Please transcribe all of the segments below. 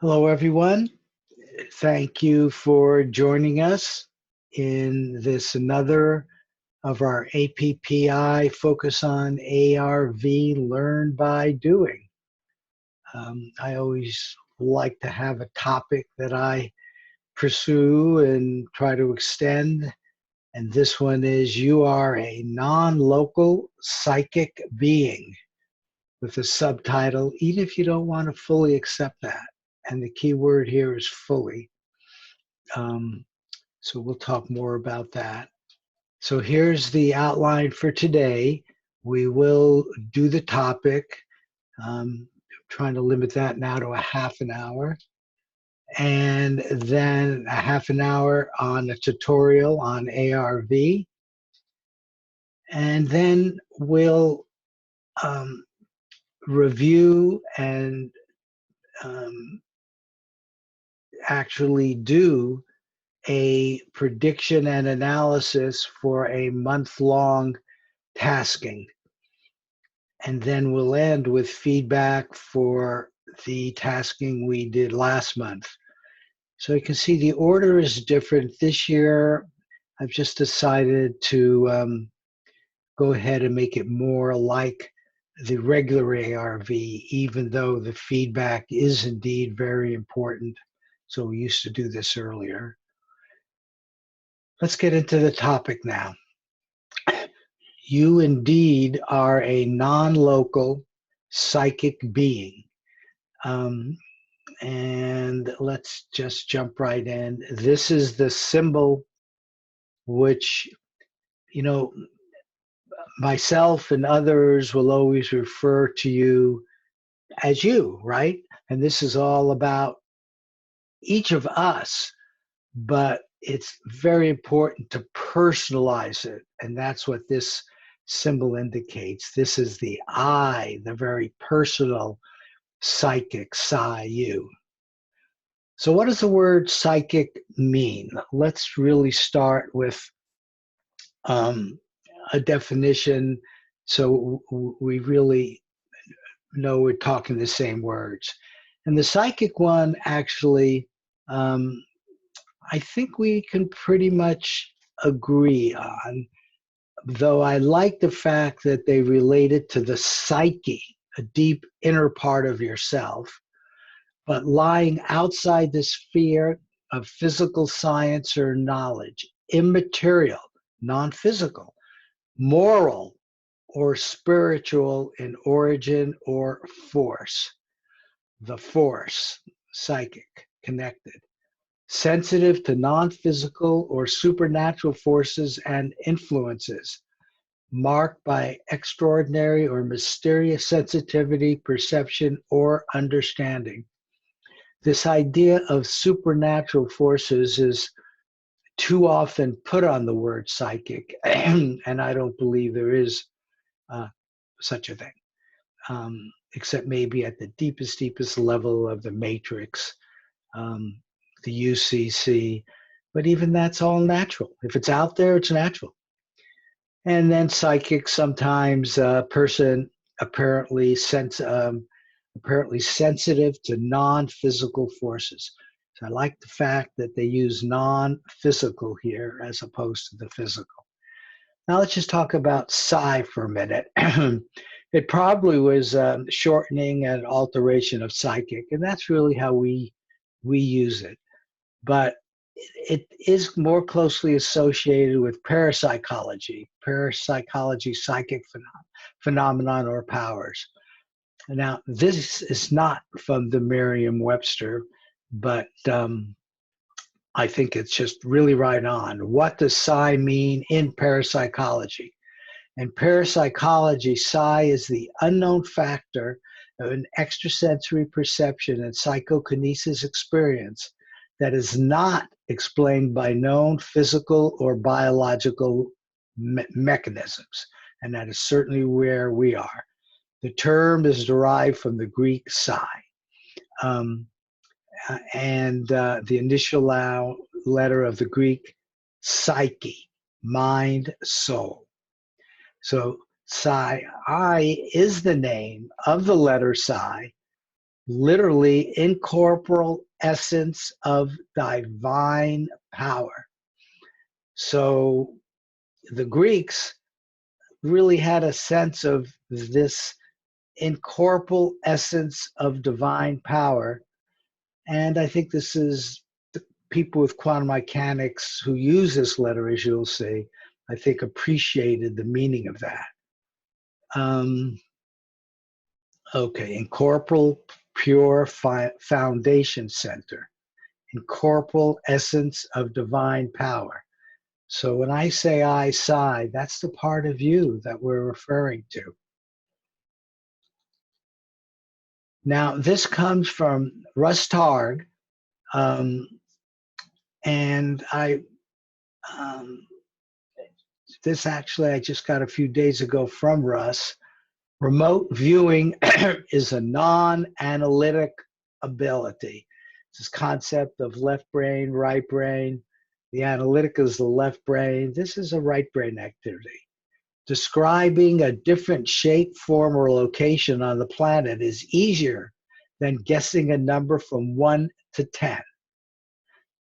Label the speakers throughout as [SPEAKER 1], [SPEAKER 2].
[SPEAKER 1] Hello, everyone. Thank you for joining us in this another of our APPI focus on ARV Learn-By-Doing. I always like to have a topic that I pursue and try to extend. And this one is you are a non-local psychic being with a subtitle, even if you don't want to fully accept that. And the key word here is fully. So we'll talk more about that. So here's the outline for today. We will do the topic, trying to limit that now to a half an hour, and then a half an hour on a tutorial on ARV. And then we'll review and actually do a prediction and analysis for a month-long tasking. And then we'll end with feedback for the tasking we did last month. So you can see the order is different. This year, I've just decided to go ahead and make it more like the regular ARV, even though the feedback is indeed very important. So we used to do this earlier. Let's get into the topic now. You indeed are a non-local psychic being. And let's just jump right in. This is the symbol which, myself and others will always refer to you as you, right? And this is all about each of us, but it's very important to personalize it. And that's what this symbol indicates. This is the I, the very personal psychic, you. So what does the word psychic mean? Let's really start with a definition so we really know we're talking the same words. And the psychic one actually, I think we can pretty much agree on, though I like the fact that they relate it to the psyche, a deep inner part of yourself, but lying outside the sphere of physical science or knowledge, immaterial, non-physical, moral, or spiritual in origin or force. The force, psychic, connected. Sensitive to non-physical or supernatural forces and influences, marked by extraordinary or mysterious sensitivity, perception, or understanding. This idea of supernatural forces is too often put on the word psychic, and I don't believe there is such a thing, except maybe at the deepest level of the matrix, the UCC, but even that's all natural. If it's out there, it's natural. And then psychic, sometimes a person apparently sensitive to non-physical forces. So I like the fact that they use non-physical here as opposed to the physical. Now let's just talk about psi for a minute. It probably was shortening and alteration of psychic, and that's really how we use it. But it is more closely associated with parapsychology, psychic phenomenon or powers. Now, this is not from the Merriam-Webster, but I think it's just really right on. What does psi mean in parapsychology? In parapsychology, psi is the unknown factor of an extrasensory perception and psychokinesis experience that is not explained by known physical or biological mechanisms. And that is certainly where we are. The term is derived from the Greek psi. And the initial letter of the Greek psyche, mind, soul. So psi, I is the name of the letter psi, literally incorporeal essence of divine power. So the Greeks really had a sense of this incorporeal essence of divine power. And I think this is the people with quantum mechanics who use this letter, as you'll see, I think appreciated the meaning of that. Okay, incorporeal pure foundation center, incorporeal essence of divine power. So when I say I psi, that's the part of you that we're referring to. Now, this comes from Russ Targ, and this actually I just got a few days ago from Russ. Remote viewing is a non-analytic ability. It's this concept of left brain, right brain. The analytic is the left brain. This is a right brain activity. Describing a different shape, form, or location on the planet is easier than guessing a number from 1 to 10.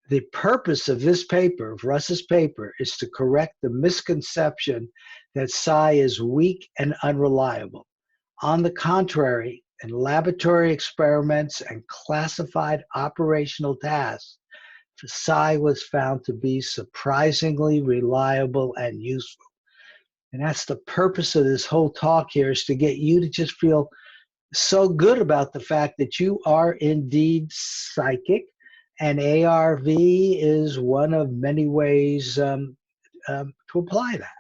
[SPEAKER 1] The purpose of this paper, of Russ's paper, is to correct the misconception that psi is weak and unreliable. On the contrary, in laboratory experiments and classified operational tasks, psi was found to be surprisingly reliable and useful. And that's the purpose of this whole talk here, is to get you to just feel so good about the fact that you are indeed psychic, and ARV is one of many ways to apply that.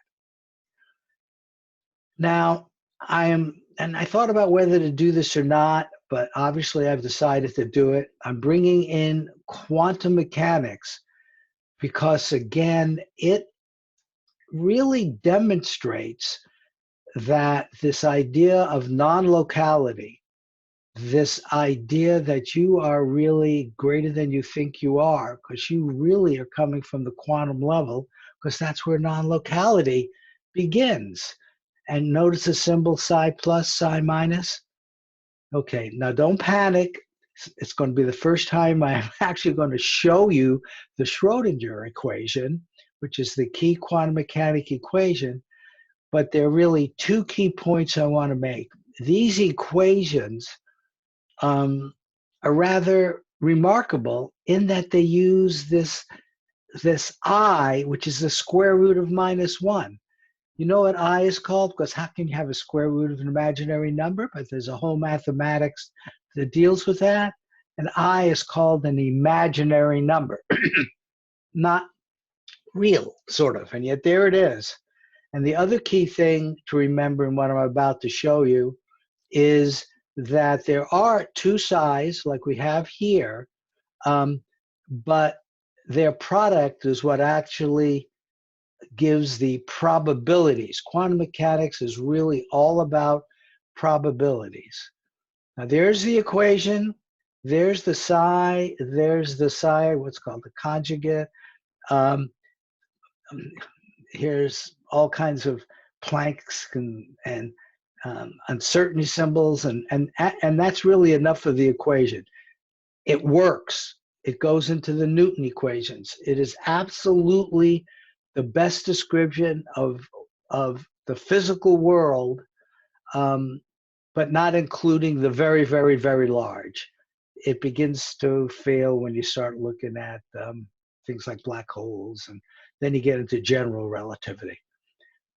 [SPEAKER 1] Now, I thought about whether to do this or not, but obviously I've decided to do it. I'm bringing in quantum mechanics because, again, it really demonstrates that this idea of non-locality, this idea that you are really greater than you think you are, because you really are coming from the quantum level, because that's where non-locality begins. And notice the symbol psi plus, psi minus. Okay, now don't panic. It's going to be the first time I'm actually going to show you the Schrodinger equation, which is the key quantum mechanic equation. But there are really two key points I want to make. These equations are rather remarkable in that they use this I, which is the square root of -1. You know what I is called? Because how can you have a square root of an imaginary number? But there's a whole mathematics that deals with that. And I is called an imaginary number, not real, sort of. And yet there it is. And the other key thing to remember in what I'm about to show you is that there are two psis, like we have here, but their product is what actually gives the probabilities. Quantum mechanics is really all about probabilities. Now there's the equation, there's the psi, what's called the conjugate. Here's all kinds of Planck's and uncertainty symbols, and that's really enough of the equation. It works. It goes into the Newton equations. It is absolutely the best description of the physical world, but not including the very, very, very large. It begins to fail when you start looking at things like black holes, and then you get into general relativity.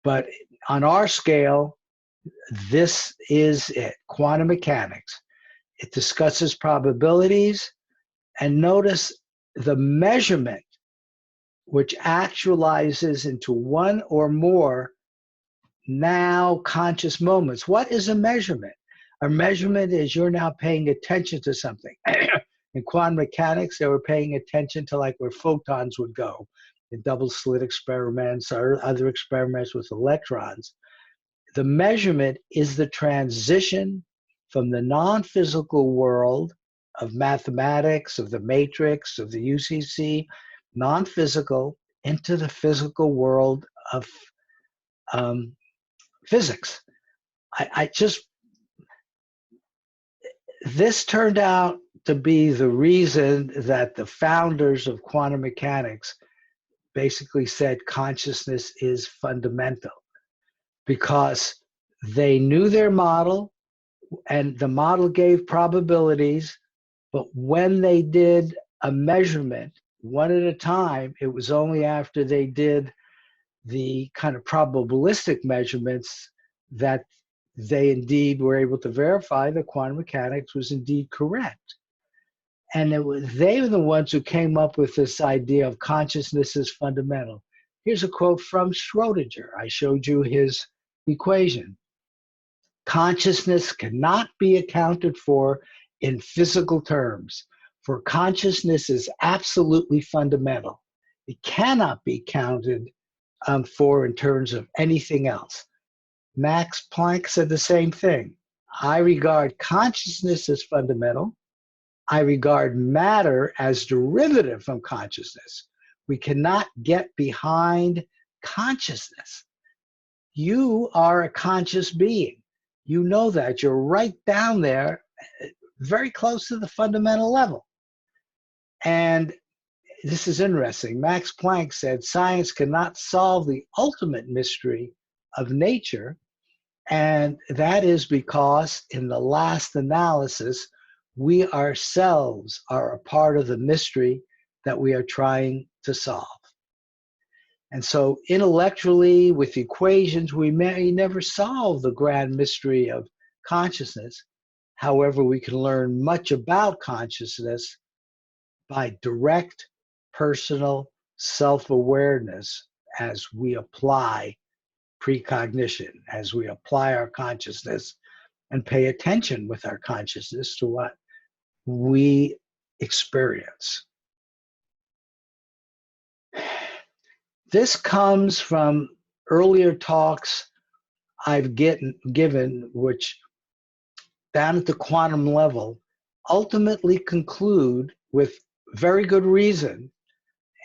[SPEAKER 1] But on our scale, this is it, quantum mechanics. It discusses probabilities, and notice the measurement, which actualizes into one or more now conscious moments. What is a measurement? A measurement is you're now paying attention to something. In quantum mechanics, they were paying attention to like where photons would go in double slit experiments or other experiments with electrons. The measurement is the transition from the non-physical world of mathematics, of the matrix, of the UCC, non-physical, into the physical world of physics. this turned out to be the reason that the founders of quantum mechanics basically said consciousness is fundamental, because they knew their model and the model gave probabilities, but when they did a measurement one at a time, it was only after they did the kind of probabilistic measurements that they indeed were able to verify that quantum mechanics was indeed correct. And they were the ones who came up with this idea of consciousness is fundamental. Here's a quote from Schrodinger. I showed you his equation. Consciousness cannot be accounted for in physical terms, for consciousness is absolutely fundamental. It cannot be counted for in terms of anything else. Max Planck said the same thing. I regard consciousness as fundamental. I regard matter as derivative from consciousness. We cannot get behind consciousness. You are a conscious being. You know that. You're right down there, very close to the fundamental level. And this is interesting. Max Planck said science cannot solve the ultimate mystery of nature. And that is because in the last analysis, we ourselves are a part of the mystery that we are trying to solve. And so intellectually, with equations, we may never solve the grand mystery of consciousness. However, we can learn much about consciousness by direct personal self-awareness as we apply precognition, as we apply our consciousness and pay attention with our consciousness to what we experience. This comes from earlier talks I've given, which down at the quantum level ultimately conclude with very good reason.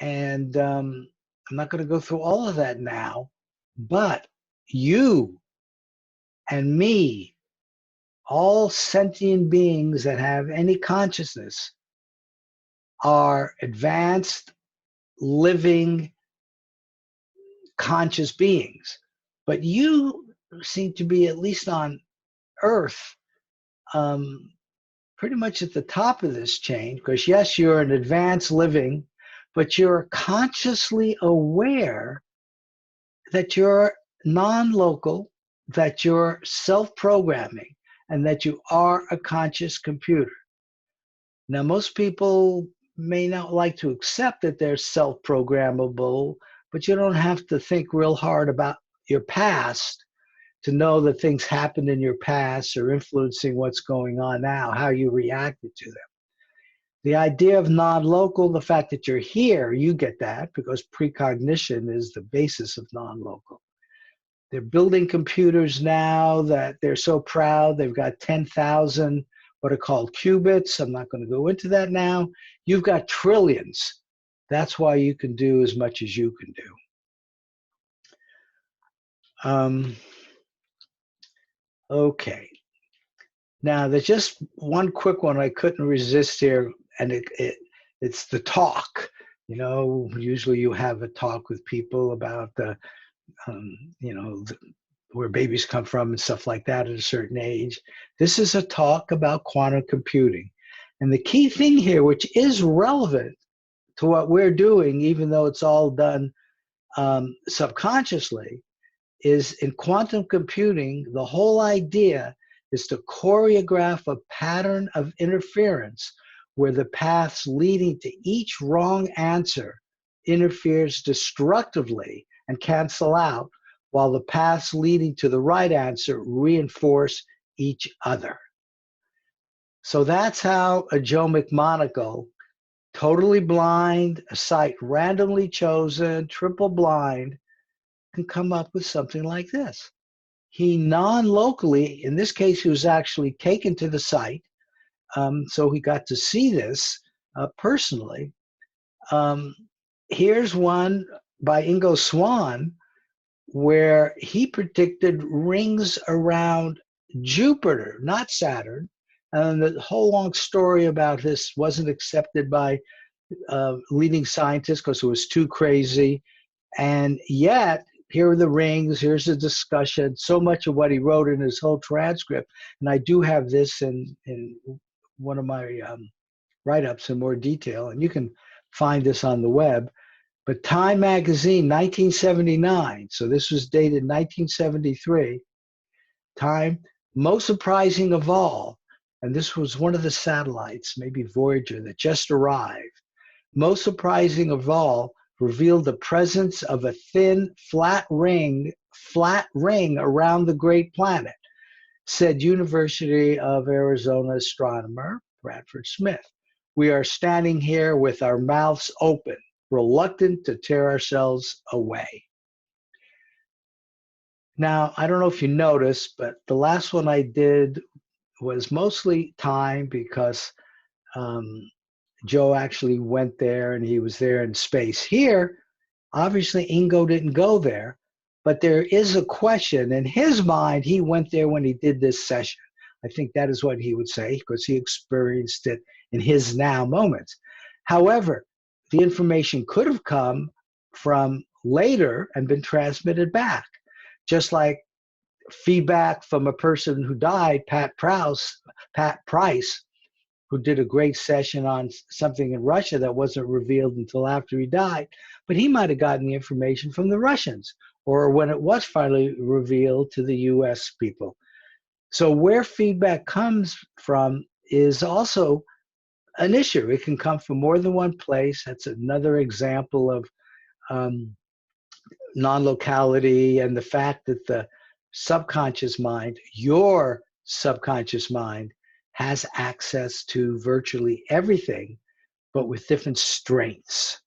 [SPEAKER 1] And I'm not going to go through all of that now, but you and me, all sentient beings that have any consciousness, are advanced, living, conscious beings. But you seem to be, at least on Earth, pretty much at the top of this chain, because yes, you're an advanced living, but you're consciously aware that you're non-local, that you're self-programming, and that you are a conscious computer. Now, most people may not like to accept that they're self-programmable, but you don't have to think real hard about your past to know that things happened in your past are influencing what's going on now, how you reacted to them. The idea of non-local, the fact that you're here, you get that because precognition is the basis of non-local. They're building computers now that they're so proud. They've got 10,000 what are called qubits. I'm not going to go into that now. You've got trillions. That's why you can do as much as you can do. Okay. Now, there's just one quick one I couldn't resist here, and it's the talk. You know, usually you have a talk with people about the, where babies come from and stuff like that at a certain age. This is a talk about quantum computing. And the key thing here, which is relevant to what we're doing, even though it's all done subconsciously, is in quantum computing, the whole idea is to choreograph a pattern of interference where the paths leading to each wrong answer interferes destructively and cancel out, while the paths leading to the right answer reinforce each other. So that's how a Joe McMonagle, totally blind, a site randomly chosen, triple blind, can come up with something like this. He non-locally, in this case, he was actually taken to the site, so he got to see this personally. Here's one by Ingo Swann, where he predicted rings around Jupiter, not Saturn. And the whole long story about this wasn't accepted by leading scientists because it was too crazy. And yet, here are the rings, here's the discussion, so much of what he wrote in his whole transcript. And I do have this in one of my write-ups in more detail, and you can find this on the web. But Time magazine, 1979, so this was dated 1973, Time, most surprising of all, and this was one of the satellites, maybe Voyager, that just arrived. Most surprising of all, revealed the presence of a thin, flat ring around the great planet, said University of Arizona astronomer Bradford Smith. We are standing here with our mouths open, reluctant to tear ourselves away. Now, I don't know if you noticed, but the last one I did was mostly time because Joe actually went there and he was there in space. Here, obviously, Ingo didn't go there, but there is a question. In his mind, he went there when he did this session. I think that is what he would say because he experienced it in his now moments. However, the information could have come from later and been transmitted back. Just like feedback from a person who died, Pat Price, who did a great session on something in Russia that wasn't revealed until after he died, but he might have gotten the information from the Russians or when it was finally revealed to the US people. So where feedback comes from is also an issue. It can come from more than one place. That's another example of non-locality and the fact that the subconscious mind, your subconscious mind, has access to virtually everything, but with different strengths.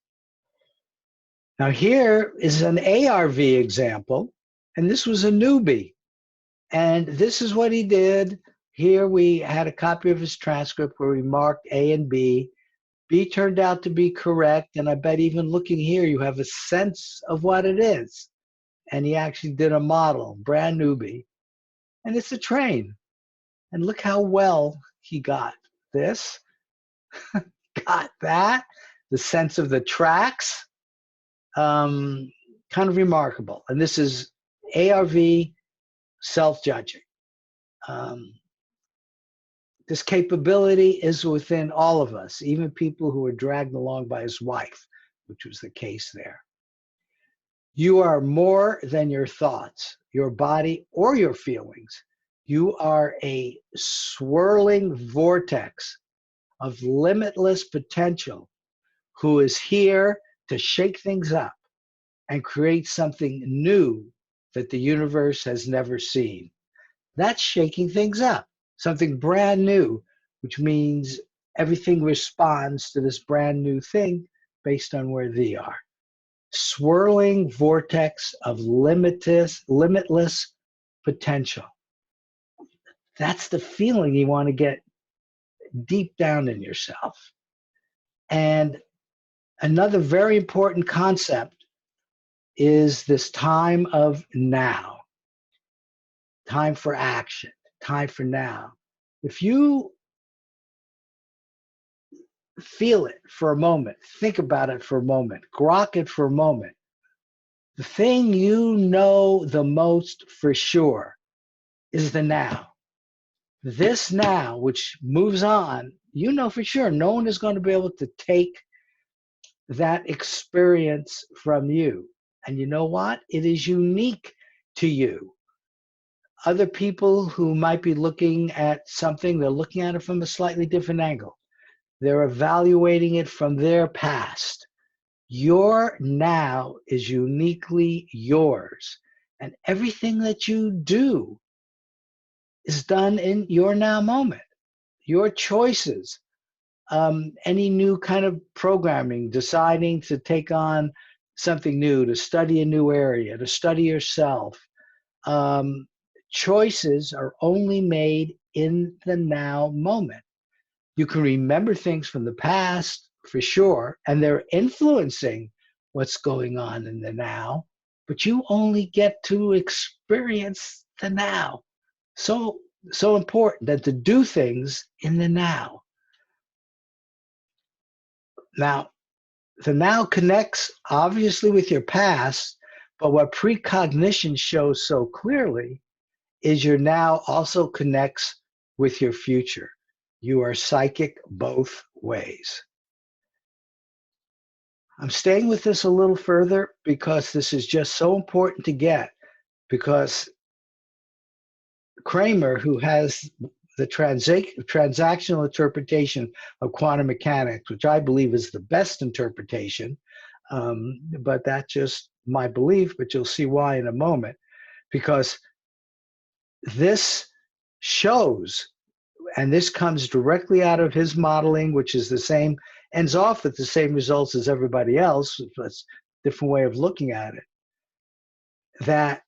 [SPEAKER 1] Now here is an ARV example, and this was a newbie. And this is what he did. Here we had a copy of his transcript where we marked A and B. B turned out to be correct, and I bet even looking here, you have a sense of what it is. And he actually did a model, brand newbie. And it's a train. And look how well he got this, got that, the sense of the tracks, kind of remarkable. And this is ARV self-judging. This capability is within all of us, even people who were dragged along by his wife, which was the case there. You are more than your thoughts, your body, or your feelings. You are a swirling vortex of limitless potential who is here to shake things up and create something new that the universe has never seen. That's shaking things up, something brand new, which means everything responds to this brand new thing based on where they are. Swirling vortex of limitless potential. That's the feeling you want to get deep down in yourself. And another very important concept is this time of now. Time for action, time for now. If you feel it for a moment, think about it for a moment, grok it for a moment, the thing you know the most for sure is the now. This now, which moves on, you know for sure no one is going to be able to take that experience from you. And you know what? It is unique to you. Other people who might be looking at something, they're looking at it from a slightly different angle. They're evaluating it from their past. Your now is uniquely yours. And everything that you do is done in your now moment. Your choices, any new kind of programming, deciding to take on something new, to study a new area, to study yourself. Choices are only made in the now moment. You can remember things from the past, for sure, and they're influencing what's going on in the now, but you only get to experience the now. So so important that to do things in the now. Now, the now connects obviously with your past, but what precognition shows so clearly is your now also connects with your future. You are psychic both ways. I'm staying with this a little further because this is just so important to get, because Kramer, who has the transactional interpretation of quantum mechanics, which I believe is the best interpretation, but that's just my belief, but you'll see why in a moment, because this shows, and this comes directly out of his modeling, which is the same, ends off with the same results as everybody else, but it's a different way of looking at it, that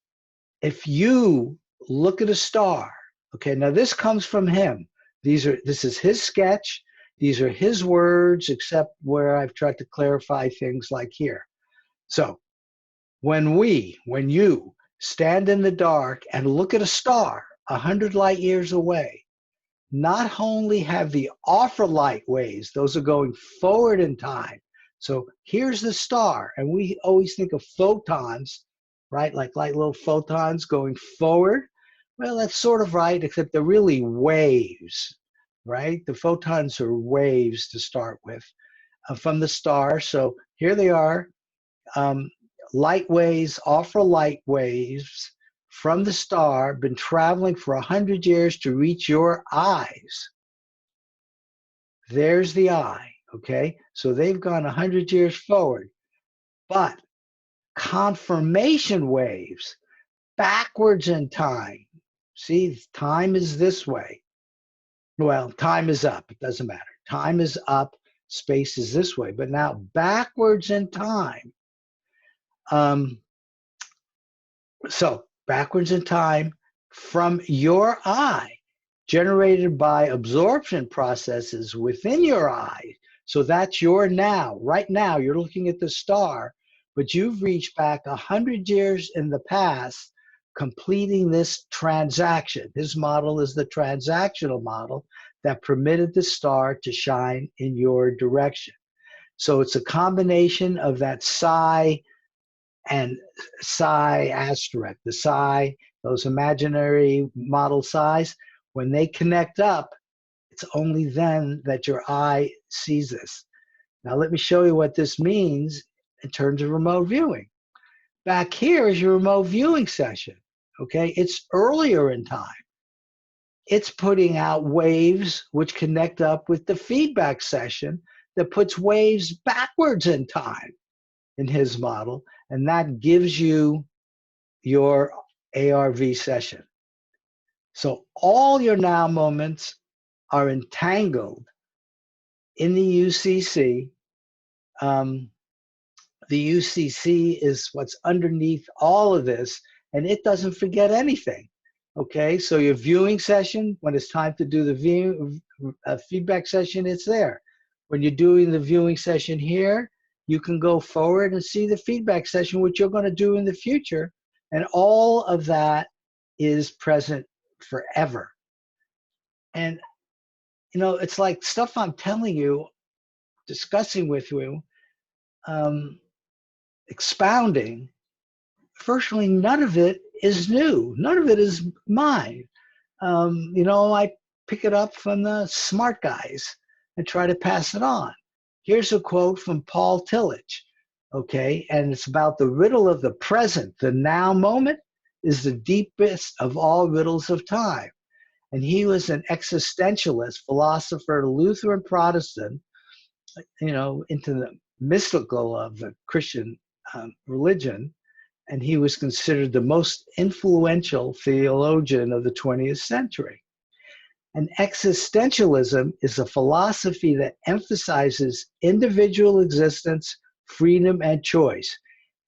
[SPEAKER 1] if you look at a star, okay, now this comes from him. This is his sketch. These are his words, except where I've tried to clarify things like here. So when you stand in the dark and look at a star 100 light years away, not only have the alpha light waves, those are going forward in time. So here's the star, and we always think of photons, right? Like little photons going forward. Well, that's sort of right, except they're really waves, right? The photons are waves to start with from the star. So here they are, light waves, alpha light waves from the star, been traveling for 100 years to reach your eyes. There's the eye, okay? So they've gone 100 years forward. But confirmation waves backwards in time. See, time is this way. Well, time is up. It doesn't matter. Time is up. Space is this way. But now backwards in time. So backwards in time from your eye, generated by absorption processes within your eye. So that's your now. Right now, you're looking at the star, but you've reached back 100 years in the past, completing this transaction. His model is the transactional model that permitted the star to shine in your direction. So it's a combination of that psi and psi asterisk, the psi, those imaginary model psis, when they connect up, it's only then that your eye sees this. Now let me show you what this means in terms of remote viewing. Back here is your remote viewing session, okay? It's earlier in time. It's putting out waves which connect up with the feedback session that puts waves backwards in time in his model, and that gives you your ARV session. So all your now moments are entangled in the UCC. The UCC is what's underneath all of this, and it doesn't forget anything. Okay, so your viewing session, when it's time to do the feedback session, it's there. When you're doing the viewing session here, you can go forward and see the feedback session, which you're going to do in the future. And all of that is present forever. And, you know, it's like stuff I'm telling you, discussing with you, expounding, virtually none of it is new. None of it is mine. You know, I pick it up from the smart guys and try to pass it on. Here's a quote from Paul Tillich, okay? And it's about the riddle of the present. The now moment is the deepest of all riddles of time. And he was an existentialist, philosopher, Lutheran Protestant, you know, into the mystical of the Christian religion. And he was considered the most influential theologian of the 20th century. And existentialism is a philosophy that emphasizes individual existence, freedom, and choice.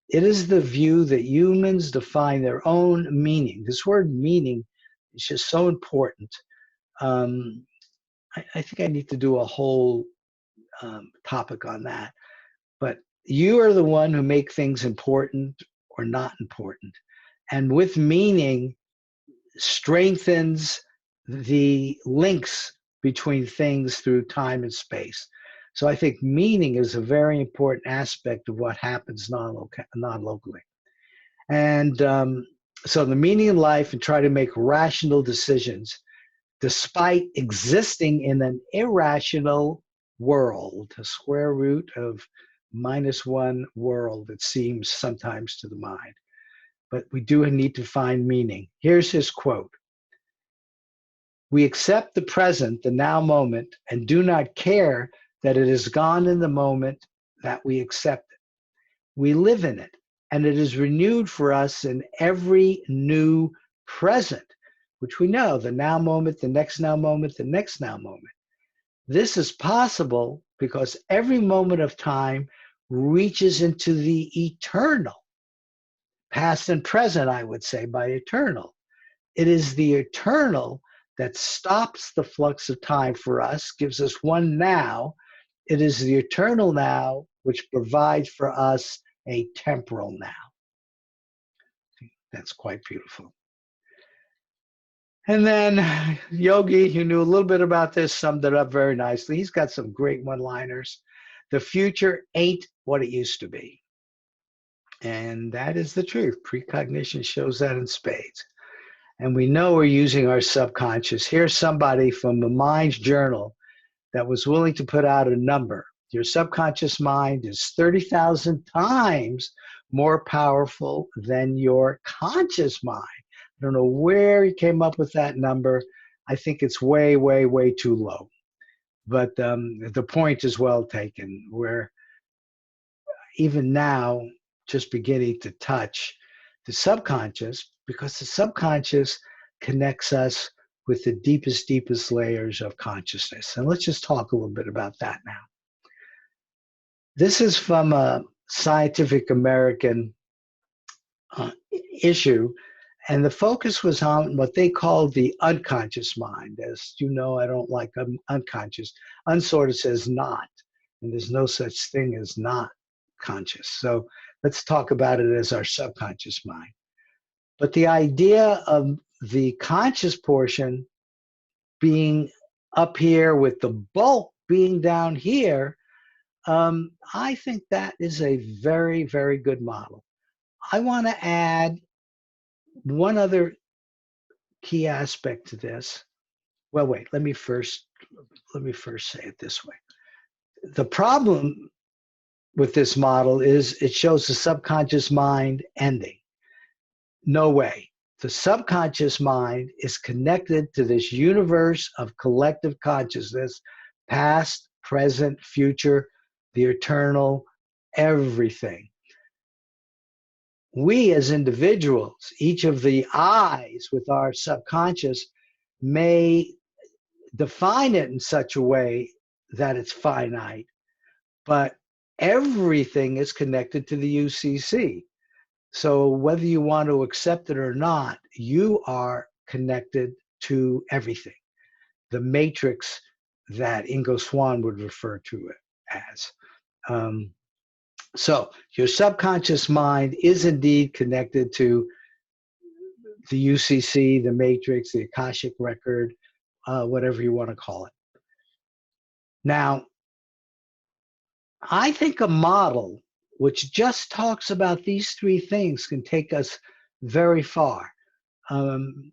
[SPEAKER 1] It is the view that humans define their own meaning. This word meaning is just so important. I think I need to do a whole topic on that. But you are the one who make things important or not important. And with meaning strengthens the links between things through time and space. So I think meaning is a very important aspect of what happens non-locally. And so the meaning in life, and try to make rational decisions despite existing in an irrational world, a square root of -1 world, it seems sometimes to the mind. But we do need to find meaning. Here's his quote. We accept the present, the now moment, and do not care that it is gone in the moment that we accept it. We live in it, and it is renewed for us in every new present, which we know, the now moment, the next now moment, the next now moment. This is possible because every moment of time reaches into the eternal, past and present, I would say, by eternal. It is the eternal that stops the flux of time for us, gives us one now. It is the eternal now which provides for us a temporal now. That's quite beautiful. And then Yogi, who knew a little bit about this, summed it up very nicely. He's got some great one-liners. The future ain't what it used to be. And that is the truth. Precognition shows that in spades. And we know we're using our subconscious. Here's somebody from the Mind's Journal that was willing to put out a number. Your subconscious mind is 30,000 times more powerful than your conscious mind. I don't know where he came up with that number. I think it's way, way, way too low. But the point is well taken. We're even now just beginning to touch the subconscious, because the subconscious connects us with the deepest, deepest layers of consciousness. And let's just talk a little bit about that now. This is from a Scientific American issue, and the focus was on what they called the unconscious mind. As you know, I don't like unconscious. Sort of says not, and there's no such thing as not conscious. So let's talk about it as our subconscious mind. But the idea of the conscious portion being up here with the bulk being down here, I think that is a very, very good model. I want to add one other key aspect to this. Well, wait, let me first say it this way. The problem with this model is it shows the subconscious mind ending. No way. The subconscious mind is connected to this universe of collective consciousness, past, present, future, the eternal, everything. We as individuals, each of the I's with our subconscious, may define it in such a way that it's finite, but everything is connected to the UCC. So whether you want to accept it or not, you are connected to everything. The matrix that Ingo Swann would refer to it as. So your subconscious mind is indeed connected to the UCC, the matrix, the Akashic record, whatever you want to call it. Now, I think a model which just talks about these three things can take us very far.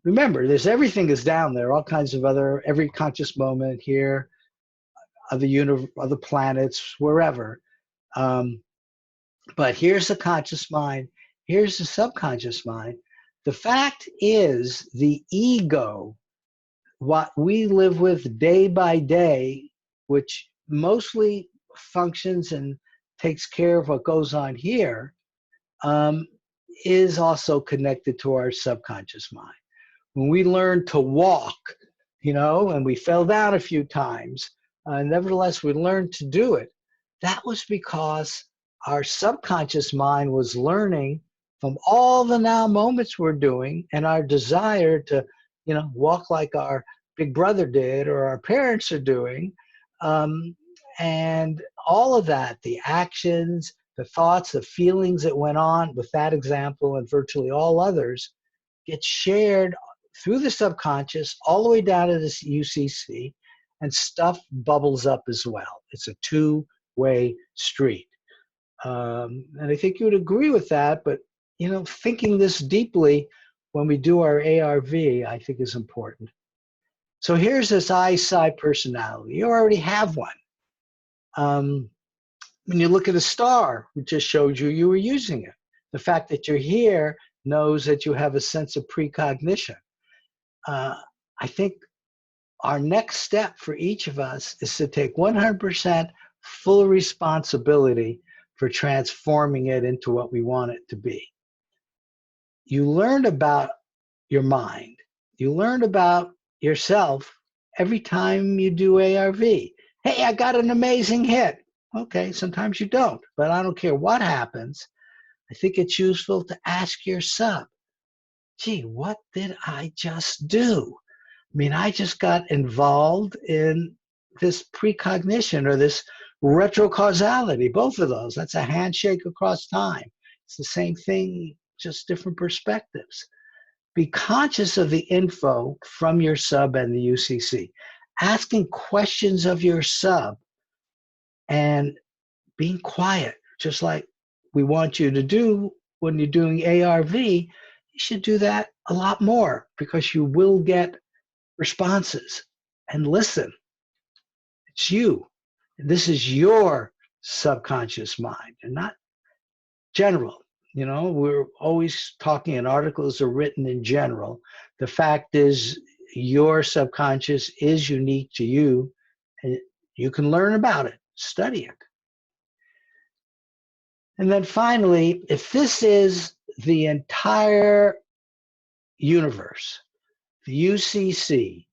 [SPEAKER 1] Remember, everything is down there, all kinds of every conscious moment here, other planets, wherever. But here's the conscious mind, here's the subconscious mind. The fact is, the ego, what we live with day by day, which mostly functions and takes care of what goes on here, is also connected to our subconscious mind. When we learned to walk, and we fell down a few times, nevertheless, we learned to do it. That was because our subconscious mind was learning from all the now moments we're doing, and our desire to, walk like our big brother did or our parents are doing. And all of that, the actions, the thoughts, the feelings that went on with that example and virtually all others, get shared through the subconscious all the way down to this UCC, and stuff bubbles up as well. It's a two-way street. And I think you would agree with that, but thinking this deeply when we do our ARV, I think is important. So here's this I-SI personality. You already have one. When you look at a star, we just showed you were using it. The fact that you're here knows that you have a sense of precognition. I think our next step for each of us is to take 100% full responsibility for transforming it into what we want it to be. You learned about your mind. You learned about yourself every time you do ARV. Hey, I got an amazing hit. Okay, sometimes you don't, but I don't care what happens. I think it's useful to ask your sub, gee, what did I just do? I mean, I just got involved in this precognition or this retrocausality, both of those. That's a handshake across time. It's the same thing, just different perspectives. Be conscious of the info from your sub and the UCC. Asking questions of your sub and being quiet, just like we want you to do when you're doing ARV. You should do that a lot more because you will get responses. And listen, it's you. This is your subconscious mind and not general. We're always talking, and articles are written in general. The fact is, your subconscious is unique to you, and you can learn about it, study it. And then finally, if this is the entire universe, the UCC,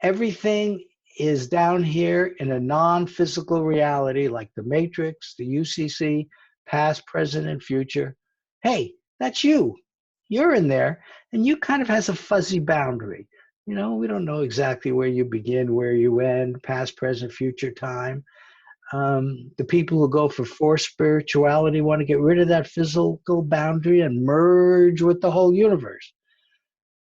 [SPEAKER 1] everything is down here in a non-physical reality like the Matrix, the UCC, past, present, and future. Hey, that's you. You're in there, and you kind of has a fuzzy boundary. We don't know exactly where you begin, where you end, past, present, future time. The people who go for forced spirituality want to get rid of that physical boundary and merge with the whole universe.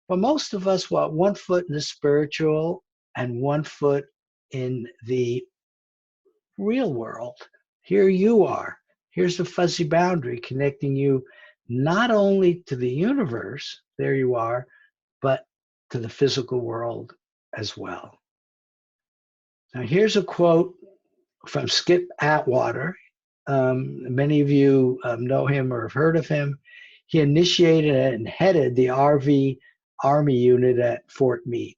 [SPEAKER 1] But most of us want one foot in the spiritual and one foot in the real world. Here you are. Here's the fuzzy boundary connecting you not only to the universe, there you are, but to the physical world as well. Now here's a quote from Skip Atwater. Many of you know him or have heard of him. He initiated and headed the ARV Army unit at Fort Meade.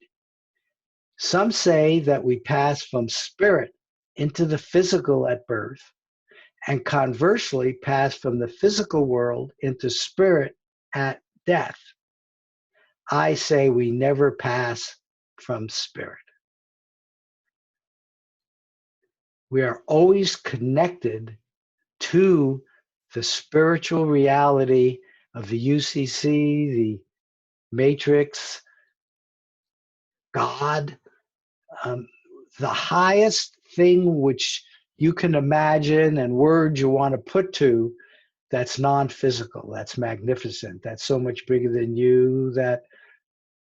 [SPEAKER 1] Some say that we pass from spirit into the physical at birth, and conversely pass from the physical world into spirit at death. I say we never pass from spirit. We are always connected to the spiritual reality of the UCC, the Matrix, God, the highest thing which you can imagine and words you want to put to, that's non-physical, that's magnificent, that's so much bigger than you, that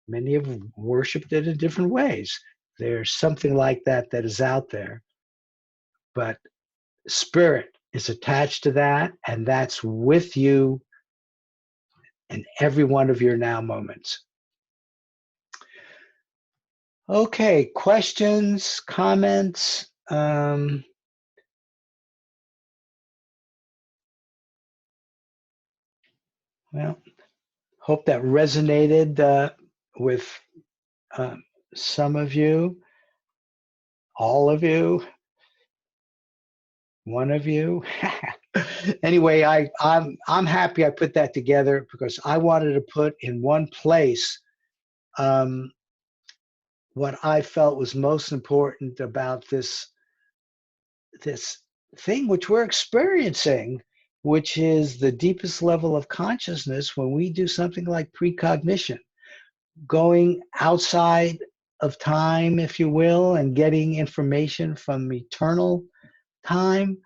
[SPEAKER 1] many have worshipped it in different ways. There's something like that that is out there, but spirit is attached to that, and that's with you in every one of your now moments. Okay, questions, comments? Well, hope that resonated with some of you, all of you, one of you. Anyway, I'm happy I put that together because I wanted to put in one place what I felt was most important about this thing which we're experiencing, which is the deepest level of consciousness when we do something like precognition, going outside of time, if you will, and getting information from eternal time,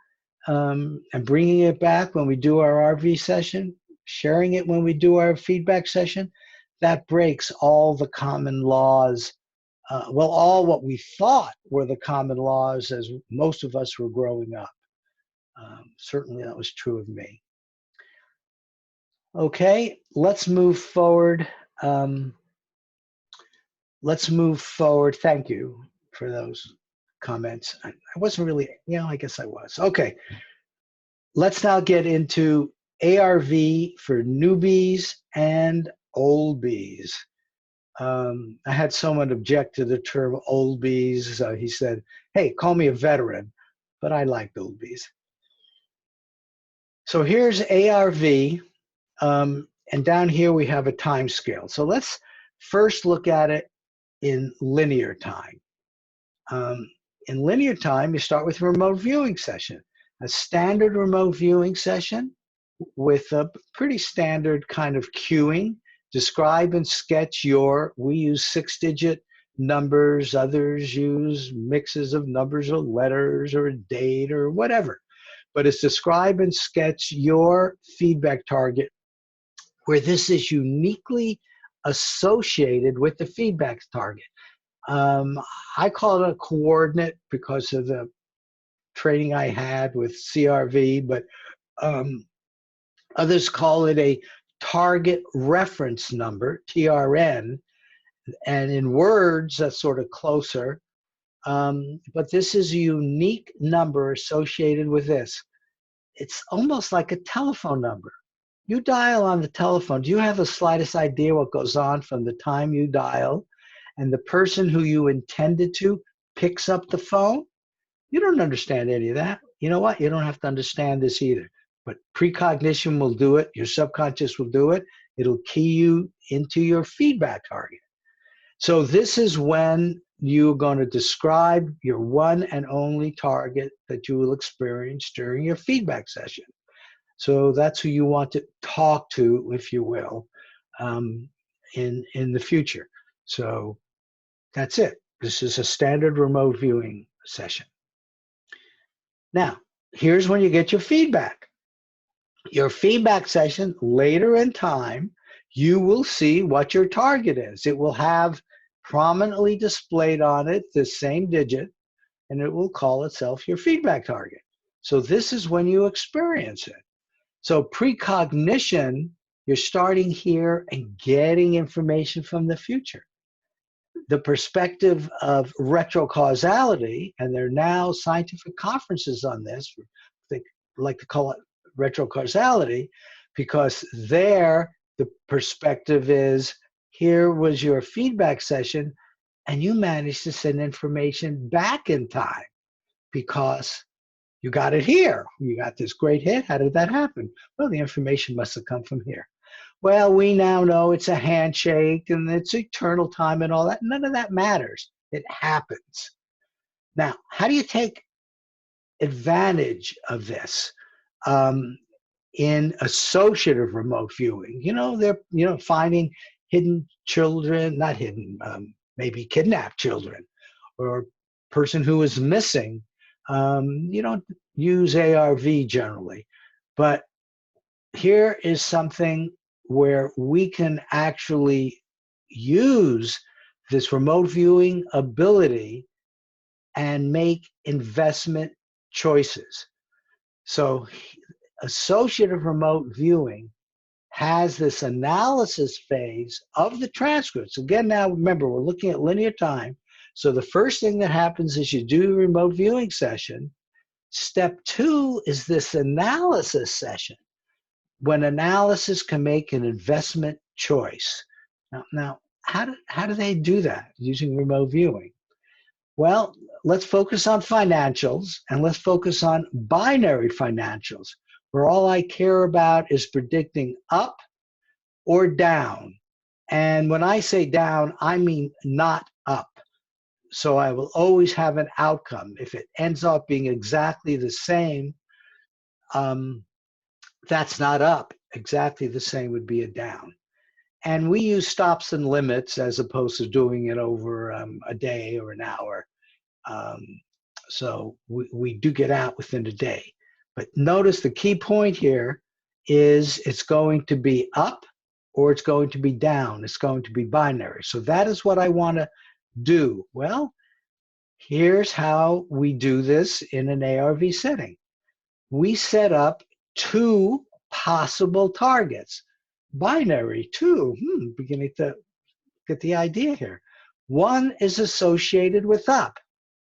[SPEAKER 1] and bringing it back when we do our RV session, sharing it when we do our feedback session. that breaks all the common laws, well, all what we thought were the common laws as most of us were growing up. Certainly that was true of me. Okay, let's move forward. Let's move forward. Thank you for those comments. I wasn't really, I guess I was. Okay, let's now get into ARV for newbies and oldbies. I had someone object to the term oldbies. He said, hey, call me a veteran, but I liked oldbies. So here's ARV, and down here we have a time scale. So let's first look at it in linear time. In linear time, you start with a remote viewing session, a standard remote viewing session with a pretty standard kind of cueing. Describe and sketch we use 6-digit numbers, others use mixes of numbers or letters or a date or whatever. But it's describe and sketch your feedback target, where this is uniquely associated with the feedback target. I call it a coordinate because of the training I had with CRV, but others call it a target reference number, TRN, and in words, that's sort of closer. But this is a unique number associated with this. It's almost like a telephone number. You dial on the telephone. Do you have the slightest idea what goes on from the time you dial and the person who you intended to picks up the phone? You don't understand any of that. You know what? You don't have to understand this either. But precognition will do it. Your subconscious will do it. It'll key you into your feedback target. So this is when you're going to describe your one and only target that you will experience during your feedback session. So that's who you want to talk to, if you will, in the future. So that's it. This is a standard remote viewing session. Now, here's when you get your feedback. Your feedback session, later in time, you will see what your target is. It will have prominently displayed on it the same digit, and it will call itself your feedback target. So this is when you experience it. So precognition, you're starting here and getting information from the future. The perspective of retrocausality, and there are now scientific conferences on this, they like to call it retrocausality, because there the perspective is, here was your feedback session, and you managed to send information back in time because you got it here. You got this great hit. How did that happen? Well, the information must have come from here. Well, we now know it's a handshake and it's eternal time and all that. None of that matters. It happens. Now, how do you take advantage of this in associative remote viewing? They're finding hidden children, not hidden, maybe kidnapped children, or person who is missing. You don't use ARV generally, but here is something where we can actually use this remote viewing ability and make investment choices. So associative remote viewing has this analysis phase of the transcripts. Again, now remember, we're looking at linear time. So the first thing that happens is you do a remote viewing session. Step 2 is this analysis session, when analysis can make an investment choice. Now how do they do that using remote viewing? Well, let's focus on financials, and let's focus on binary financials, where all I care about is predicting up or down. And when I say down, I mean not up. So I will always have an outcome. If it ends up being exactly the same, that's not up. Exactly the same would be a down. And we use stops and limits as opposed to doing it over a day or an hour. So we do get out within a day. But notice the key point here is it's going to be up or it's going to be down. It's going to be binary. So that is what I want to do. Well, here's how we do this in an ARV setting. We set up two possible targets. Binary, two. Beginning to get the idea here. One is associated with up.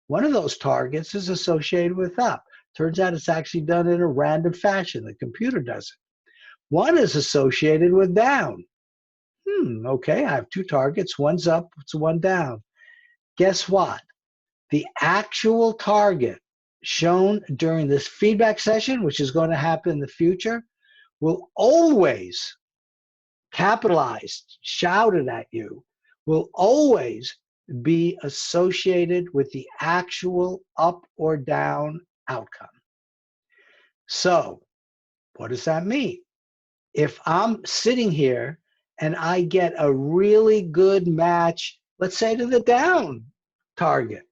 [SPEAKER 1] One of those targets is associated with up. Turns out it's actually done in a random fashion. The computer does it. One is associated with down. Okay, I have two targets. One's up, it's one down. Guess what? The actual target shown during this feedback session, which is going to happen in the future, will always, capitalized, shouted at you, will always be associated with the actual up or down outcome. So, what does that mean? If I'm sitting here and I get a really good match, let's say to the down target,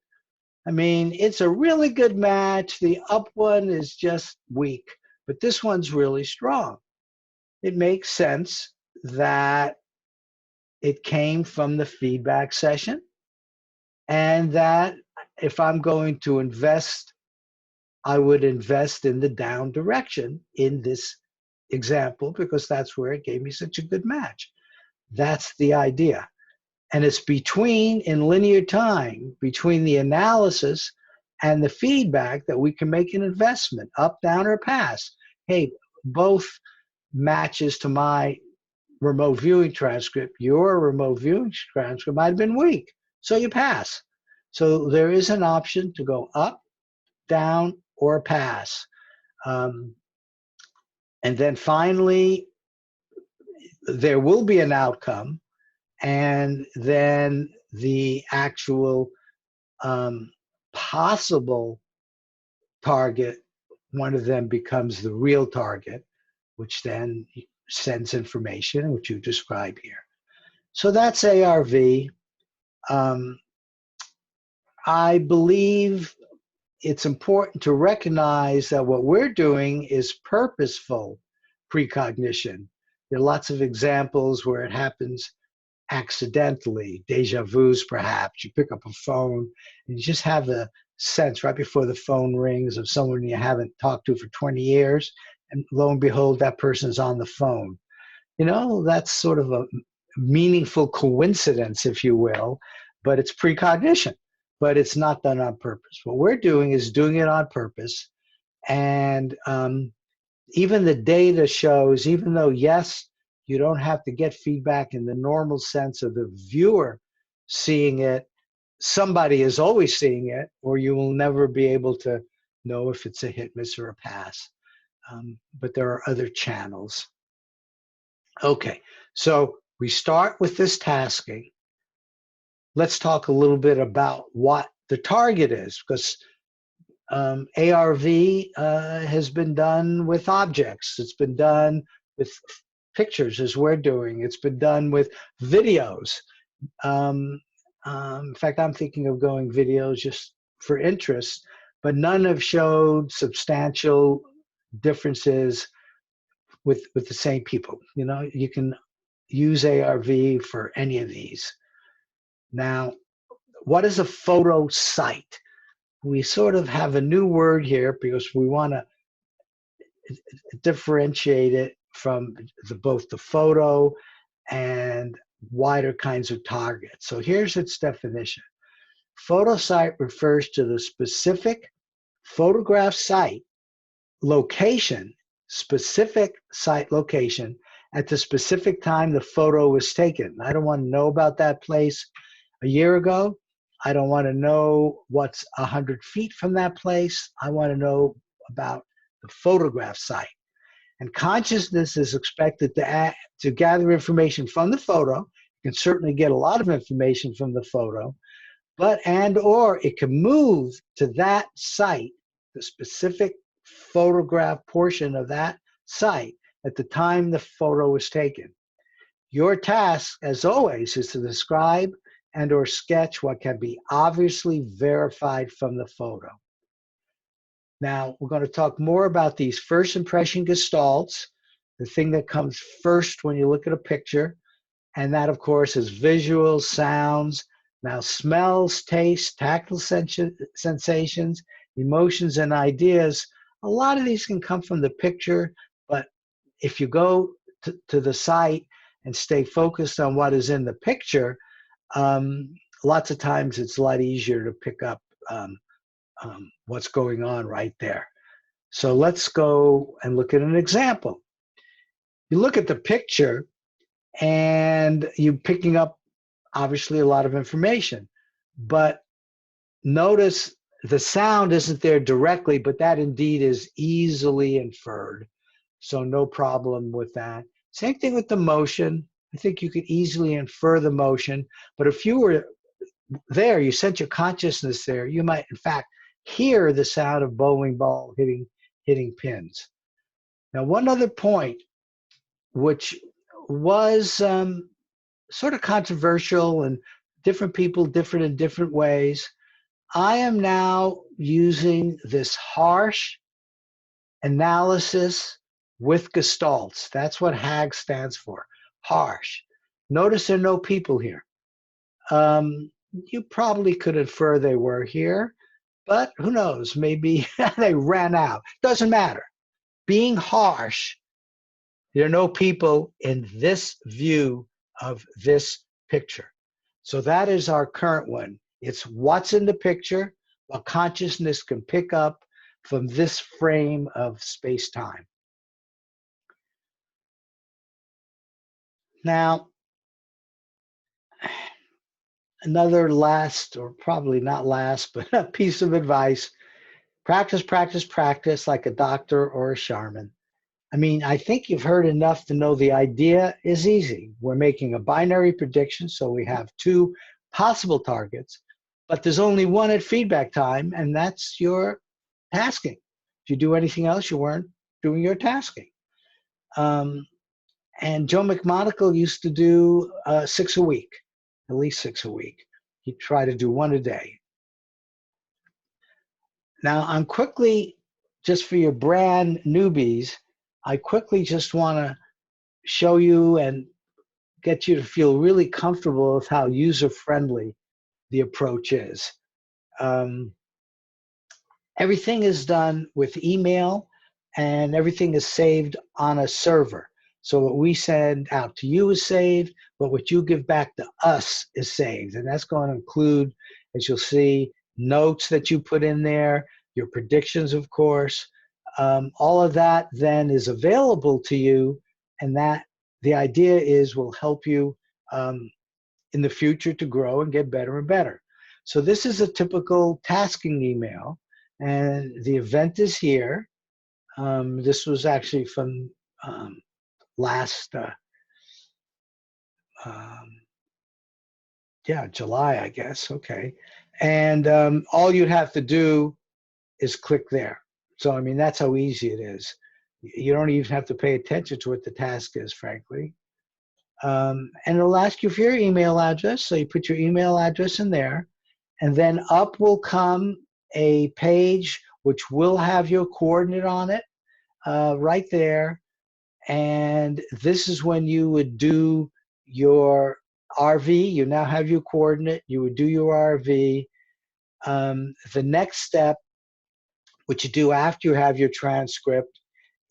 [SPEAKER 1] I mean, it's a really good match. The up one is just weak, but this one's really strong. It makes sense that it came from the feedback session, and that if I'm going to invest, I would invest in the down direction in this example because that's where it gave me such a good match. That's the idea. And it's between, in linear time, between the analysis and the feedback that we can make an investment, up, down, or pass. Hey, both matches to my remote viewing transcript. Your remote viewing transcript might have been weak, so you pass. So there is an option to go up, down, or pass. And then finally, there will be an outcome, and then the actual possible target, one of them becomes the real target, which then sends information, which you describe here. So that's ARV. I believe it's important to recognize that what we're doing is purposeful precognition. There are lots of examples where it happens accidentally, deja vus perhaps. You pick up a phone and you just have the sense right before the phone rings of someone you haven't talked to for 20 years, and lo and behold, that person's on the phone. You know, that's sort of a meaningful coincidence, if you will, but it's precognition. But it's not done on purpose. What we're doing is doing it on purpose. And even the data shows, even though, yes, you don't have to get feedback in the normal sense of the viewer seeing it, somebody is always seeing it, or you will never be able to know if it's a hit, miss, or a pass. But there are other channels. Okay, so we start with this tasking. Let's talk a little bit about what the target is, because ARV has been done with objects. It's been done with pictures, as we're doing. It's been done with videos. In fact, I'm thinking of going videos just for interest, but none have showed substantial differences with the same people. You know, you can use ARV for any of these. Now, what is a photo site? We sort of have a new word here because we want to differentiate it from both the photo and wider kinds of targets. So here's its definition. Photo site refers to the specific photograph site location, specific site location at the specific time the photo was taken. I don't want to know about that place a year ago. I don't want to know what's 100 feet from that place. I want to know about the photograph site. And consciousness is expected to gather information from the photo. You can certainly get a lot of information from the photo, but or it can move to that site, the specific photograph portion of that site at the time the photo was taken. Your task, as always, is to describe and or sketch what can be obviously verified from the photo. Now, we're going to talk more about these first impression gestalts, the thing that comes first when you look at a picture. And that, of course, is visuals, sounds, now smells, taste, tactile sensations, emotions, and ideas. A lot of these can come from the picture, but if you go to the site and stay focused on what is in the picture, lots of times it's a lot easier to pick up what's going on right there. So let's go and look at an example. You look at the picture and you're picking up obviously a lot of information, but notice the sound isn't there directly, but that indeed is easily inferred. So no problem with that. Same thing with the motion. I think you could easily infer the motion, but if you were there, you sent your consciousness there, you might in fact hear the sound of bowling ball hitting pins. Now, one other point, which was sort of controversial and different people different in different ways. I am now using this harsh analysis with gestalts. That's what HAG stands for, harsh. Notice there are no people here. You probably could infer they were here, but who knows, maybe they ran out. Doesn't matter. Being harsh, there are no people in this view of this picture. So that is our current one. It's what's in the picture, what consciousness can pick up from this frame of space-time. Now, another last, or probably not last, but a piece of advice: practice, practice, practice like a doctor or a shaman. I mean, I think you've heard enough to know the idea is easy. We're making a binary prediction, so we have two possible targets, but there's only one at feedback time, and that's your tasking. If you do anything else, you weren't doing your tasking. And Joe McMonagle used to do 6 a week, at least 6 a week. He'd try to do 1 a day. Now, I'm quickly, just for your brand newbies, I quickly just want to show you and get you to feel really comfortable with how user-friendly the approach is. Everything is done with email, and everything is saved on a server. So what we send out to you is saved, but what you give back to us is saved. And that's going to include, as you'll see, notes that you put in there, your predictions, of course. All of that then is available to you, and that the idea is will help you in the future to grow and get better and better. So this is a typical tasking email, and the event is here. This was actually from last, July, I guess. Okay. And all you'd have to do is click there. So, I mean, that's how easy it is. You don't even have to pay attention to what the task is, frankly. And it'll ask you for your email address. So you put your email address in there, and then up will come a page which will have your coordinate on it right there. And this is when you would do your RV. You now have your coordinate. You would do your RV. The next step, what you do after you have your transcript,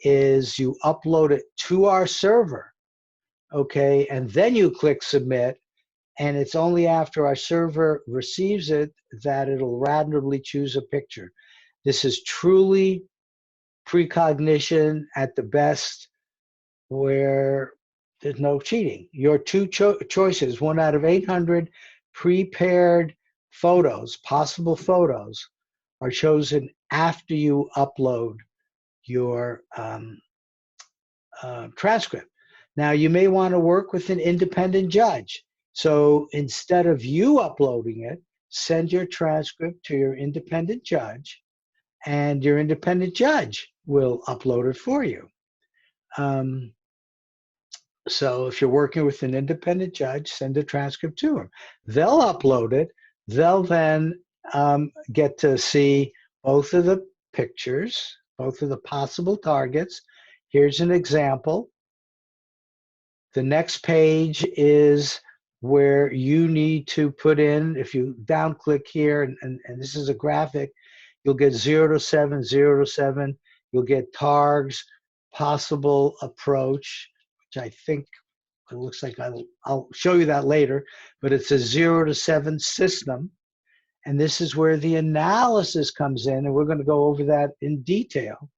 [SPEAKER 1] is you upload it to our server, okay? And then you click submit, and it's only after our server receives it that it'll randomly choose a picture. This is truly precognition at the best, where there's no cheating. Your two choices, 1 out of 800 prepared photos, possible photos, are chosen after you upload your transcript. Now, you may want to work with an independent judge. So instead of you uploading it, send your transcript to your independent judge, and your independent judge will upload it for you. So if you're working with an independent judge, send a transcript to them. They'll upload it. They'll then get to see both of the pictures, both of the possible targets. Here's an example. The next page is where you need to put in, if you down click here, and this is a graphic, you'll get 0 to 7, 0 to 7. You'll get TARG's possible approach, which I think it looks like I'll show you that later, but it's a 0 to 7 system. And this is where the analysis comes in, and we're going to go over that in detail.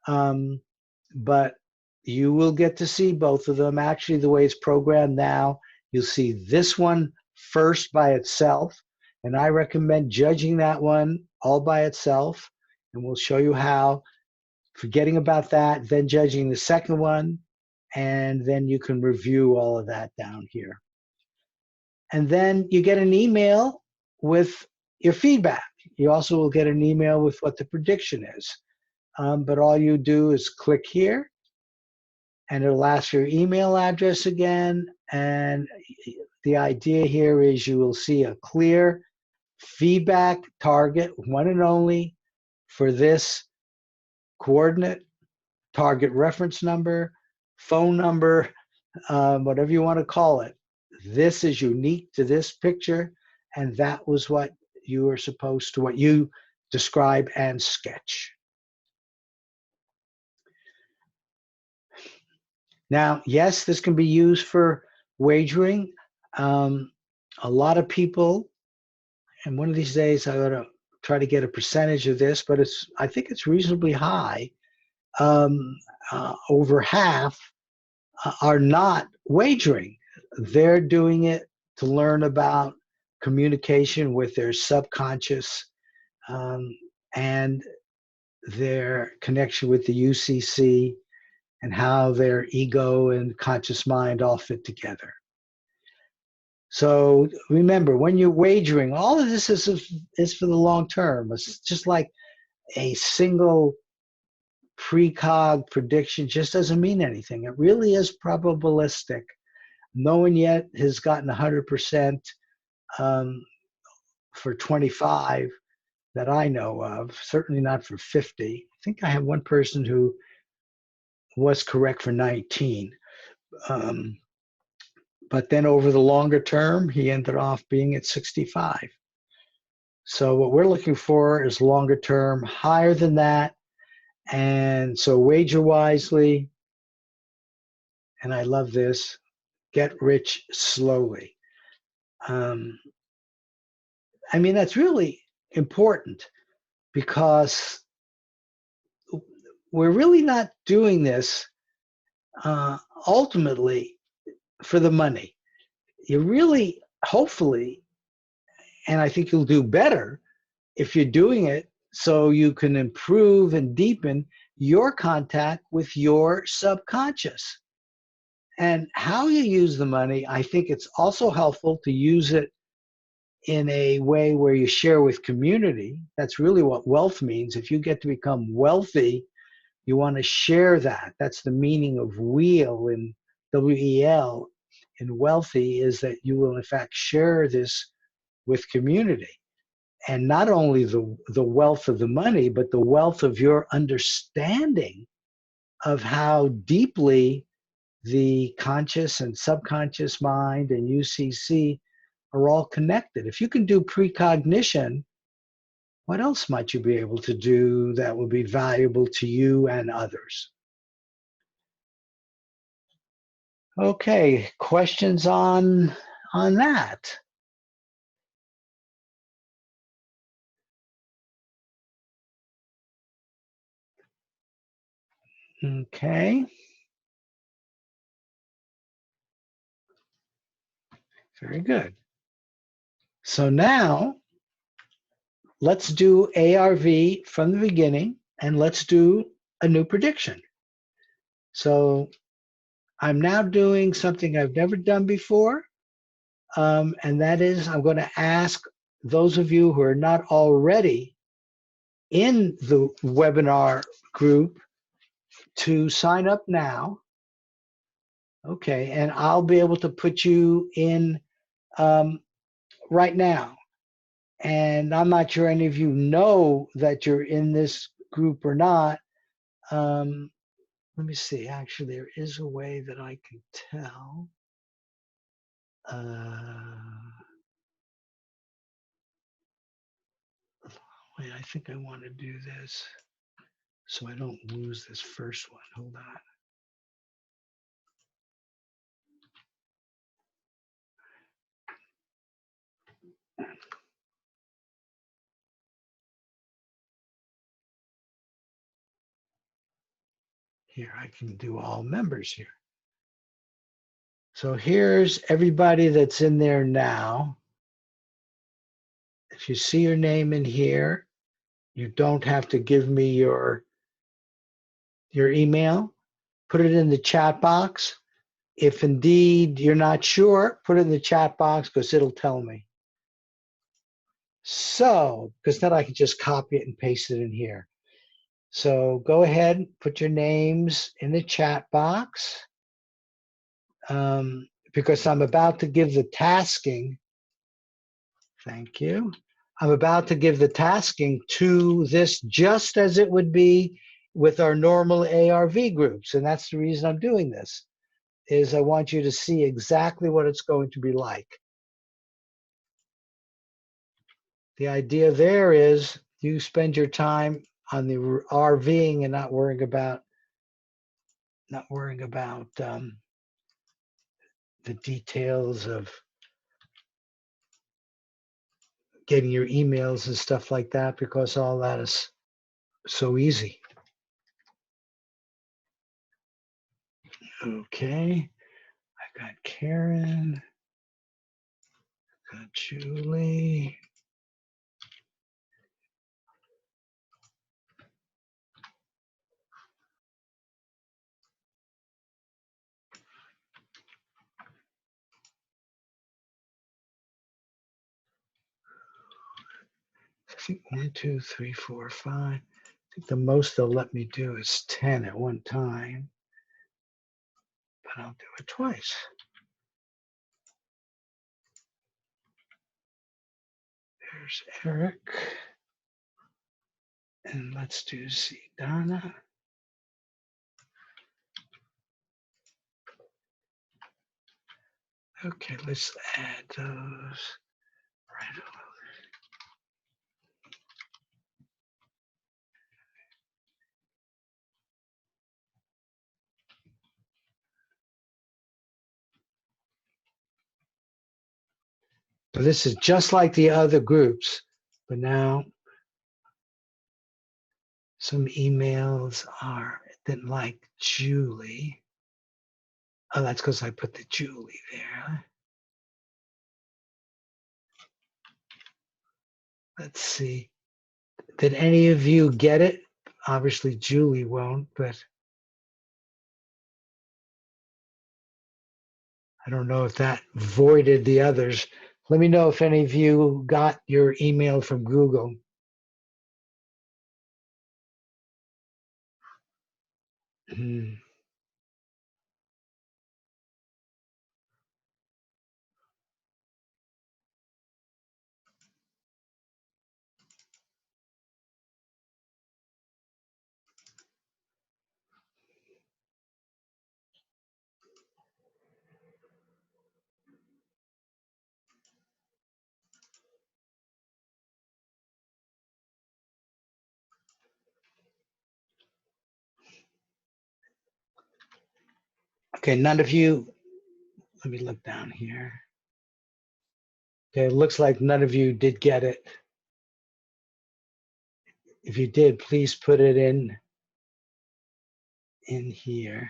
[SPEAKER 1] But you will get to see both of them. Actually, the way it's programmed now, you'll see this one first by itself, and I recommend judging that one all by itself, and we'll show you how, forgetting about that, then judging the second one, and then you can review all of that down here. And then you get an email with your feedback. You also will get an email with what the prediction is. But all you do is click here, and it'll ask your email address again. And the idea here is you will see a clear feedback target, one and only, for this coordinate, target reference number, phone number, whatever you want to call it. This is unique to this picture, and that was what you were supposed to, what you describe and sketch. Now, yes, this can be used for wagering. A lot of people, and one of these days I ought to try to get a percentage of this, but I think it's reasonably high. Over half are not wagering. They're doing it to learn about communication with their subconscious and their connection with the UCC, and how their ego and conscious mind all fit together. So remember, when you're wagering, all of this is for the long term. It's just like a single precog prediction just doesn't mean anything. It really is probabilistic. No one yet has gotten 100% for 25 that I know of, certainly not for 50. I think I have one person who was correct for 19. But then over the longer term, he ended off being at 65. So what we're looking for is longer term, higher than that. And so wager wisely, and I love this, get rich slowly. I mean, that's really important, because we're really not doing this ultimately for the money. You really, hopefully, and I think you'll do better if you're doing it so you can improve and deepen your contact with your subconscious. And how you use the money, I think it's also helpful to use it in a way where you share with community. That's really what wealth means. If you get to become wealthy, you want to share that. That's the meaning of wheel in WEL. In wealthy is that you will in fact share this with community. And not only the wealth of the money, but the wealth of your understanding of how deeply the conscious and subconscious mind and UCC are all connected. If you can do precognition, what else might you be able to do that will be valuable to you and others? Okay, questions on that? Okay. Very good. So now let's do ARV from the beginning, and let's do a new prediction. So I'm now doing something I've never done before, and that is I'm going to ask those of you who are not already in the webinar group to sign up now. Okay, and I'll be able to put you in right now. And I'm not sure any of you know that you're in this group or not. Let me see. Actually, there is a way that I can tell. Wait, I think I want to do this so I don't lose this first one. Hold on. Here, I can do all members here. So here's everybody that's in there now. If you see your name in here, you don't have to give me your email. Put it in the chat box. If indeed you're not sure, put it in the chat box because it'll tell me. So, because then I can just copy it and paste it in here. So go ahead, put your names in the chat box. Because I'm about to give the tasking. Thank you. I'm about to give the tasking to this just as it would be with our normal ARV groups. And that's the reason I'm doing this, is I want you to see exactly what it's going to be like. The idea there is you spend your time on the RVing and not worrying about the details of getting your emails and stuff like that, because all that is so easy. Okay, I got Karen, got Julie. I think 1, 2, 3, 4, 5. I think the most they'll let me do is 10 at one time, but I'll do it twice. There's Eric. And let's do see Donna. Okay, let's add those right over. So this is just like the other groups, but now some emails didn't like Julie. Oh, that's because I put the Julie there. Let's see. Did any of you get it? Obviously, Julie won't, but I don't know if that voided the others. Let me know if any of you got your email from Google. Okay, none of you, let me look down here. Okay, it looks like none of you did get it. If you did, please put it in here.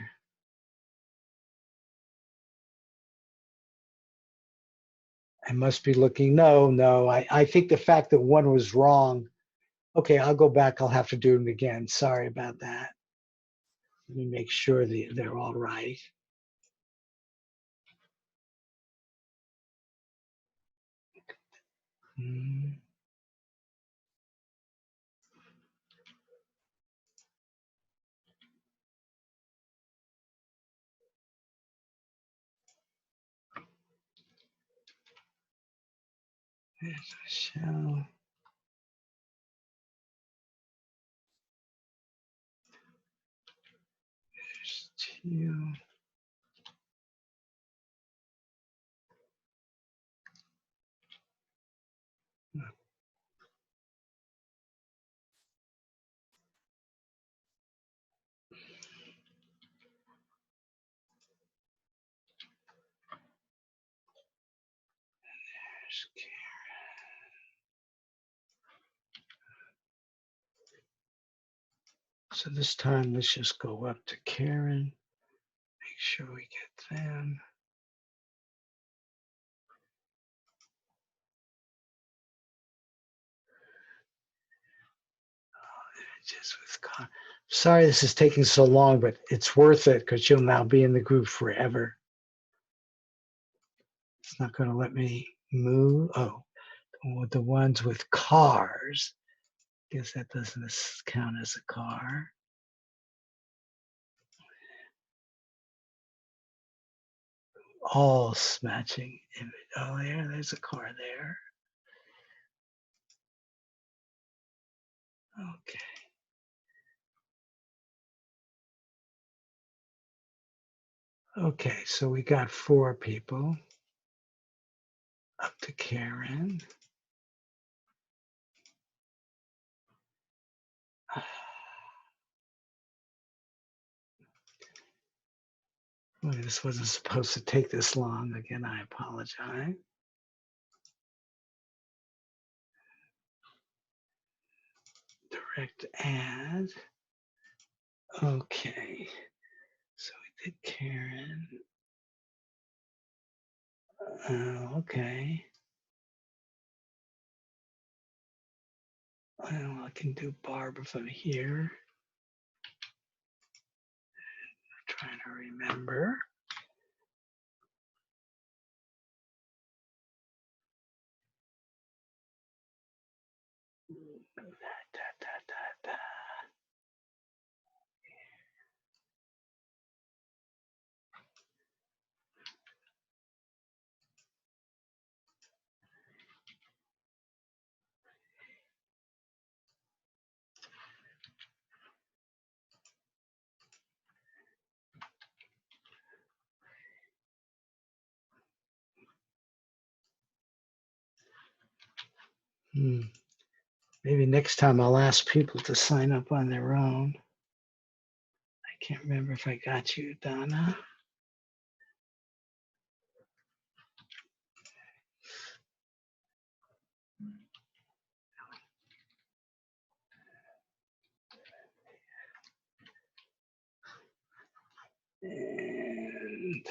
[SPEAKER 1] I must be looking, no, I think the fact that one was wrong. Okay, I'll go back, I'll have to do it again. Sorry about that. Let me make sure they're all right. There's Michelle. You. So this time, let's just go up to Karen. Make sure we get them. Just with sorry this is taking so long, but it's worth it because you'll now be in the group forever. It's not going to let me move. Oh, the ones with cars. Guess that doesn't count as a car. All matching image. Oh, there's a car there. Okay. Okay, so we got 4 people. Up to Karen. Boy, this wasn't supposed to take this long. Again, I apologize. Direct add. Okay. So we did Karen. Okay. Well, I can do Barbara from here. I'm trying to remember. Maybe next time I'll ask people to sign up on their own. I can't remember if I got you, Donna. And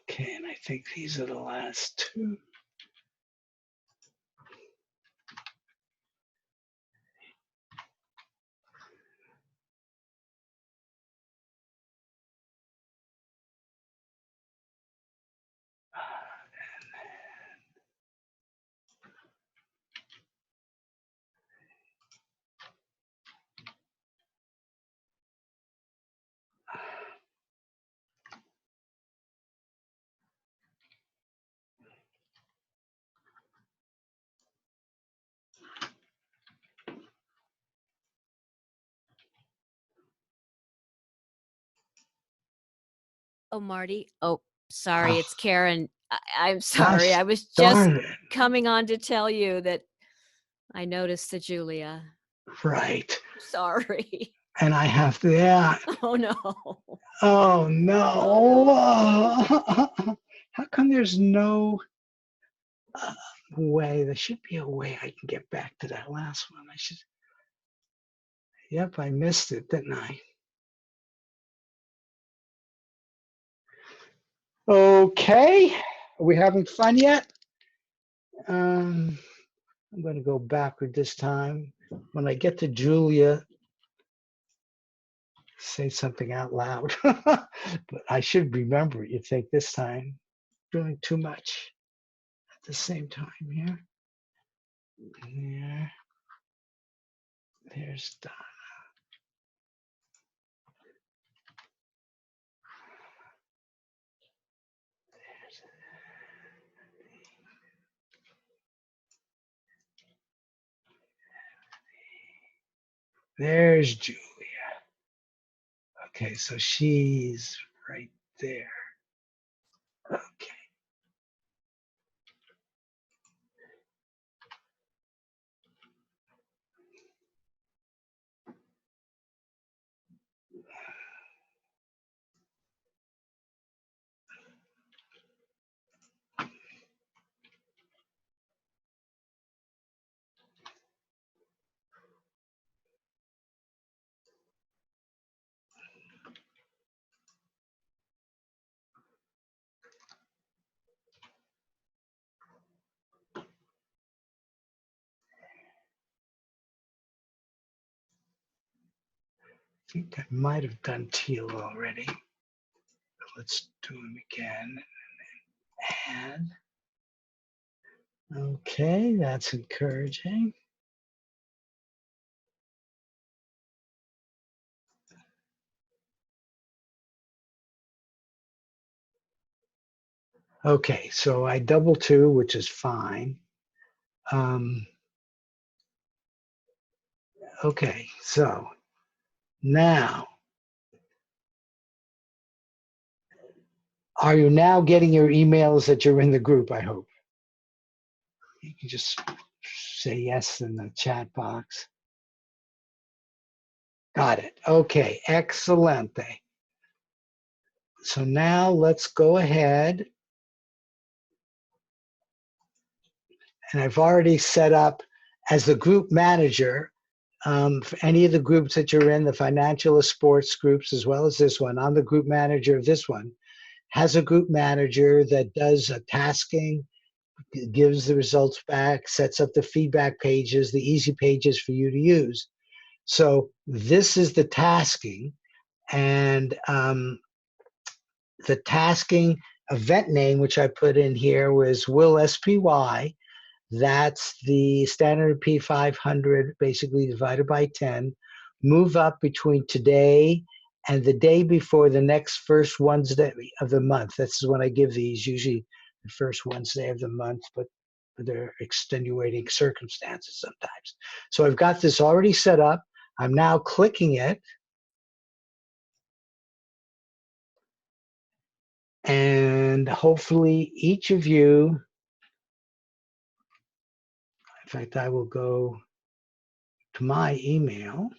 [SPEAKER 1] okay, and I think these are the last 2.
[SPEAKER 2] Oh, Marty. Oh, sorry. It's Karen. I'm sorry.
[SPEAKER 1] Gosh,
[SPEAKER 2] I was just
[SPEAKER 1] darn it.
[SPEAKER 2] coming on to tell you that I noticed the Julia.
[SPEAKER 1] Right.
[SPEAKER 2] Sorry.
[SPEAKER 1] And I have to, yeah.
[SPEAKER 2] Oh, no.
[SPEAKER 1] Oh, no. How come there's no way? There should be a way I can get back to that last one. I should. Yep, I missed it, didn't I? Okay. Are we having fun yet? I'm going to go backward this time. When I get to Julia, say something out loud. But I should remember it, you think, this time. Doing too much at the same time here. There. There's Donna. There's Julia. Okay, so she's right there. Okay. I think I might have done Teal already. Let's do him again. Add. Okay, that's encouraging. Okay, so I double two, which is fine. Okay, so now, are you now getting your emails that you're in the group, I hope? You can just say yes in the chat box. Got it. Okay, excelente. So now let's go ahead. And I've already set up as the group manager for any of the groups that you're in, the financial or sports groups, as well as this one. I'm the group manager of this one. Has a group manager that does tasking, gives the results back, sets up the feedback pages, the easy pages for you to use. So this is the tasking, and the tasking event name, which I put in here, was Will SPY. That's the standard P500, basically divided by 10. Move up between today and the day before the next first Wednesday of the month. This is when I give these, usually the first Wednesday of the month, but there are extenuating circumstances sometimes. So I've got this already set up. I'm now clicking it. And hopefully each of you, in fact, I will go to my email.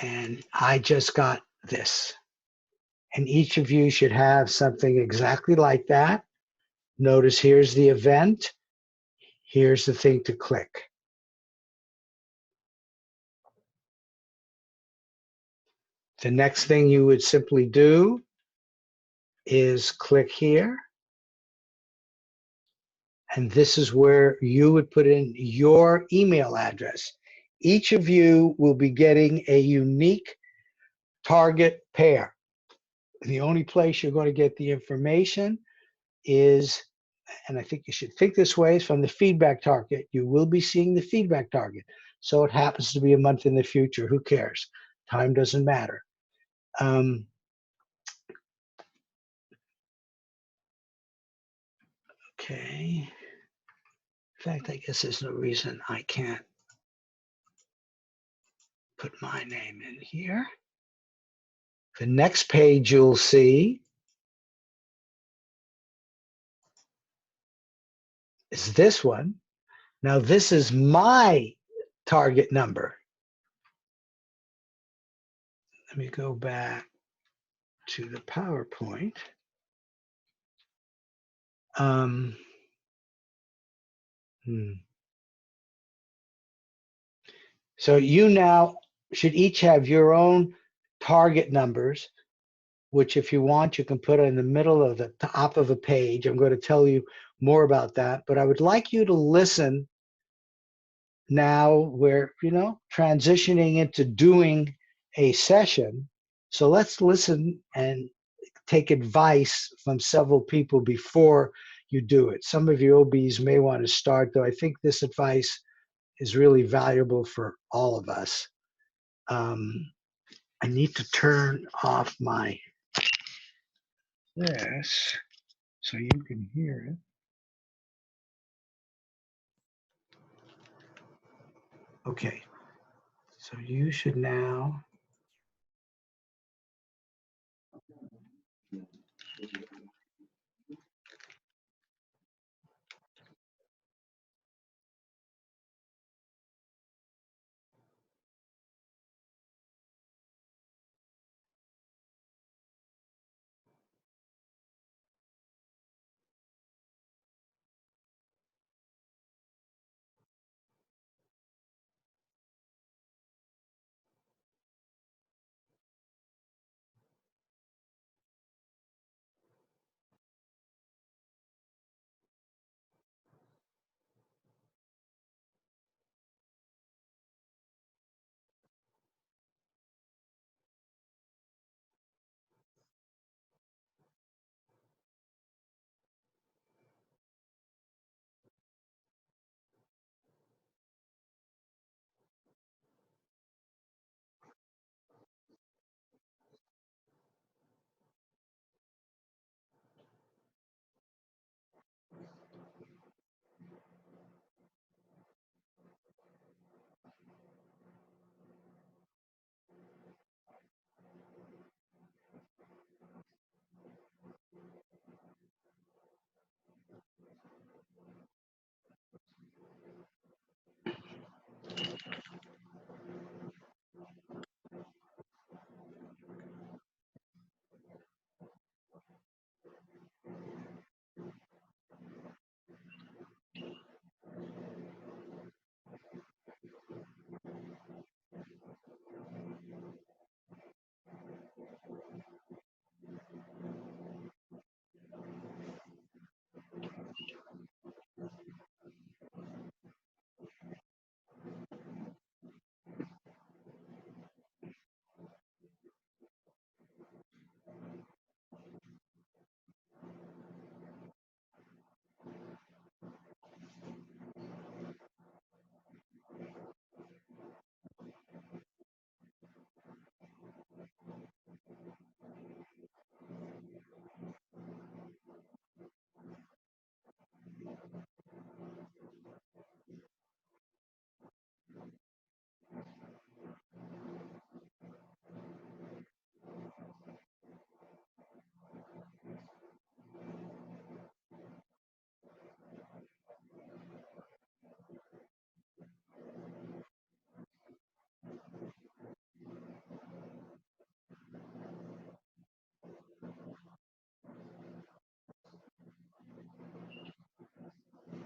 [SPEAKER 1] And I just got this. And each of you should have something exactly like that. Notice here's the event. Here's the thing to click. The next thing you would simply do is click here. And this is where you would put in your email address. Each of you will be getting a unique target pair. The only place you're going to get the information is, and I think you should think this way, is from the feedback target. You will be seeing the feedback target. So it happens to be a month in the future. Who cares? Time doesn't matter. Okay. In fact, I guess there's no reason I can't put my name in here. The next page you'll see is this one. Now, this is my target number. Let me go back to the PowerPoint. So you now should each have your own target numbers, which if you want, you can put in the middle of the top of a page. I'm going to tell you more about that, but I would like you to listen now. We're, transitioning into doing a session. So let's listen and take advice from several people before you do it. Some of you OBs may want to start, though I think this advice is really valuable for all of us. I need to turn off my this so you can hear it. Okay. So you should now.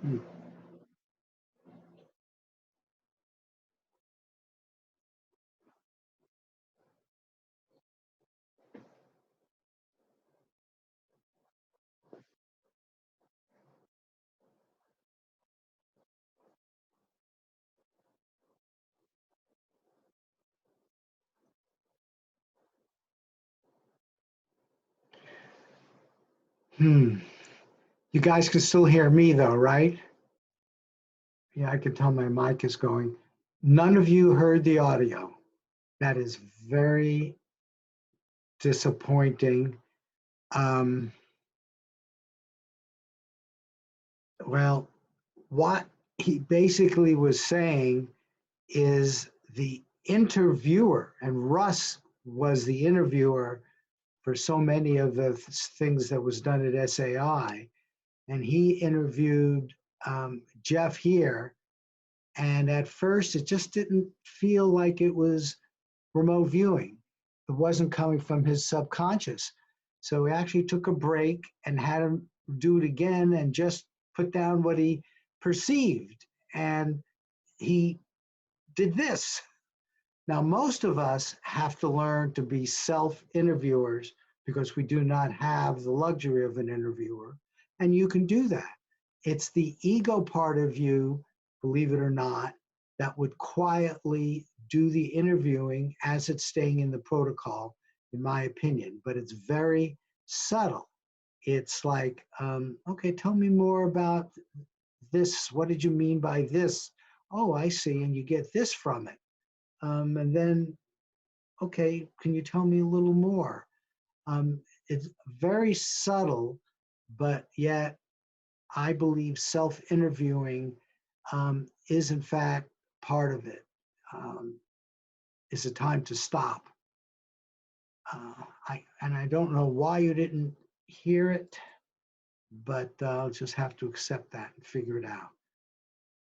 [SPEAKER 1] Hmm. Hmm. You guys can still hear me though, right? Yeah, I can tell my mic is going. None of you heard the audio. That is very disappointing. Um, well, what he basically was saying is the interviewer, and Russ was the interviewer for so many of the things that was done at SAI, and he interviewed Jeff here, and at first it just didn't feel like it was remote viewing. It wasn't coming from his subconscious. So we actually took a break and had him do it again and just put down what he perceived. And he did this. Now, most of us have to learn to be self-interviewers because we do not have the luxury of an interviewer. And you can do that. It's the ego part of you, believe it or not, that would quietly do the interviewing as it's staying in the protocol, in my opinion. But it's very subtle. It's like, okay, tell me more about this. What did you mean by this? Oh, I see. And you get this from it. And then, okay, can you tell me a little more? It's very subtle, but yet I believe self-interviewing is in fact part of it. Um, is a time to stop. I don't know why you didn't hear it, but I'll just have to accept that and figure it out.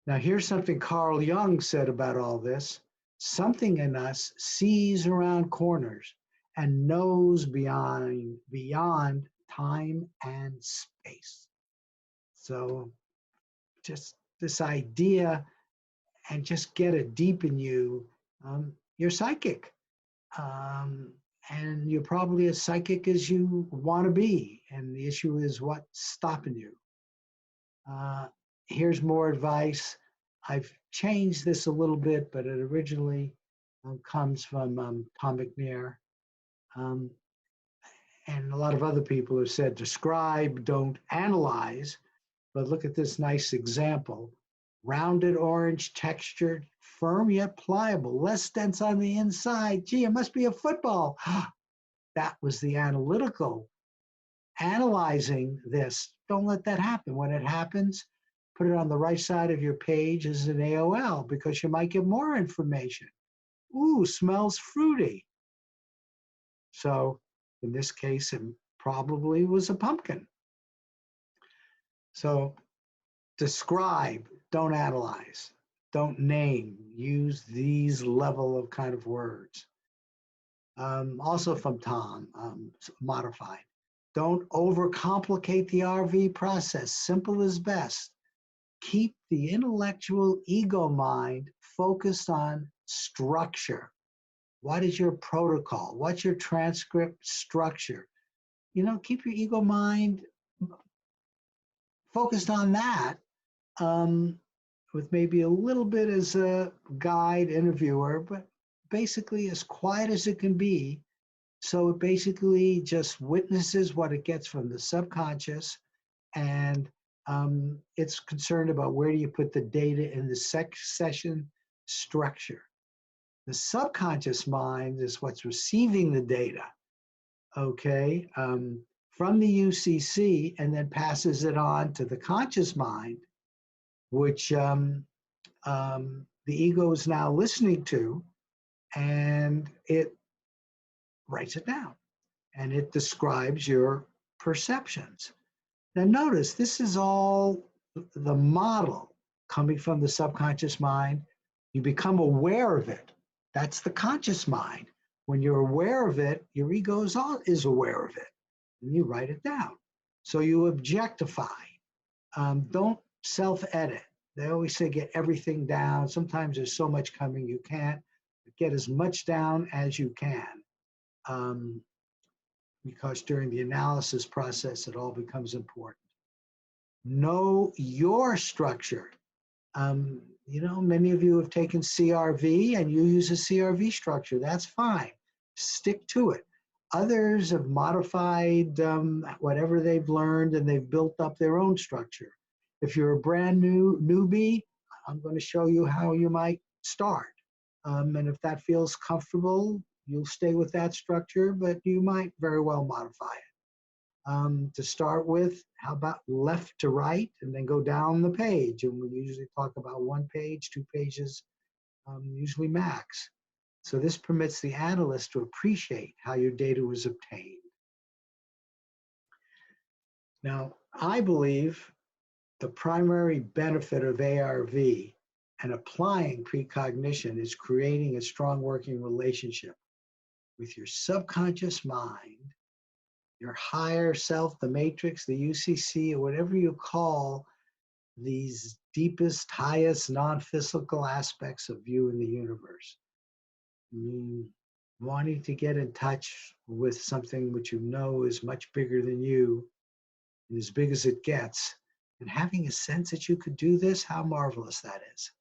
[SPEAKER 1] Now, here's something Carl Jung said about all this. Something in us sees around corners and knows beyond time and space. So just this idea, and just get it deep in you. You're psychic. And you're probably as psychic as you want to be. And the issue is what's stopping you. Here's more advice. I've changed this a little bit, but it originally comes from Tom McNair. And a lot of other people have said, describe, don't analyze. But look at this nice example. Rounded orange textured, firm yet pliable, less dense on the inside. Gee, it must be a football. That was the analytical. Analyzing this. Don't let that happen. When it happens, put it on the right side of your page as an AOL, because you might get more information. Ooh, smells fruity. So in this case, it probably was a pumpkin. So describe, don't analyze, don't name, use these level of kind of words. Also from Tom, modified. Don't overcomplicate the RV process. Simple is best. Keep the intellectual ego mind focused on structure. What is your protocol? What's your transcript structure? You know, keep your ego mind focused on that, with maybe a little bit as a guide, interviewer, but basically as quiet as it can be. So it basically just witnesses what it gets from the subconscious, and it's concerned about where do you put the data in the session structure. The subconscious mind is what's receiving the data, okay, from the UCC, and then passes it on to the conscious mind, which the ego is now listening to, and it writes it down, and it describes your perceptions. Now notice, this is all the model coming from the subconscious mind. You become aware of it. That's the conscious mind. When you're aware of it, your ego is aware of it, and you write it down. So you objectify. Don't self-edit. They always say get everything down. Sometimes there's so much coming you can't. But get as much down as you can. Because during the analysis process, it all becomes important. Know your structure. You know, many of you have taken CRV and you use a CRV structure. That's fine. Stick to it. Others have modified whatever they've learned, and they've built up their own structure. If you're a brand new newbie, I'm going to show you how you might start. And if that feels comfortable, you'll stay with that structure, but you might very well modify it. To start with, how about left to right, and then go down the page? And we usually talk about 1 page, 2 pages, usually max. So this permits the analyst to appreciate how your data was obtained. Now, I believe the primary benefit of ARV and applying precognition is creating a strong working relationship with your subconscious mind, your higher self, the matrix, the UCC, or whatever you call these deepest, highest, non-physical aspects of you in the universe. Wanting to get in touch with something which you know is much bigger than you, and as big as it gets, and having a sense that you could do this, how marvelous that is.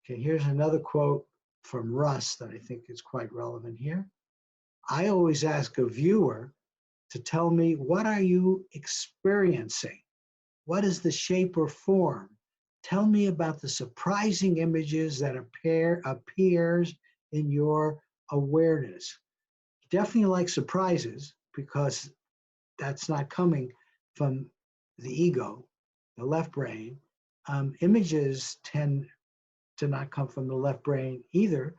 [SPEAKER 1] Okay, here's another quote from Russ that I think is quite relevant here. I always ask a viewer to tell me, what are you experiencing? What is the shape or form? Tell me about the surprising images that appears in your awareness. Definitely like surprises, because that's not coming from the ego, the left brain. Images tend to not come from the left brain either,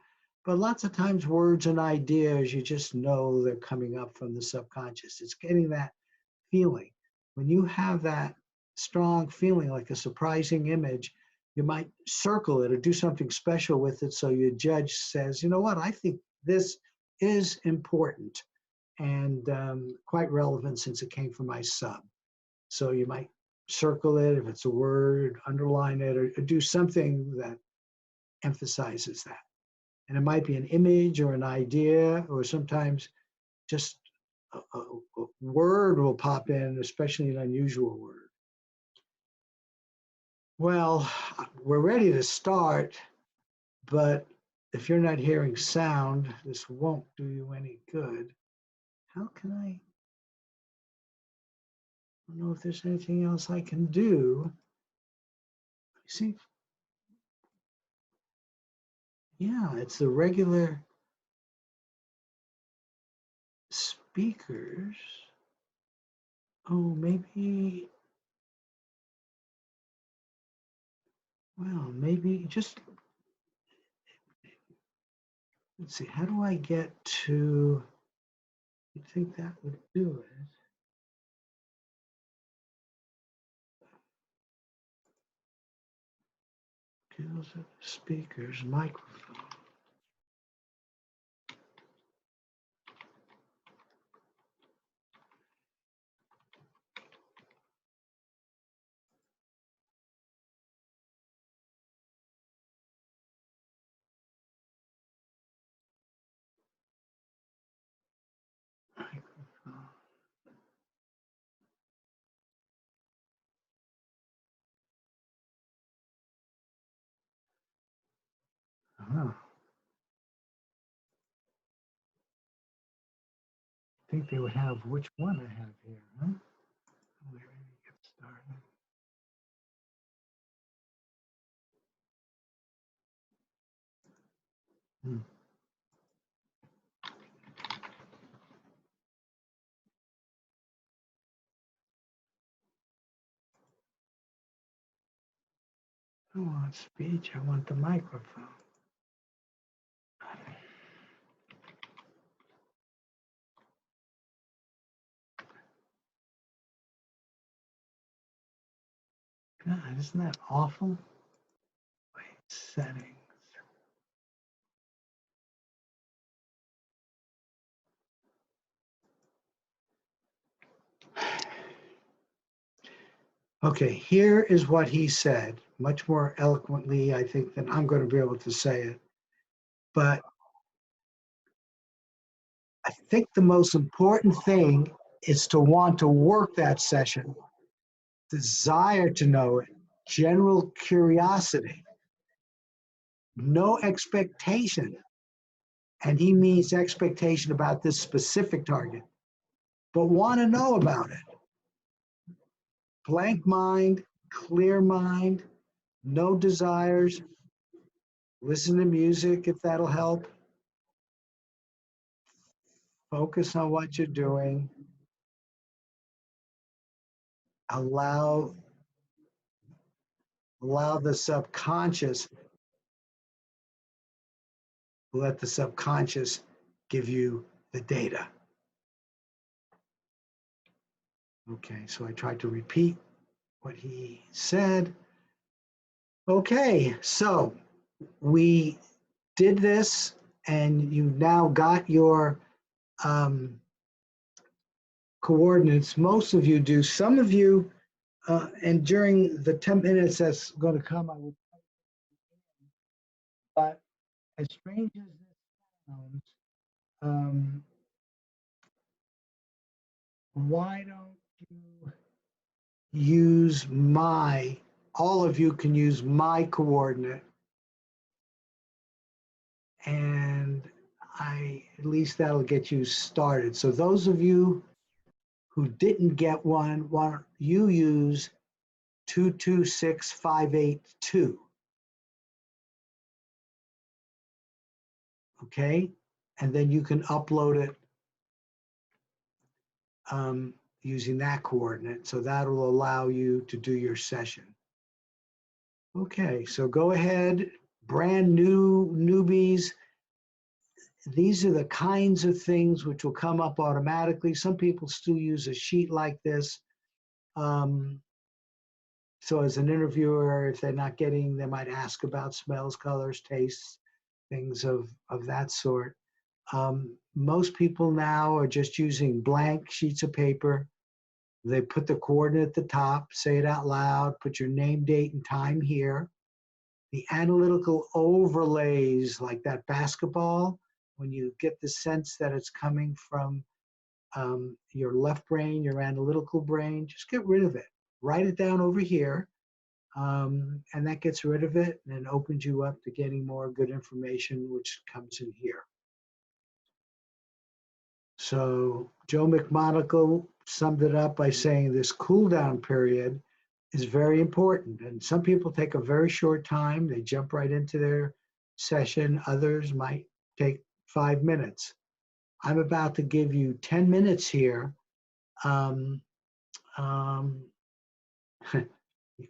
[SPEAKER 1] But lots of times words and ideas, you just know they're coming up from the subconscious. It's getting that feeling. When you have that strong feeling, like a surprising image, you might circle it or do something special with it so your judge says, you know what, I think this is important and quite relevant since it came from my sub. So you might circle it if it's a word, underline it, or do something that emphasizes that. And it might be an image or an idea, or sometimes just a word will pop in, especially an unusual word. Well, we're ready to start, but if you're not hearing sound, this won't do you any good. How can I don't know if there's anything else I can do. See, yeah, it's the regular speakers. Oh, maybe, well, maybe just, let's see, how do I get to, you think that would do it? Skills of speakers, microphone. I think they would have which one I have here, huh? Where do we get started? Hmm. I want speech, I want the microphone. God, isn't that awful? Wait, settings. Okay, here is what he said, much more eloquently, I think, than I'm going to be able to say it. But I think the most important thing is to want to work that session, desire to know it, general curiosity, no expectation. And he means expectation about this specific target, but want to know about it. Blank mind, clear mind, no desires. Listen to music if that'll help. Focus on what you're doing. Allow the subconscious, let the subconscious give you the data. Okay, so I tried to repeat what he said. Okay, so we did this and you now got your coordinates. Most of you do. Some of you, and during the 10 minutes that's going to come, I will. But as strange as this sounds, why don't you use all of you can use my coordinate, and at least that'll get you started. So those of you who didn't get one, why don't you use 226582? Okay, and then you can upload it using that coordinate. So that will allow you to do your session. Okay, so go ahead, brand new newbies, these are the kinds of things which will come up automatically. Some people still use a sheet like this. So as an interviewer, if they're not getting, they might ask about smells, colors, tastes, things of that sort. Most people now are just using blank sheets of paper. They put the coordinate at the top, say it out loud, put your name, date, and time here. The analytical overlays, like that basketball, when you get the sense that it's coming from your left brain, your analytical brain, just get rid of it. Write it down over here, and that gets rid of it and opens you up to getting more good information, which comes in here. So Joe McMonagle summed it up by saying this cool down period is very important. And some people take a very short time, they jump right into their session. Others might take 5 minutes. I'm about to give you 10 minutes here. Um, um,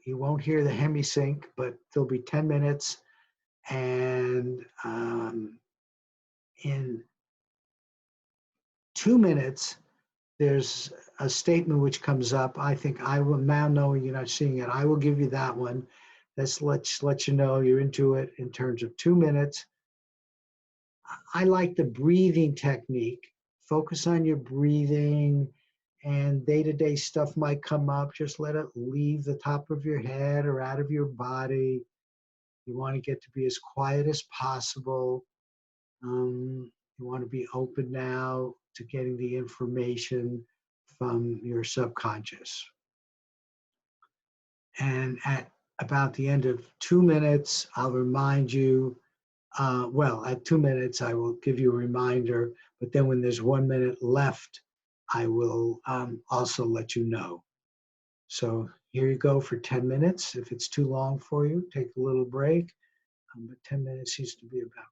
[SPEAKER 1] you won't hear the hemisync, but there'll be 10 minutes. And in 2 minutes, there's a statement which comes up. I think I will, now knowing you're not seeing it, I will give you that one. Let's let you know you're into it in terms of 2 minutes. I like the breathing technique. Focus on your breathing, and day-to-day stuff might come up. Just let it leave the top of your head or out of your body. You want to get to be as quiet as possible. You want to be open now to getting the information from your subconscious. And at about the end of 2 minutes, I'll remind you, well, at 2 minutes, I will give you a reminder, but then when there's 1 minute left, I will also let you know. So here you go for 10 minutes. If it's too long for you, take a little break, but 10 minutes seems to be about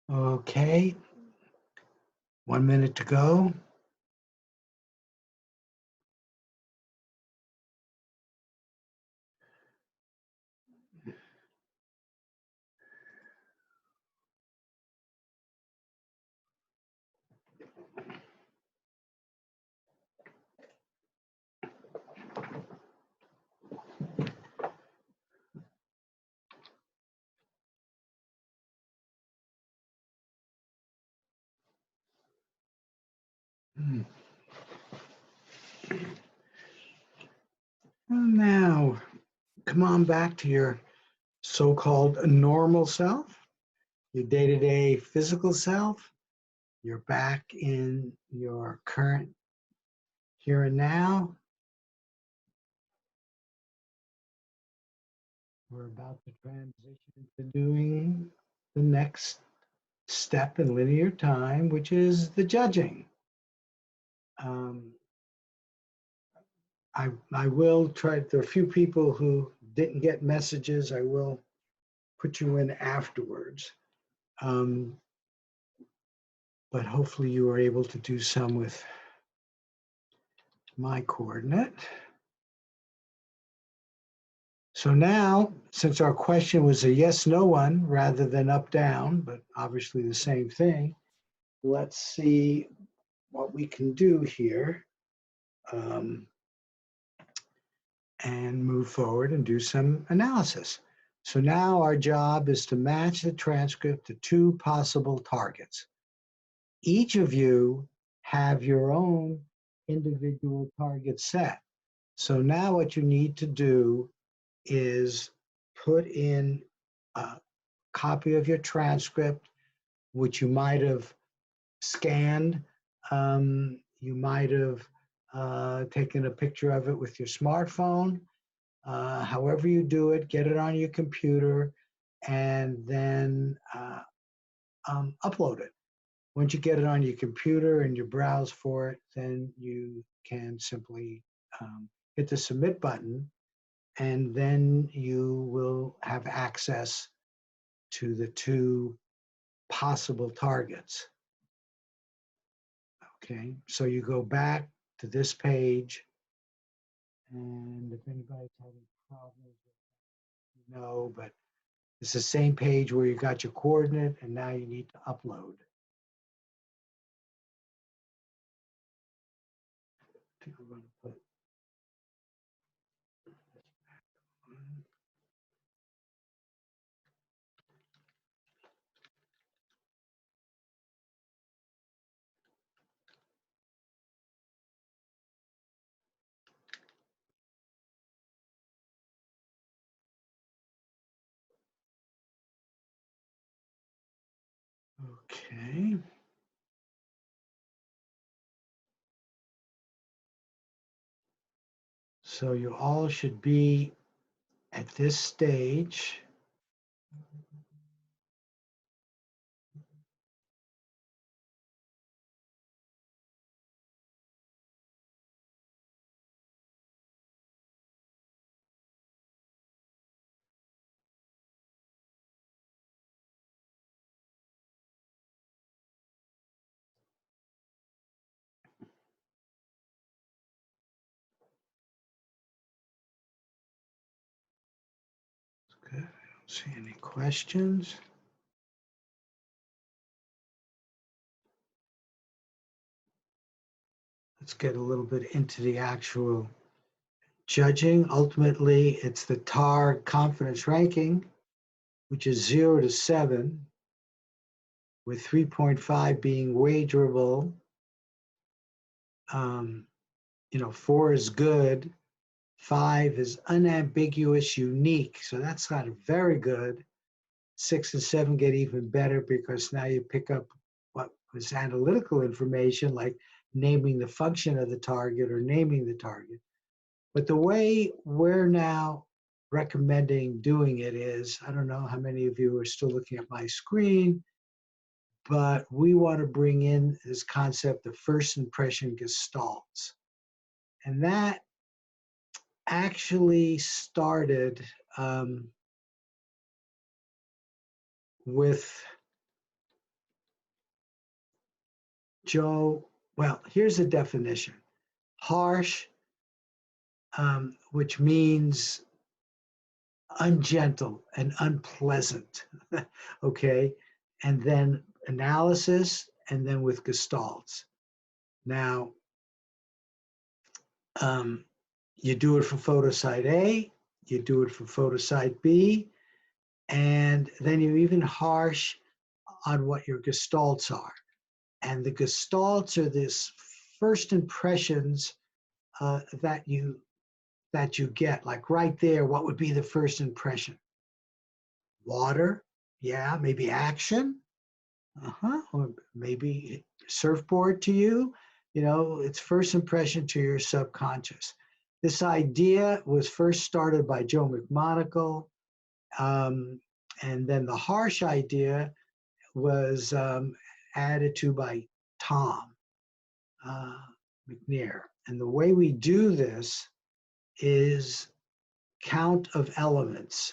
[SPEAKER 1] Okay, 1 minute to go. And now, come on back to your so-called normal self, your day-to-day physical self. You're back in your current here and now. We're about to transition to doing the next step in linear time, which is the judging. I will try, there are a few people who didn't get messages. I will put you in afterwards. But hopefully you are able to do some with my coordinate. So now, since our question was a yes, no one rather than up, down, but obviously the same thing, let's see what we can do here and move forward and do some analysis. So now our job is to match the transcript to two possible targets. Each of you have your own individual target set. So now what you need to do is put in a copy of your transcript, which you might have scanned. You might have taken a picture of it with your smartphone. However you do it, get it on your computer and then upload it. Once you get it on your computer and you browse for it, then you can simply hit the submit button, and then you will have access to the two possible targets. Okay, so you go back to this page, and if anybody's having problems, no, but it's the same page where you got your coordinate, and now you need to upload. I think we're going to put okay. So you all should be at this stage. Good. I don't see any questions. Let's get a little bit into the actual judging. Ultimately, it's the TAR confidence ranking, which is 0 to 7, with 3.5 being wagerable. 4 is good, 5 is unambiguous, unique. So that's not very good. 6 and 7 get even better because now you pick up what was analytical information, like naming the function of the target or naming the target. But the way we're now recommending doing it is, I don't know how many of you are still looking at my screen, but we want to bring in this concept of first impression gestalts. And that actually started with Joe, well, here's the definition. Harsh, which means ungentle and unpleasant, okay? And then analysis, and then with gestalts. Now, you do it for photosite A, you do it for photosite B, and then you're even harsh on what your gestalts are. And the gestalts are this first impressions that you get. Like right there, what would be the first impression? Water, yeah, maybe action, or maybe surfboard to you. You know, it's first impression to your subconscious. This idea was first started by Joe McMonagle, and then the harsh idea was added to by Tom McNair. And the way we do this is count of elements.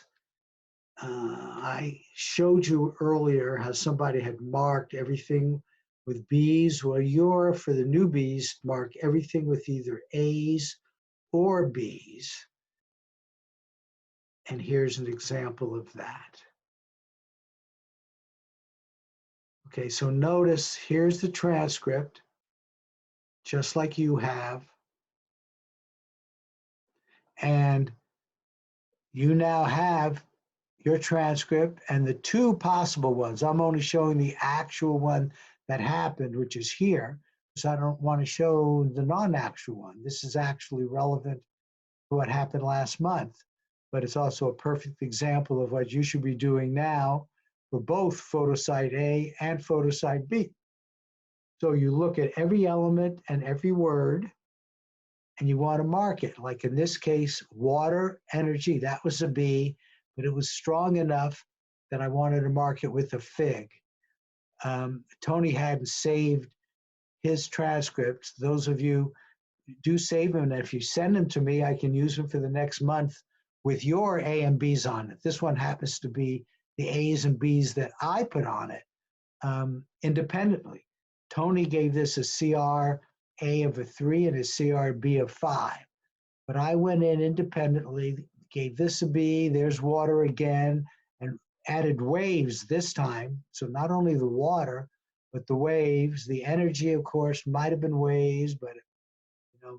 [SPEAKER 1] I showed you earlier how somebody had marked everything with B's. Well, you're, for the newbies, mark everything with either A's or B's. And here's an example of that. Okay, so notice here's the transcript, just like you have. And you now have your transcript and the two possible ones. I'm only showing the actual one that happened, which is here, because I don't want to show the non-actual one. This is actually relevant to what happened last month, but it's also a perfect example of what you should be doing now for both photosite A and photosite B. So you look at every element and every word, and you want to mark it. Like in this case, water, energy, that was a B, but it was strong enough that I wanted to mark it with a fig. Tony hadn't saved his transcripts. Those of you do save them, and if you send them to me, I can use them for the next month with your A and B's on it. This one happens to be the A's and B's that I put on it independently. Tony gave this a CR A of a 3 and a CR B of 5. But I went in independently, gave this a B, there's water again, and added waves this time. So not only the water, but the waves. The energy, of course, might have been waves, but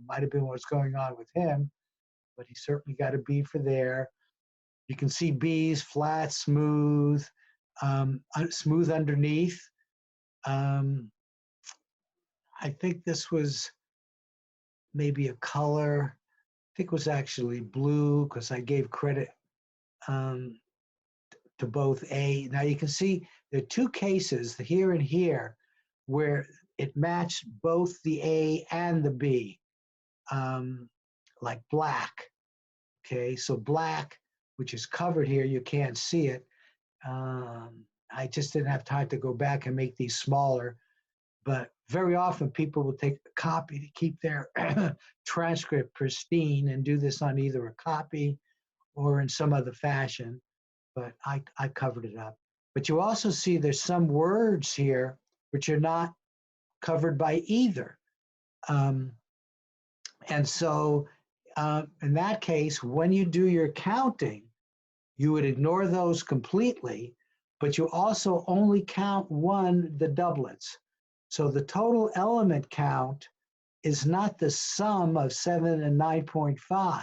[SPEAKER 1] might have been what's going on with him. But he certainly got a B for there. You can see B's, flat, smooth, smooth underneath. I think this was maybe a color. I think it was actually blue because I gave credit to both A. Now you can see there are two cases, here and here, where it matched both the A and the B, like black. Okay, so black, which is covered here, you can't see it. I just didn't have time to go back and make these smaller. But very often people will take a copy to keep their transcript pristine and do this on either a copy or in some other fashion. But I covered it up. But you also see there's some words here which are not covered by either. And so in that case, when you do your counting, you would ignore those completely, but you also only count the doublets. So the total element count is not the sum of 7 and 9.5.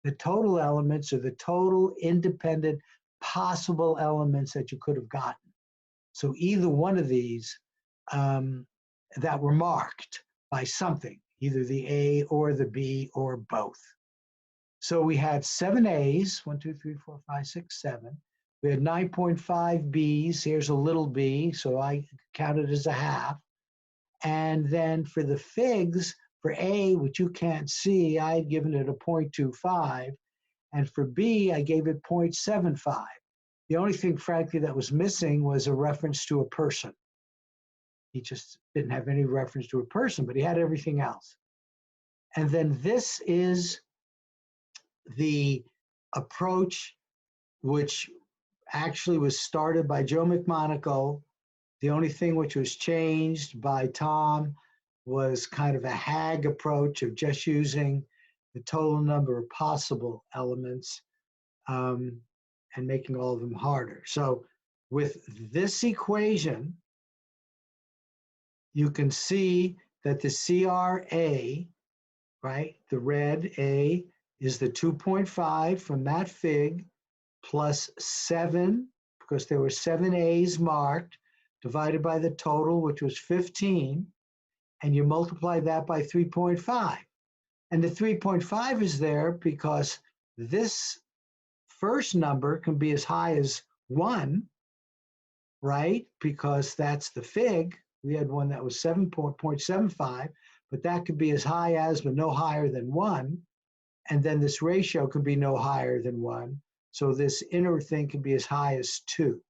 [SPEAKER 1] The total elements are the total independent possible elements that you could have gotten. So either one of these that were marked by something, either the A or the B or both. So we had 7 A's, 1, 2, 3, 4, 5, 6, 7. We had 9.5 B's. Here's a little b, so I counted as a half. And then for the figs, for A, which you can't see, I had given it a 0.25. And for B, I gave it 0.75. The only thing, frankly, that was missing was a reference to a person. He just didn't have any reference to a person, but he had everything else. And then this is the approach which actually was started by Joe McMonagle The only thing which was changed by Tom was kind of a HAG approach of just using the total number of possible elements and making all of them harder. So with this equation, you can see that the CRA, right, the red A is the 2.5 from that fig plus 7, because there were 7 A's marked, divided by the total, which was 15, and you multiply that by 3.5. And the 3.5 is there because this first number can be as high as 1, right? Because that's the fig. We had one that was 7.75, but that could be as high as, but no higher than 1. And then this ratio could be no higher than 1. So this inner thing can be as high as 2.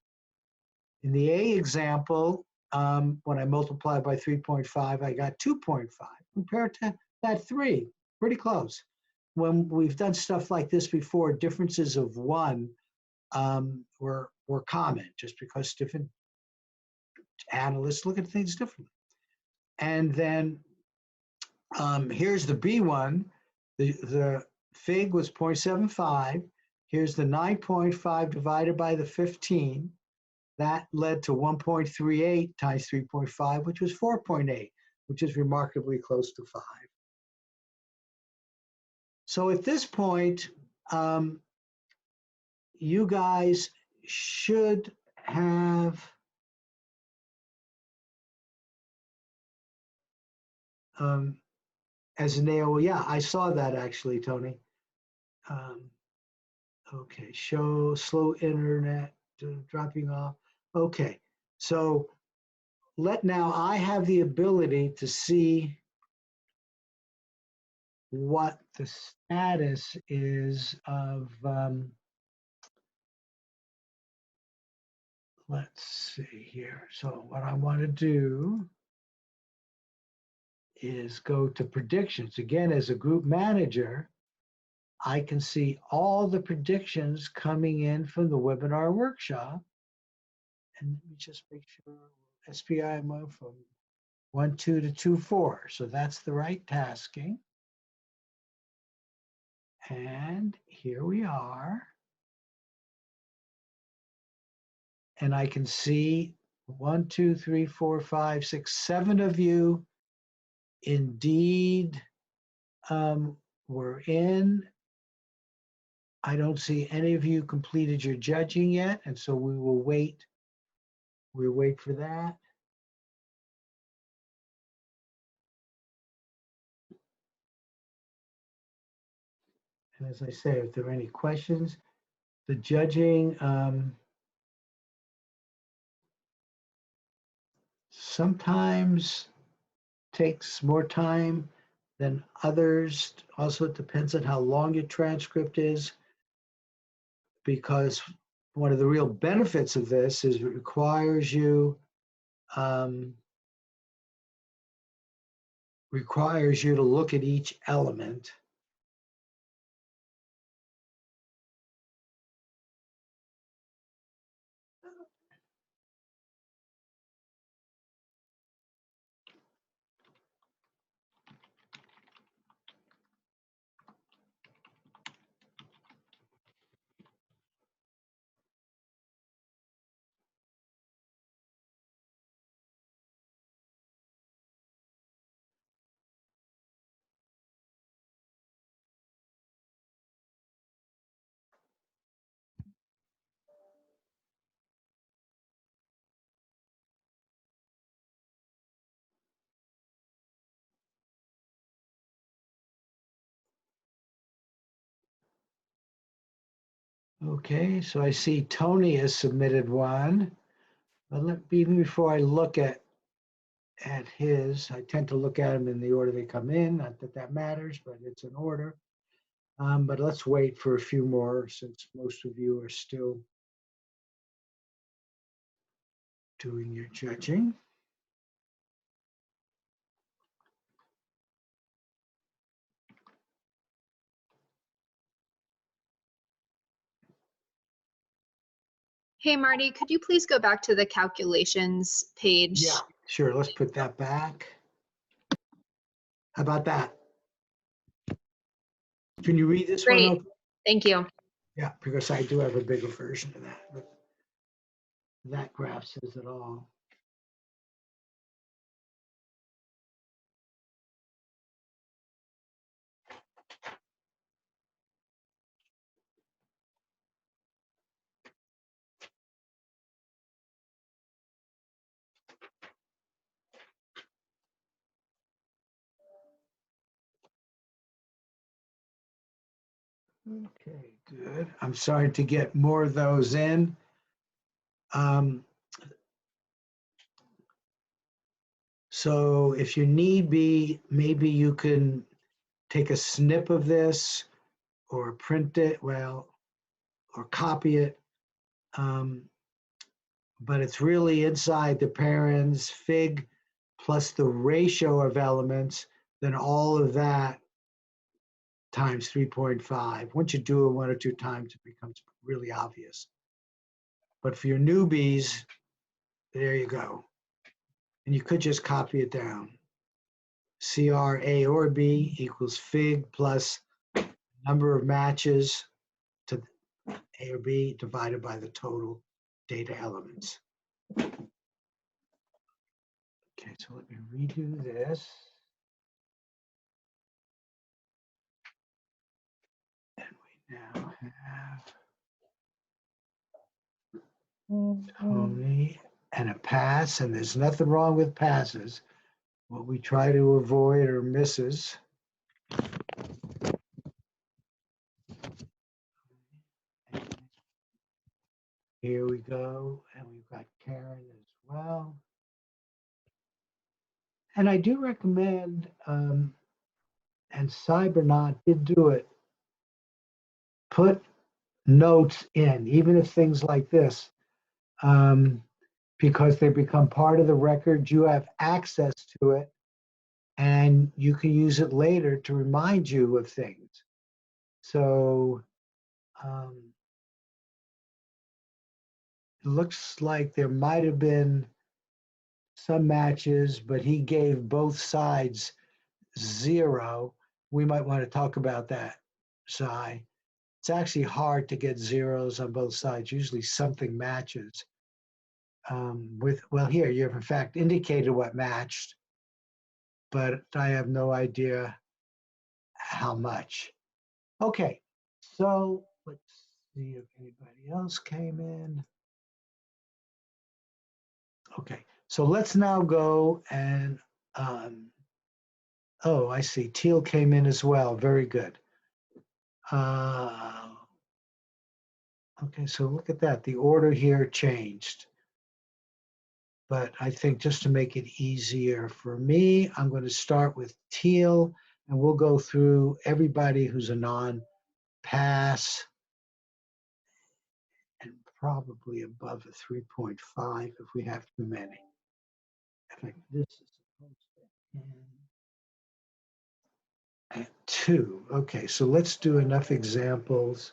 [SPEAKER 1] In the A example, when I multiplied by 3.5, I got 2.5 compared to that 3, pretty close. When we've done stuff like this before, differences of 1 were common, just because different analysts look at things differently. And then here's the B1. The fig was 0.75. Here's the 9.5 divided by the 15. That led to 1.38 times 3.5, which was 4.8, which is remarkably close to 5. So at this point, you guys should have as an AOL, yeah, I saw that actually, Tony. Okay, show slow internet dropping off. Okay, so now I have the ability to see what the status is of, let's see here. So what I want to do is go to predictions. Again, as a group manager, I can see all the predictions coming in from the webinar workshop. And let me just make sure SPI move from 1.2 to 2.4. So that's the right tasking. And here we are. And I can see 1, 2, 3, 4, 5, 6, 7 of you indeed were in. I don't see any of you completed your judging yet, and so we will wait. We'll wait for that. And as I say, if there are any questions, the judging sometimes takes more time than others. Also, it depends on how long your transcript is, because one of the real benefits of this is it requires you to look at each element. Okay, so I see Tony has submitted one. But even before I look at his, I tend to look at them in the order they come in. Not that that matters, but it's an order. But let's wait for a few more, since most of you are still doing your judging.
[SPEAKER 3] Hey, Marty, could you please go back to the calculations page?
[SPEAKER 1] Yeah, sure. Let's put that back. How about that? Can you read this one?
[SPEAKER 3] Great.
[SPEAKER 1] Okay?
[SPEAKER 3] Thank you.
[SPEAKER 1] Yeah, because I do have a bigger version of that. But that graph says it all. Okay, good. I'm starting to get more of those in. So if you need be, maybe you can take a snip of this or print it, well, or copy it. But it's really inside the parens fig plus the ratio of elements, then all of that times 3.5. Once you do it 1 or 2 times, it becomes really obvious. But for your newbies, there you go. And you could just copy it down. CR A or B equals fig plus number of matches to A or B divided by the total data elements. Okay, so let me redo this. And we now have Tony and a pass, and there's nothing wrong with passes. What we try to avoid are misses. Here we go, and we've got Karen as well. And I do recommend, and Cybernaut did do it, put notes in, even if things like this, because they become part of the record. You have access to it, and you can use it later to remind you of things. So it looks like there might have been some matches, but he gave both sides 0. We might want to talk about that, Cy. It's actually hard to get zeros on both sides. Usually something matches. Well, here you have in fact indicated what matched, but I have no idea how much. Okay, so let's see if anybody else came in. Okay, so let's now go and, oh, I see, Teal came in as well, very good. Okay, so look at that, the order here changed. But I think just to make it easier for me, I'm going to start with Teal, and we'll go through everybody who's a non-pass, and probably above a 3.5 if we have too many. In fact, this is supposed to end at 2. Okay, so let's do enough examples.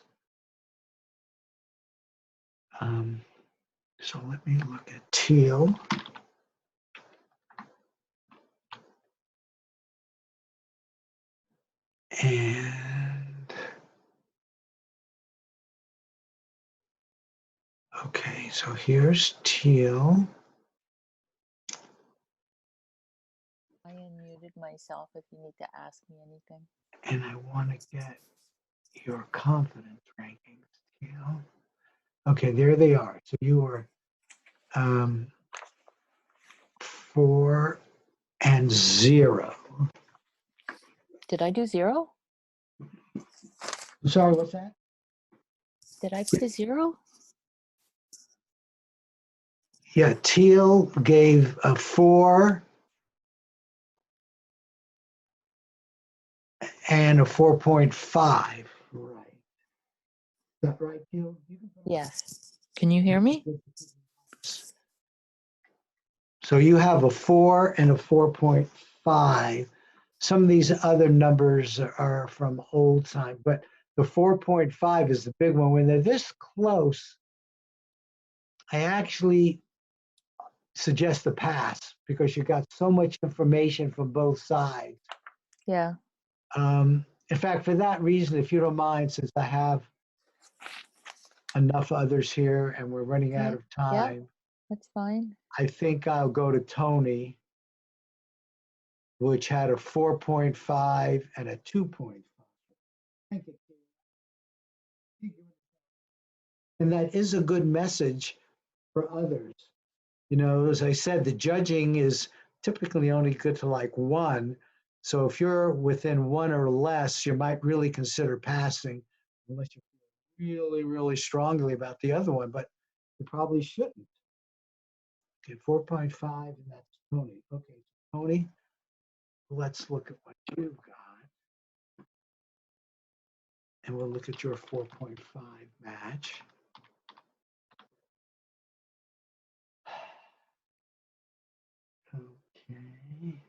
[SPEAKER 1] So let me look at Teal. And okay, so here's Teal.
[SPEAKER 4] I unmuted myself if you need to ask me anything.
[SPEAKER 1] And I want to get your confidence rankings, Teal. Okay, there they are. So you were 4 and 0.
[SPEAKER 4] Did I do 0?
[SPEAKER 1] I'm sorry, what's that?
[SPEAKER 4] Did I put a 0?
[SPEAKER 1] Yeah, Teal gave a 4 and a 4.5. Right. Is that right, Teal?
[SPEAKER 4] Yes. Can you hear me?
[SPEAKER 1] So you have a 4 and a 4.5. Some of these other numbers are from old time, but the 4.5 is the big one. When they're this close, I actually suggest the pass because you got so much information from both sides.
[SPEAKER 4] Yeah.
[SPEAKER 1] In fact, for that reason, if you don't mind, since I have enough others here and we're running out of time,
[SPEAKER 4] That's fine.
[SPEAKER 1] I think I'll go to Tony, which had a 4.5 and a 2.5. Thank you. And that is a good message for others. You know, as I said, the judging is typically only good to like 1. So if you're within 1 or less, you might really consider passing, unless you feel really, really strongly about the other one, but you probably shouldn't. Okay, 4.5, and that's Tony. Okay, Tony, let's look at what you've got. And we'll look at your 4.5 match. Okay.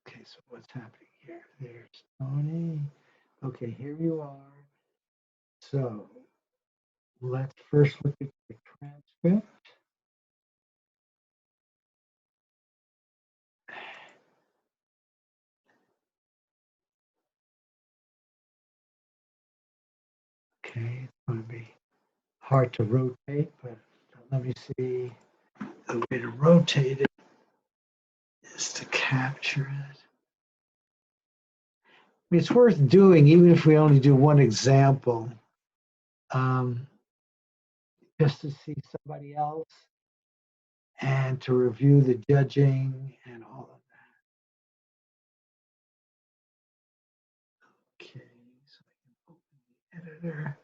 [SPEAKER 1] Okay, so what's happening here? There's Tony. Okay, here you are. So let's first look at the transcript. Okay, it's going to be hard to rotate, but let me see. The way to rotate it is to capture it. I mean, it's worth doing, even if we only do one example, just to see somebody else and to review the judging and all of that. Okay, so I can open the editor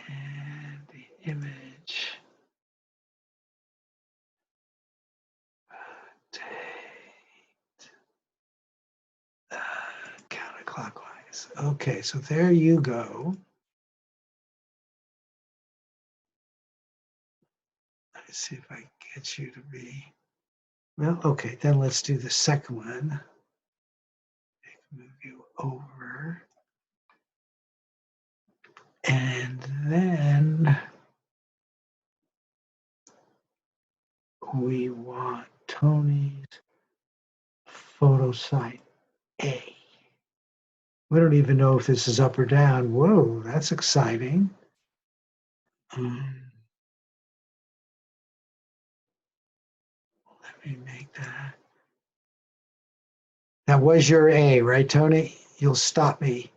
[SPEAKER 1] and the image. Date. Counterclockwise. Okay, so there you go. Let's see if I can get you to be, well, okay, then let's do the second one. Move you over. And then we want Tony's photo site A. We don't even know if this is up or down. Whoa, that's exciting. Let me make that. That was your A, right, Tony? You'll stop me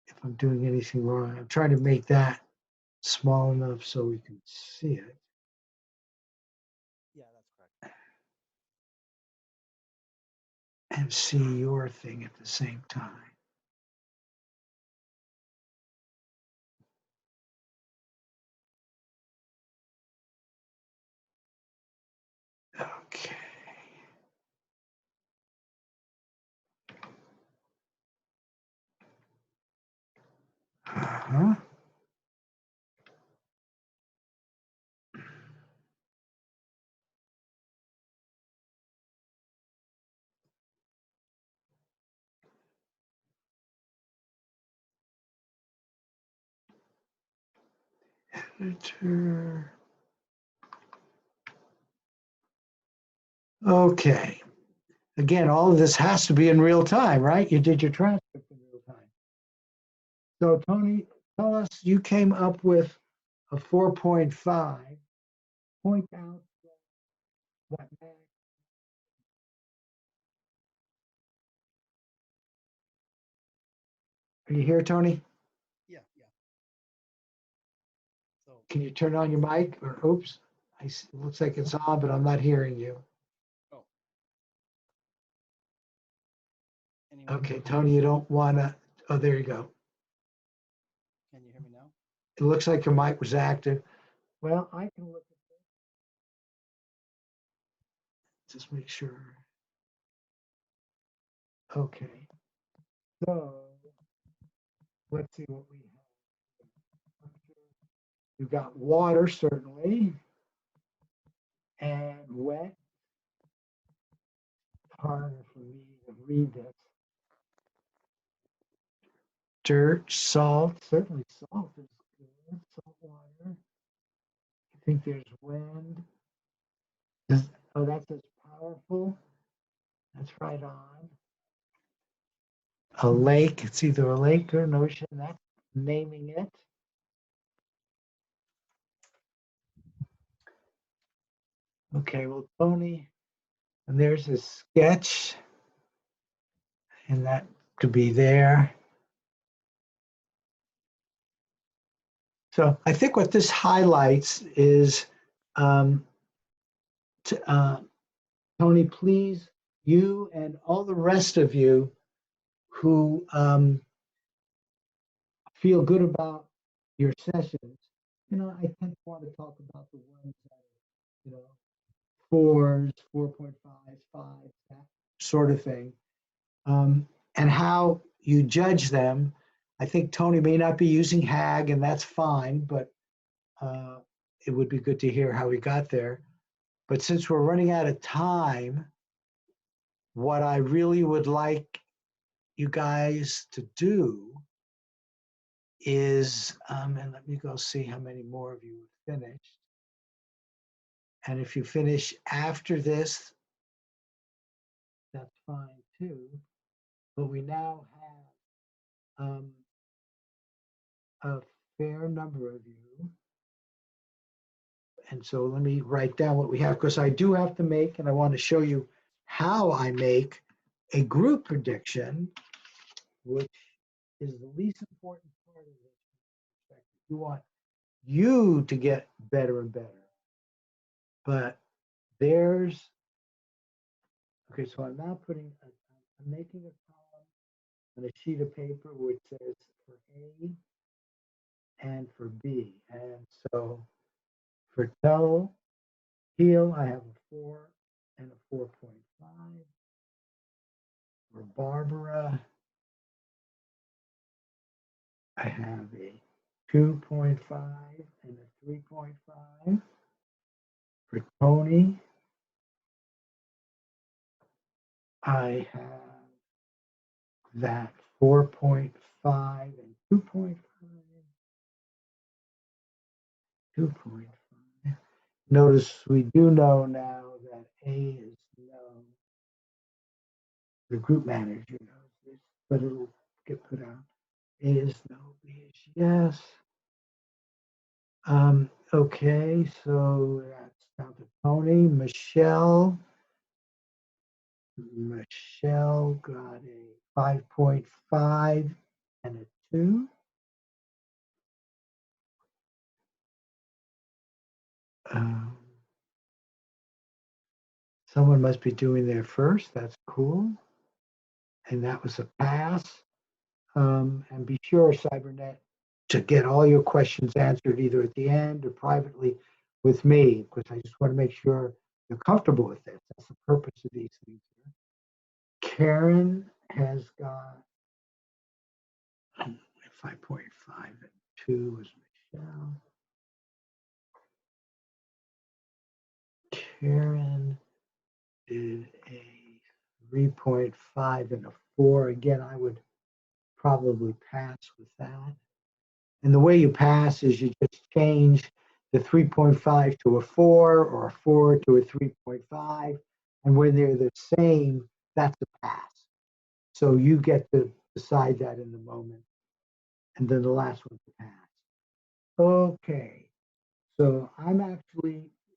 [SPEAKER 1] if I'm doing anything wrong. I'm trying to make that small enough so we can see it.
[SPEAKER 5] Yeah, that's correct.
[SPEAKER 1] And see your thing at the same time. Okay. Uh-huh. Editor. Okay. Again, all of this has to be in real time, right? You did your transcript in real time. So Tony, tell us, you came up with a 4.5. Point out what max. Are you here, Tony?
[SPEAKER 5] Yeah. So
[SPEAKER 1] Can you turn on your mic? Or oops, it looks like it's on, but I'm not hearing you.
[SPEAKER 5] anyone,
[SPEAKER 1] Okay, Tony, you don't want to. Oh, there you go.
[SPEAKER 5] can you hear me now?
[SPEAKER 1] It looks like your mic was active. Well, I can look at this. Just make sure. Okay. So let's see what we have. You've got water, certainly, and wet. Harder for me to read this. Dirt, salt, certainly salt is good, salt water. I think there's wind. Oh, that's as powerful. That's right on. A lake, it's either a lake or an ocean, that's naming it. Okay, well, Tony, and there's a sketch, and that could be there. So I think what this highlights is, Tony, please, you and all the rest of you who feel good about your sessions, you know, I tend to want to talk about the ones that are, you know, 4s, 4.5, 5, that sort of thing, and how you judge them. I think Tony may not be using HAG, and that's fine, but it would be good to hear how he got there. But since we're running out of time, what I really would like you guys to do is, and let me go see how many more of you have finished. And if you finish after this, that's fine too. But we now have a fair number of you. And so let me write down what we have, because I do have to make, and I want to show you how I make a group prediction, which is the least important part of this. You want you to get better and better. But there's, okay, so I'm now I'm making a column on a sheet of paper which says for A and for B. And so for Heal, I have a 4 and a 4.5. For Barbara, I have a 2.5 and a 3.5. For Tony, I have that 4.5 and 2.5. 2.5. Notice we do know now that A is no. The group manager knows this, but it'll get put out. A is no, B is yes. Okay, so that's down to Tony. Michelle got a 5.5 and a 2. Someone must be doing there first. That's cool. And that was a pass. And be sure, Cybernet, to get all your questions answered either at the end or privately with me, because I just want to make sure you're comfortable with this. That's the purpose of these things here. Karen has got 5.5 and 2 is Michelle. Karen did a 3.5 and a 4. Again, I would probably pass with that. And the way you pass is you just change the 3.5 to a 4 or a 4 to a 3.5. And when they're the same, that's a pass. So you get to decide that in the moment. And then the last one's a pass. Okay. So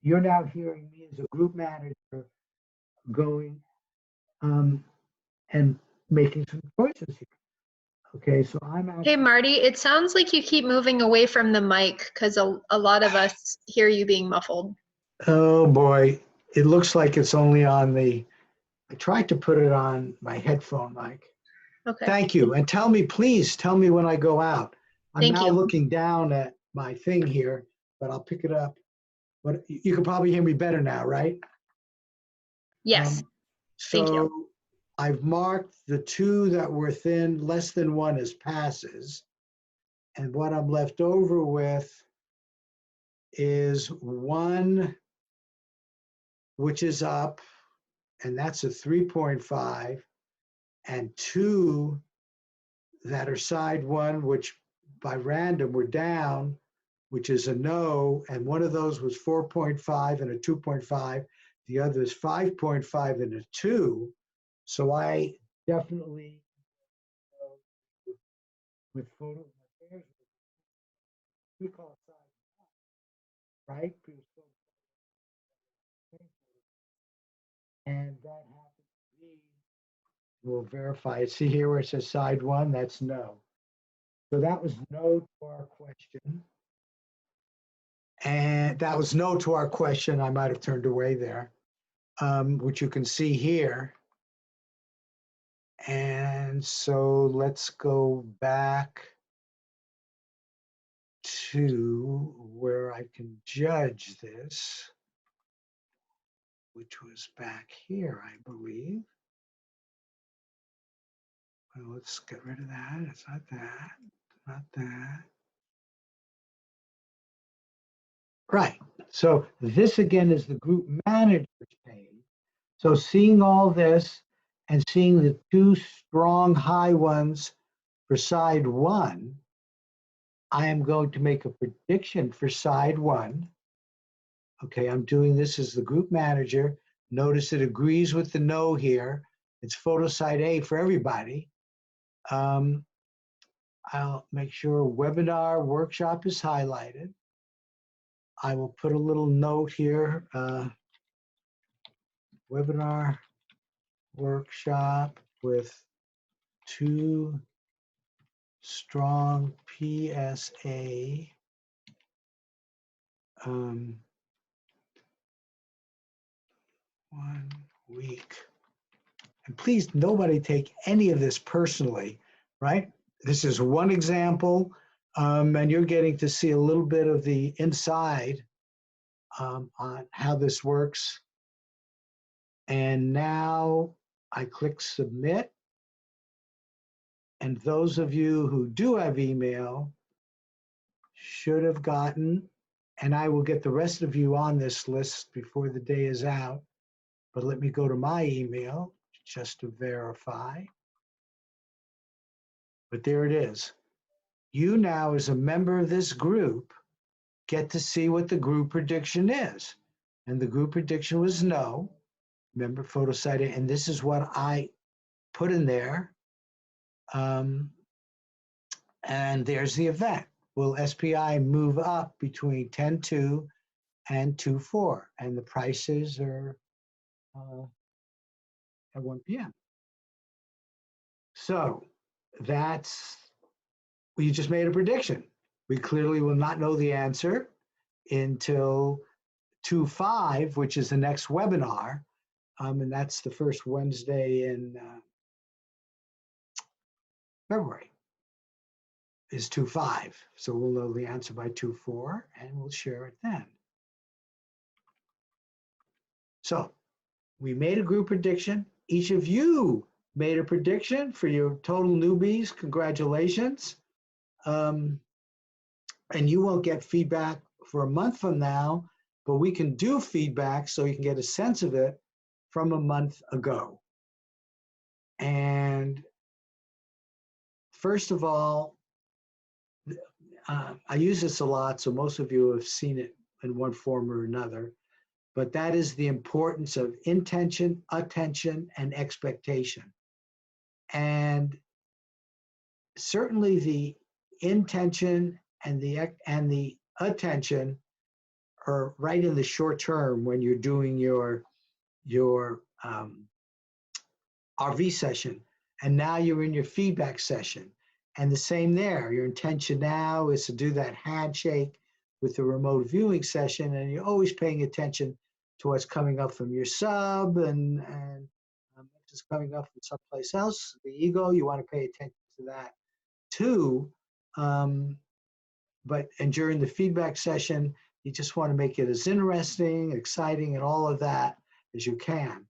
[SPEAKER 1] you're now hearing me as a group manager going and making some choices here. Okay, so I'm actually.
[SPEAKER 3] Hey, Marty, it sounds like you keep moving away from the mic because a lot of us hear you being muffled.
[SPEAKER 1] Oh boy, it looks like it's only on I tried to put it on my headphone mic.
[SPEAKER 3] Okay.
[SPEAKER 1] Thank you. And please tell me when I go out. I'm
[SPEAKER 3] Thank
[SPEAKER 1] now
[SPEAKER 3] you.
[SPEAKER 1] looking down at my thing here, but I'll pick it up. But you can probably hear me better now, right?
[SPEAKER 3] Yes. Thank you.
[SPEAKER 1] So I've marked the 2 that were less than 1 as passes. And what I'm left over with is 1, which is up, and that's a 3.5. and 2 that are side 1, which by random were down, which is a no, and one of those was 4.5 and a 2.5. The other is 5.5 and a 2. So I definitely with photo, we call it side 1, right? And that happens to be, we'll verify it. See here where it says side 1, that's no. So that was no to our question. And that was no to our question. I might have turned away there, which you can see here. And so let's go back to where I can judge this, which was back here, I believe. Well, let's get rid of that. It's not that, not that. Right. So this again is the group manager's page. So seeing all this and seeing the 2 strong high ones for side 1, I am going to make a prediction for side 1. Okay, I'm doing this as the group manager. Notice it agrees with the no here. It's photo side A for everybody. I'll make sure webinar workshop is highlighted. I will put a little note here. Webinar workshop with 2 strong PSA 1 week. And please, nobody take any of this personally, right? This is one example, and you're getting to see a little bit of the inside on how this works. And now I click submit. And those of you who do have email should have gotten, and I will get the rest of you on this list before the day is out. But let me go to my email just to verify. But there it is. You now, as a member of this group, get to see what the group prediction is. And the group prediction was no. Remember, photo site, and this is what I put in there. And there's the event. Will SPI move up between 10.2 and 2.4? And the prices are at 1 p.m. So that's, we just made a prediction. We clearly will not know the answer until 2/5, which is the next webinar. And that's the first Wednesday in February, is 2/5. So we'll know the answer by 2/4 and we'll share it then. So we made a group prediction. Each of you made a prediction for your total newbies. Congratulations. And you won't get feedback for a month from now, but we can do feedback so you can get a sense of it from a month ago. And first of all, I use this a lot, so most of you have seen it in one form or another, but that is the importance of intention, attention, and expectation. And certainly the intention and the attention are right in the short term when you're doing your RV session, and now you're in your feedback session. And the same there, your intention now is to do that handshake with the remote viewing session, and you're always paying attention to what's coming up from your sub and what's coming up from someplace else. The ego, you want to pay attention to that too. But during the feedback session, you just want to make it as interesting, exciting, and all of that as you can.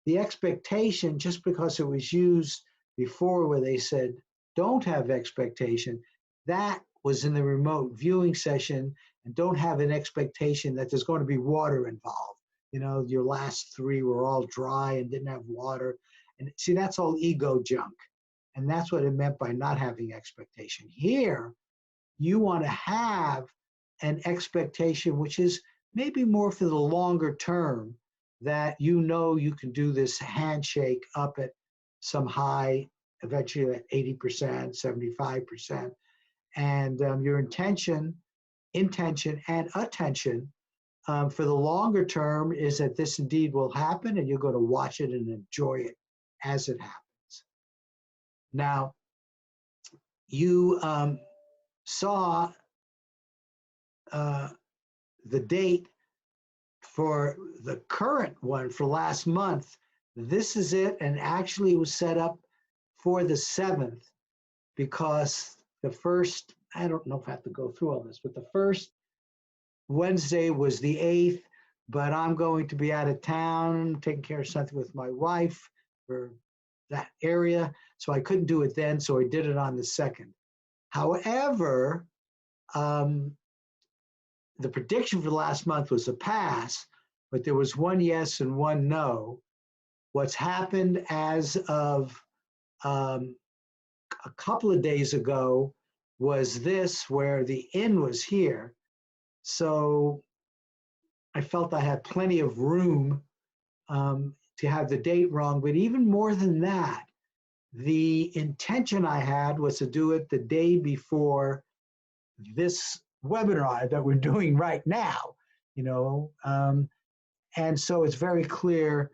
[SPEAKER 1] The expectation, just because it was used before where they said, don't have expectation, that was in the remote viewing session, and don't have an expectation that there's going to be water involved. You know, your last 3 were all dry and didn't have water. And see, that's all ego junk. And that's what it meant by not having expectation. Here, you want to have an expectation, which is maybe more for the longer term, that you know you can do this handshake up at some high, eventually at 80%, 75%. And your intention, and attention for the longer term is that this indeed will happen, and you're going to watch it and enjoy it as it happens. Now, you saw the date for the current one for last month. This is it, and actually it was set up for the 7th because the first, I don't know if I have to go through all this, but the first Wednesday was the 8th, but I'm going to be out of town taking care of something with my wife for that area, so I couldn't do it then, so I did it on the 2nd. However, the prediction for last month was a pass, but there was one yes and one no. What's happened as of a couple of days ago was this, where the in was here. So I felt I had plenty of room to have the date wrong, but even more than that, the intention I had was to do it the day before this webinar that we're doing right now, and so it's very clear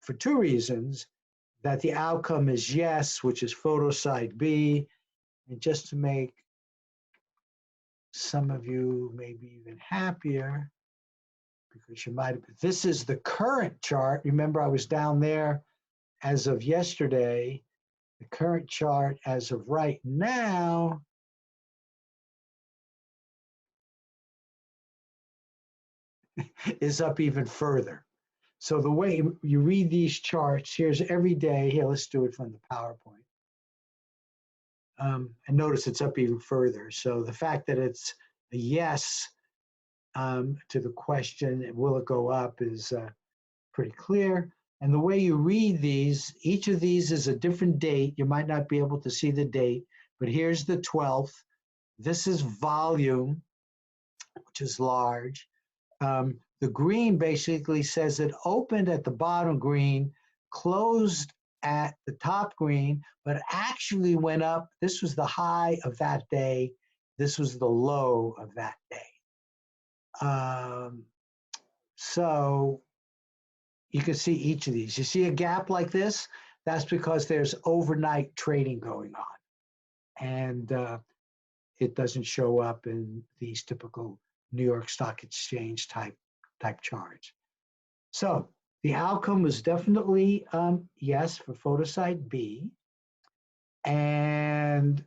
[SPEAKER 1] for 2 reasons that the outcome is yes, which is photo site B, and just to make some of you maybe even happier, because you might have, this is the current chart. Remember, I was down there as of yesterday. The current chart as of right now is up even further. So the way you read these charts, here's every day. Here, let's do it from the PowerPoint. And notice it's up even further. So the fact that it's a yes to the question, will it go up, is pretty clear. And the way you read these, each of these is a different date. You might not be able to see the date, but here's the 12th. This is volume, which is large. The green basically says it opened at the bottom green, closed at the top green, but actually went up. This was the high of that day. This was the low of that day. So you can see each of these. You see a gap like this? That's because there's overnight trading going on. And it doesn't show up in these typical New York Stock Exchange type charts. So the outcome was definitely yes for photo site B. And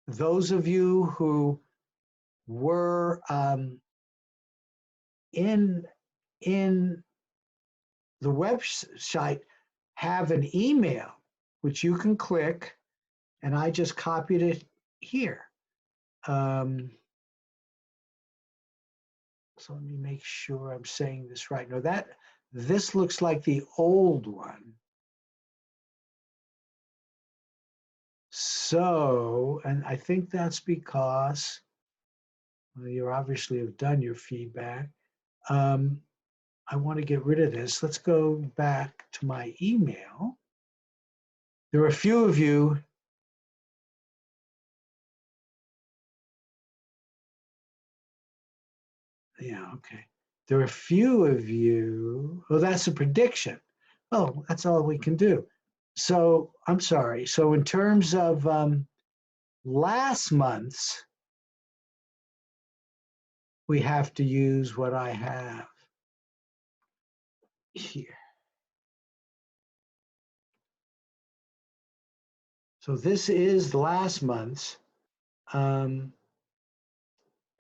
[SPEAKER 1] those of you who were in the website have an email which you can click, and I just copied it here. So let me make sure I'm saying this right. No, this looks like the old one. So, and I think that's because, well, you obviously have done your feedback. I want to get rid of this. Let's go back to my email. There are a few of you yeah, okay. There are a few of you, oh, that's a prediction. Oh, that's all we can do. So, I'm sorry. So in terms of last month's, we have to use what I have here. So this is last month's.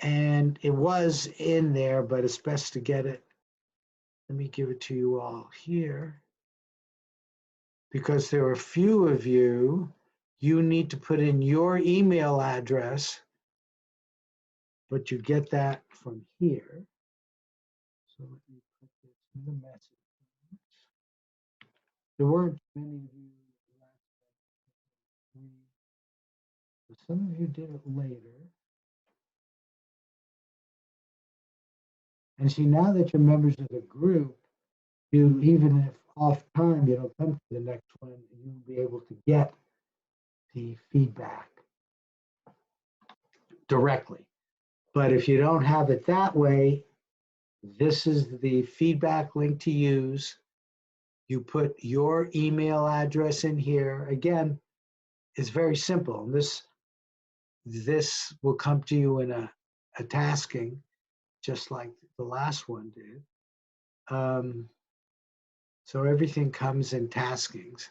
[SPEAKER 1] And it was in there, but it's best to get it. Let me give it to you all here. Because there are a few of you, you need to put in your email address, but you get that from here. So let me put this in the message. there weren't many of you last week. But some of you did it later. And see, now that you're members of the group, you, even if off time you don't come to the next one, you'll be able to get the feedback directly. But if you don't have it that way, this is the feedback link to use. You put your email address in here. Again, it's very simple. This will come to you in a tasking, just like the last one did. So everything comes in taskings.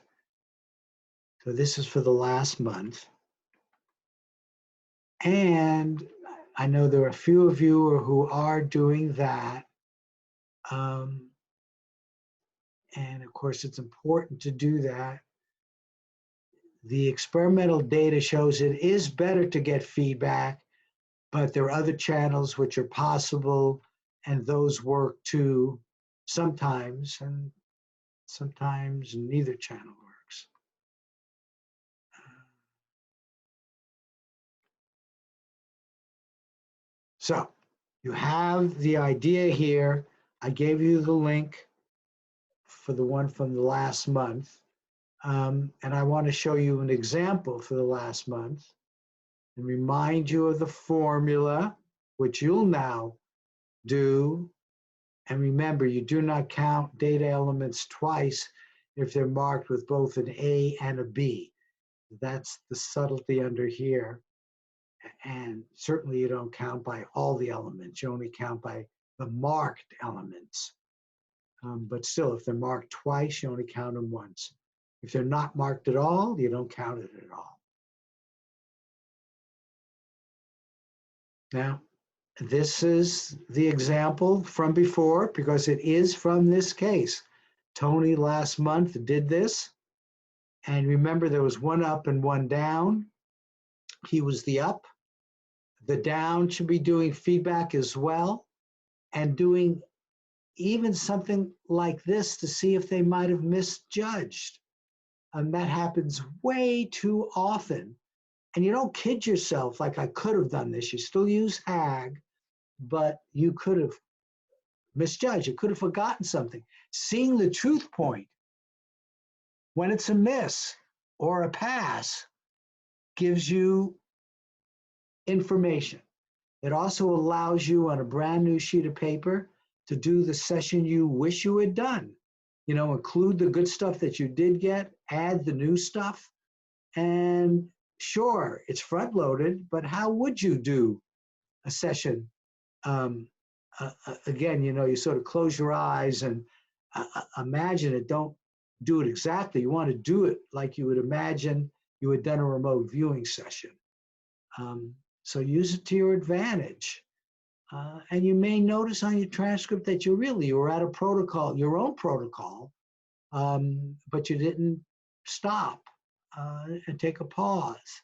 [SPEAKER 1] So this is for the last month. And I know there are a few of you who are doing that. And of course, it's important to do that. The experimental data shows it is better to get feedback, but there are other channels which are possible, and those work too sometimes, and sometimes neither channel works. So you have the idea here. I gave you the link for the one from the last month. And I want to show you an example for the last month and remind you of the formula, which you'll now do. And remember, you do not count data elements twice if they're marked with both an A and a B. That's the subtlety under here. And certainly you don't count by all the elements. You only count by the marked elements. But still, if they're marked twice, you only count them once. If they're not marked at all, you don't count it at all. Now, this is the example from before because it is from this case. Tony last month did this. And remember, there was one up and one down. He was the up. The down should be doing feedback as well and doing even something like this to see if they might have misjudged. And that happens way too often. And you don't kid yourself like I could have done this. You still use HAG, but you could have misjudged. You could have forgotten something. Seeing the truth point when it's a miss or a pass gives you information. It also allows you on a brand new sheet of paper to do the session you wish you had done. You know, include the good stuff that you did get, add the new stuff. And sure, it's front loaded, but how would you do a session? Again, you know, you sort of close your eyes and imagine it. Don't do it exactly. You want to do it like you would imagine you had done a remote viewing session. So use it to your advantage. And you may notice on your transcript that you were at a protocol, your own protocol, but you didn't stop and take a pause,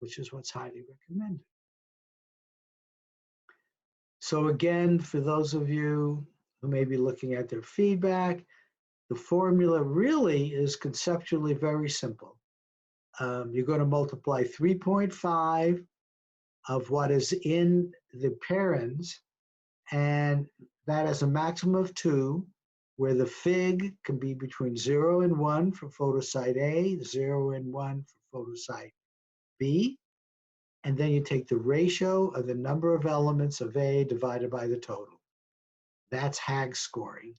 [SPEAKER 1] which is what's highly recommended. So again, for those of you who may be looking at their feedback, the formula really is conceptually very simple. You're going to multiply 3.5 of what is in the parens, and that has a maximum of 2, where the fig can be between 0 and 1 for photosite A, 0 and 1 for photosite B, and then you take the ratio of the number of elements of A divided by the total. That's HAG scoring.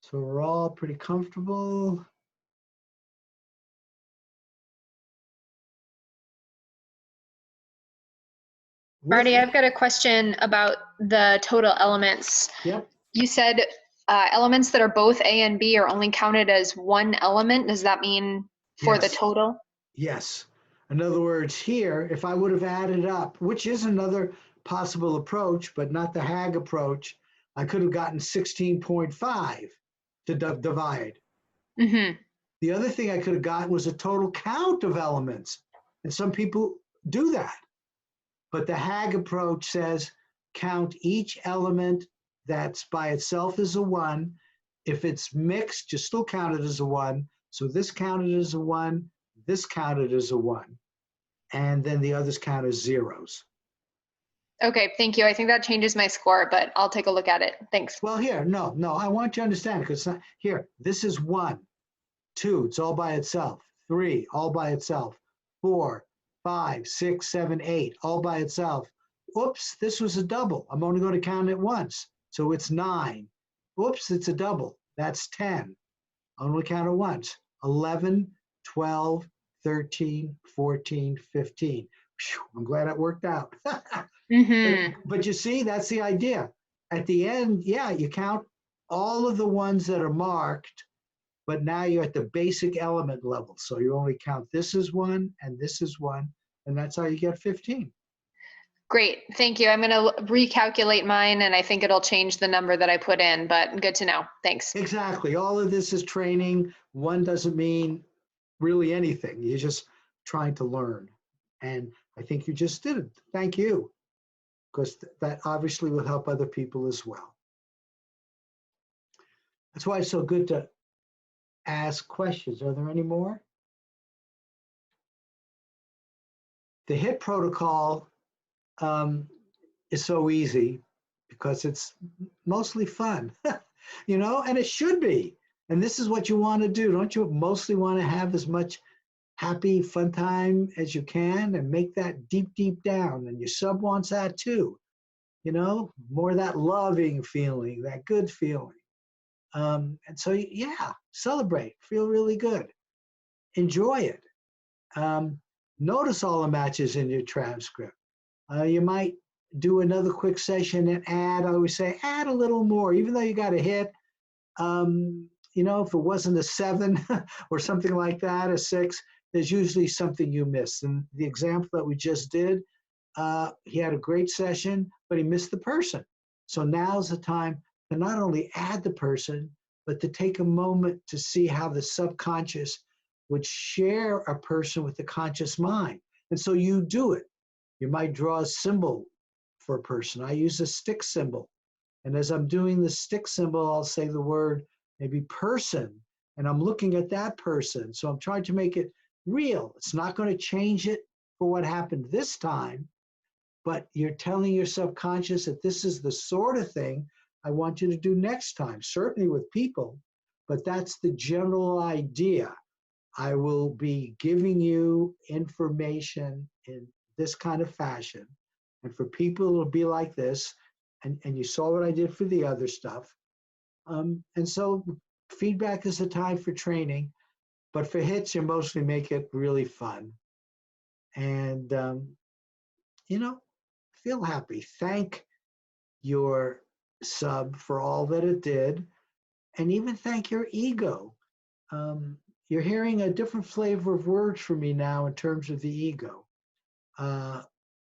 [SPEAKER 1] So we're all pretty comfortable.
[SPEAKER 3] Marty, I've got a question about the total elements.
[SPEAKER 1] Yep.
[SPEAKER 3] You said elements that are both A and B are only counted as one element. Does that mean for the
[SPEAKER 1] Yes.
[SPEAKER 3] total?
[SPEAKER 1] Yes. In other words, here, if I would have added up, which is another possible approach, but not the HAG approach, I could have gotten 16.5 to divide.
[SPEAKER 3] Mm-hmm.
[SPEAKER 1] The other thing I could have gotten was a total count of elements. And some people do that. But the HAG approach says count each element that's by itself as a 1. If it's mixed, you still count it as a 1. So this counted as a 1, this counted as a 1. And then the others count as zeros.
[SPEAKER 3] Okay, thank you. I think that changes my score, but I'll take a look at it. Thanks.
[SPEAKER 1] Well, here, no, I want you to understand, because here, this is 1, 2, it's all by itself. 3, all by itself. 4, 5, 6, 7, 8, all by itself. Oops, this was a double. I'm only going to count it once. So it's 9. Oops, it's a double. That's 10. I only count it once. 11, 12, 13, 14, 15. Whew, I'm glad it worked out. But you see, that's the idea. At the end, yeah, you count all of the ones that are marked, but now you're at the basic element level. So you only count this is 1 and this is 1, and that's how you get 15.
[SPEAKER 3] Great, thank you. I'm going to recalculate mine, and I think it'll change the number that I put in, but good to know. Thanks.
[SPEAKER 1] Exactly. All of this is training. 1 doesn't mean really anything. You're just trying to learn. And I think you just did it. Thank you. Because that obviously will help other people as well. That's why it's so good to ask questions. Are there any more? The HIT protocol is so easy because it's mostly fun, you know, and it should be. And this is what you want to do. Don't you mostly want to have as much happy, fun time as you can and make that deep, deep down? And your sub wants that too. You know, more of that loving feeling, that good feeling. And so, yeah, celebrate, feel really good. Enjoy it. Notice all the matches in your transcript. You might do another quick session and add, I always say, add a little more, even though you got a hit. You know, if it wasn't a 7 or something like that, a 6, there's usually something you missed. And the example that we just did, he had a great session, but he missed the person. So now's the time to not only add the person, but to take a moment to see how the subconscious would share a person with the conscious mind. And so you do it. You might draw a symbol for a person. I use a stick symbol. And as I'm doing the stick symbol, I'll say the word maybe person, and I'm looking at that person. So I'm trying to make it real. It's not going to change it for what happened this time, but you're telling your subconscious that this is the sort of thing I want you to do next time, certainly with people, but that's the general idea. I will be giving you information in this kind of fashion, and for people it'll be like this, and you saw what I did for the other stuff. And so feedback is the time for training, but for hits, you mostly make it really fun. And, you know, feel happy. Thank your sub for all that it did, and even thank your ego. You're hearing a different flavor of words from me now in terms of the ego.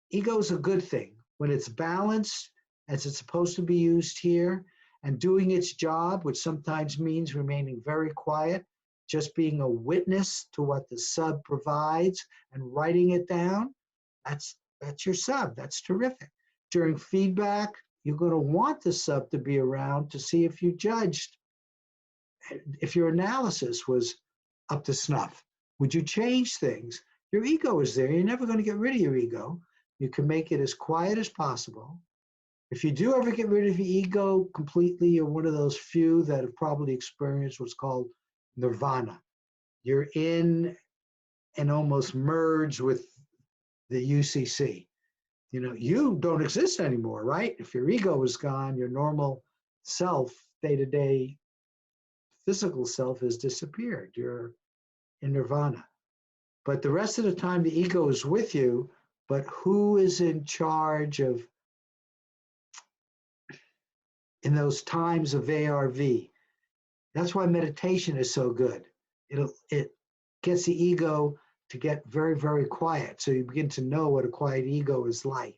[SPEAKER 1] Ego is a good thing. When it's balanced, as it's supposed to be used here, and doing its job, which sometimes means remaining very quiet, just being a witness to what the sub provides and writing it down, that's your sub. That's terrific. During feedback, you're going to want the sub to be around to see if you judged, if your analysis was up to snuff. Would you change things? Your ego is there. You're never going to get rid of your ego. You can make it as quiet as possible. If you do ever get rid of your ego completely, you're one of those few that have probably experienced what's called nirvana. You're in and almost merge with the UCC. You know, you don't exist anymore, right? If your ego is gone, your normal self, day-to-day physical self has disappeared. You're in nirvana. But the rest of the time, the ego is with you, but who is in charge of, in those times of ARV? That's why meditation is so good. It gets the ego to get very, very quiet. So you begin to know what a quiet ego is like.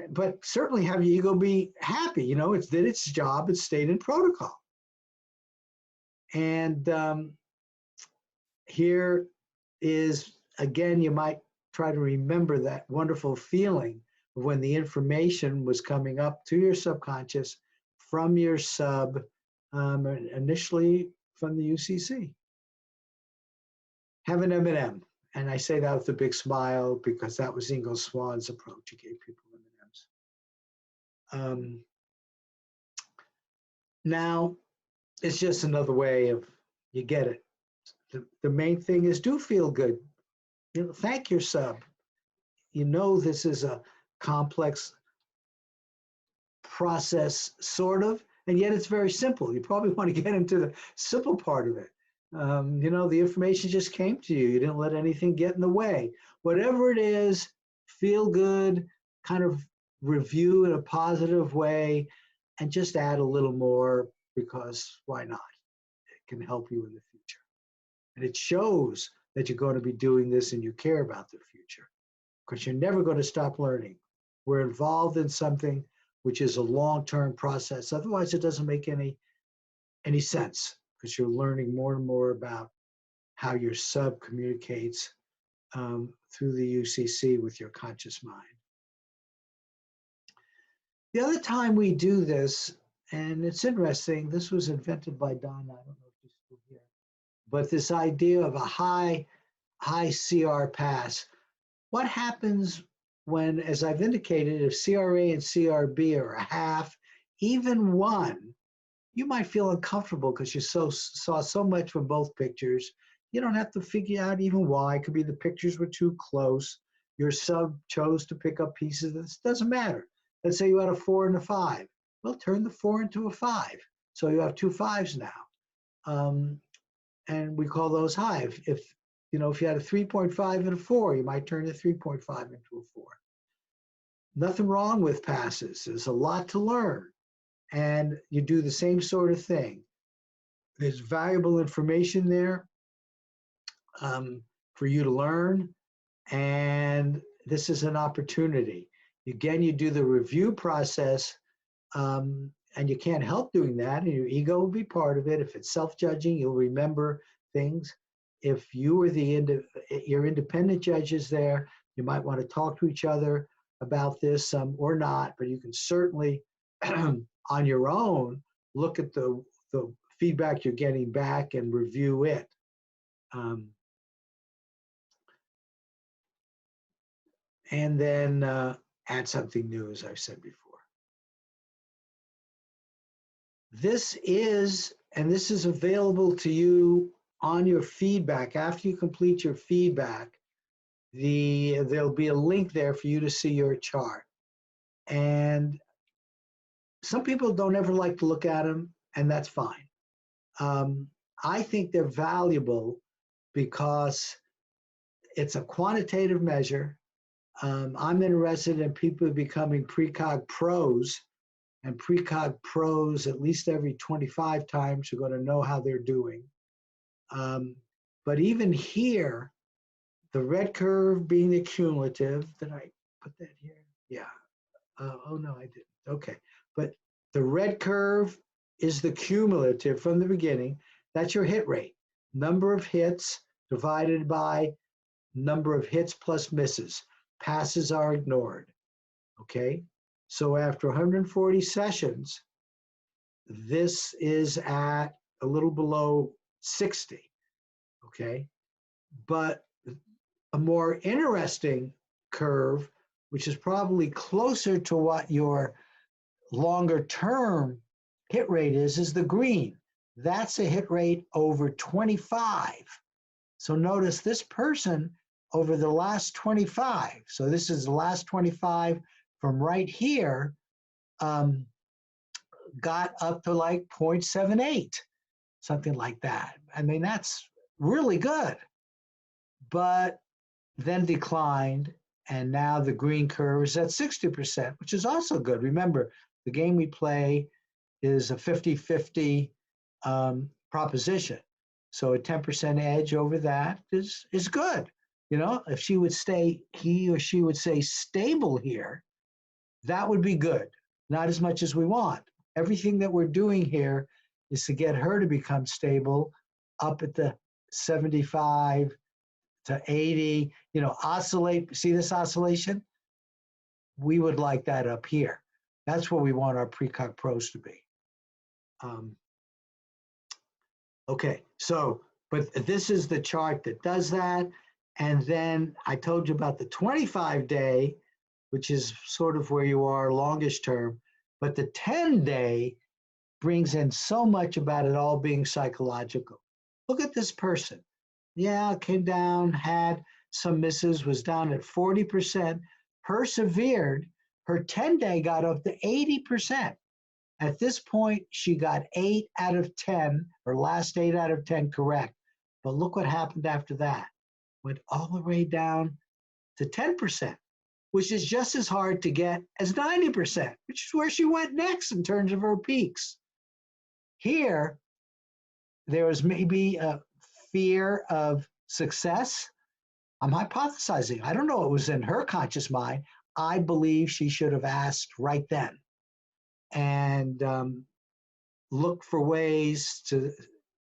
[SPEAKER 1] But certainly have your ego be happy. You know, it did its job. It stayed in protocol. And here is, again, you might try to remember that wonderful feeling of when the information was coming up to your subconscious from your sub, initially from the UCC. Have an M&M. And I say that with a big smile because that was Ingo Swann's approach. He gave people M&Ms. Now, it's just another way of, you get it. The main thing is do feel good. You know, thank your sub. You know this is a complex process, sort of, and yet it's very simple. You probably want to get into the simple part of it. You know, the information just came to you. You didn't let anything get in the way. Whatever it is, feel good, kind of review in a positive way, and just add a little more because why not? It can help you in the future. And it shows that you're going to be doing this and you care about the future because you're never going to stop learning. We're involved in something which is a long-term process. Otherwise, it doesn't make any sense because you're learning more and more about how your sub communicates through the UCC with your conscious mind. The other time we do this, and it's interesting, this was invented by Donna, I don't know if she's still here, but this idea of a high CR pass. What happens when, as I've indicated, if CRA and CRB are a half, even one, you might feel uncomfortable because you saw so much from both pictures. You don't have to figure out even why. It could be the pictures were too close. Your sub chose to pick up pieces. This doesn't matter. Let's say you had a 4 and a 5. Well, turn the 4 into a 5. So you have 2 5s now. And we call those high. If you had a 3.5 and a 4, you might turn the 3.5 into a 4. Nothing wrong with passes. There's a lot to learn. And you do the same sort of thing. There's valuable information there for you to learn. And this is an opportunity. Again, you do the review process, and you can't help doing that. And your ego will be part of it. If it's self-judging, you'll remember things. If you are your independent judges there, you might want to talk to each other about this or not, but you can certainly on your own look at the feedback you're getting back and review it. And then add something new, as I've said before. This is available to you on your feedback. After you complete your feedback, there'll be a link there for you to see your chart. And some people don't ever like to look at them, and that's fine. I think they're valuable because it's a quantitative measure. I'm interested in people becoming precog pros, and precog pros at least every 25 times are going to know how they're doing. But even here, the red curve being the cumulative, did I put that here? Yeah. Oh, no, I didn't. Okay. But the red curve is the cumulative from the beginning. That's your hit rate. Number of hits divided by number of hits plus misses. Passes are ignored. Okay? So after 140 sessions, this is at a little below 60. Okay? But a more interesting curve, which is probably closer to what your longer term hit rate is the green. That's a hit rate over 25. So notice this person over the last 25, so this is the last 25 from right here, got up to like 0.78, something like that. I mean, that's really good. But then declined, and now the green curve is at 60%, which is also good. Remember, the game we play is a 50-50 proposition. So a 10% edge over that is good. You know, if he or she would say stable here, that would be good. Not as much as we want. Everything that we're doing here is to get her to become stable up at the 75 to 80, oscillate. See this oscillation? We would like that up here. That's where we want our precog pros to be. Okay, so, but this is the chart that does that. And then I told you about the 25-day, which is sort of where you are longest term, but the 10-day brings in so much about it all being psychological. Look at this person. Yeah, came down, had some misses, was down at 40%, persevered. Her 10-day got up to 80%. At this point, she got 8 out of 10, her last 8 out of 10 correct. But look what happened after that. Went all the way down to 10%, which is just as hard to get as 90%, which is where she went next in terms of her peaks. Here, there was maybe a fear of success. I'm hypothesizing. I don't know what was in her conscious mind. I believe she should have asked right then and looked for ways to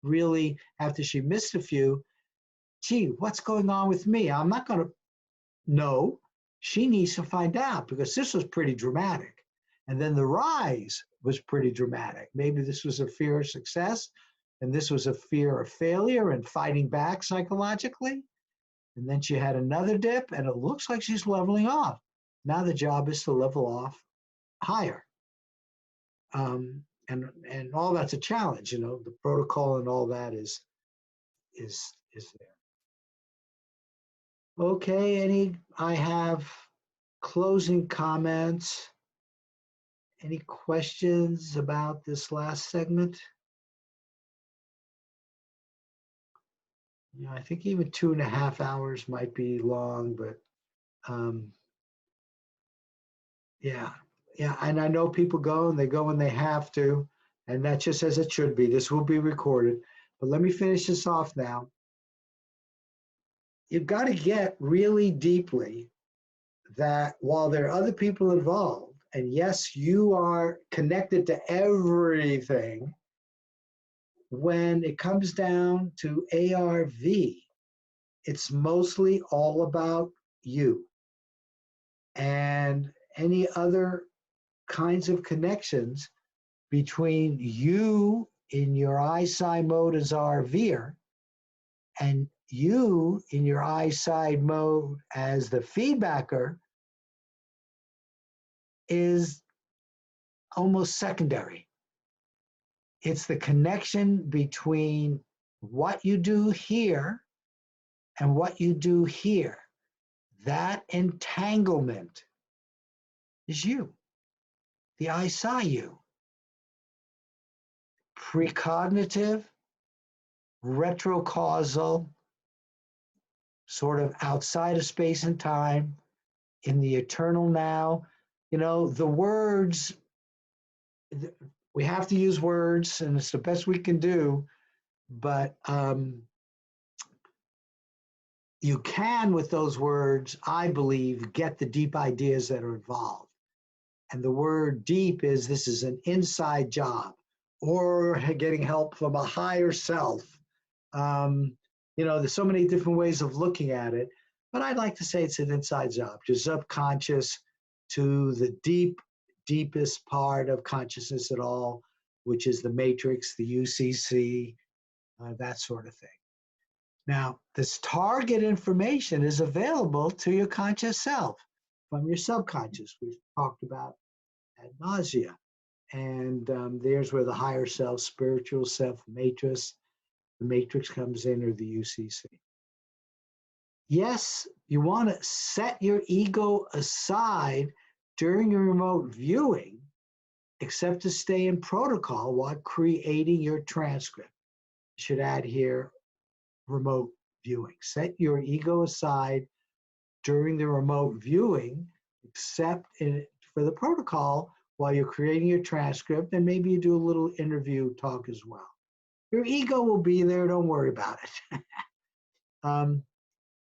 [SPEAKER 1] really, after she missed a few, gee, what's going on with me? I'm not going to know. She needs to find out because this was pretty dramatic. And then the rise was pretty dramatic. Maybe this was a fear of success, and this was a fear of failure and fighting back psychologically. And then she had another dip, and it looks like she's leveling off. Now the job is to level off higher. And all that's a challenge, the protocol and all that is there. Okay, I have closing comments. Any questions about this last segment? I think even 2.5 hours might be long, but yeah, and I know people go and they go when they have to, and that's just as it should be. This will be recorded, but let me finish this off now. You've got to get really deeply that while there are other people involved, and yes, you are connected to everything, when it comes down to ARV, it's mostly all about you. And any other kinds of connections between you in your I-side mode as RVer and you in your I-side mode as the feedbacker is almost secondary. It's the connection between what you do here and what you do here. That entanglement is you, the I saw you. Precognitive, retrocausal, sort of outside of space and time, in the eternal now. The words, we have to use words, and it's the best we can do, but you can, with those words, I believe, get the deep ideas that are involved. And the word deep is this is an inside job, or getting help from a higher self. There's so many different ways of looking at it, but I'd like to say it's an inside job, just subconscious to the deepest part of consciousness at all, which is the matrix, the UCC, that sort of thing. Now, this target information is available to your conscious self from your subconscious. We've talked about ad nausea. And there's where the higher self, spiritual self, matrix, the matrix comes in, or the UCC. Yes, you want to set your ego aside during your remote viewing, except to stay in protocol while creating your transcript. You should add here remote viewing. Set your ego aside during the remote viewing, except for the protocol while you're creating your transcript, and maybe you do a little interview talk as well. Your ego will be there, don't worry about it.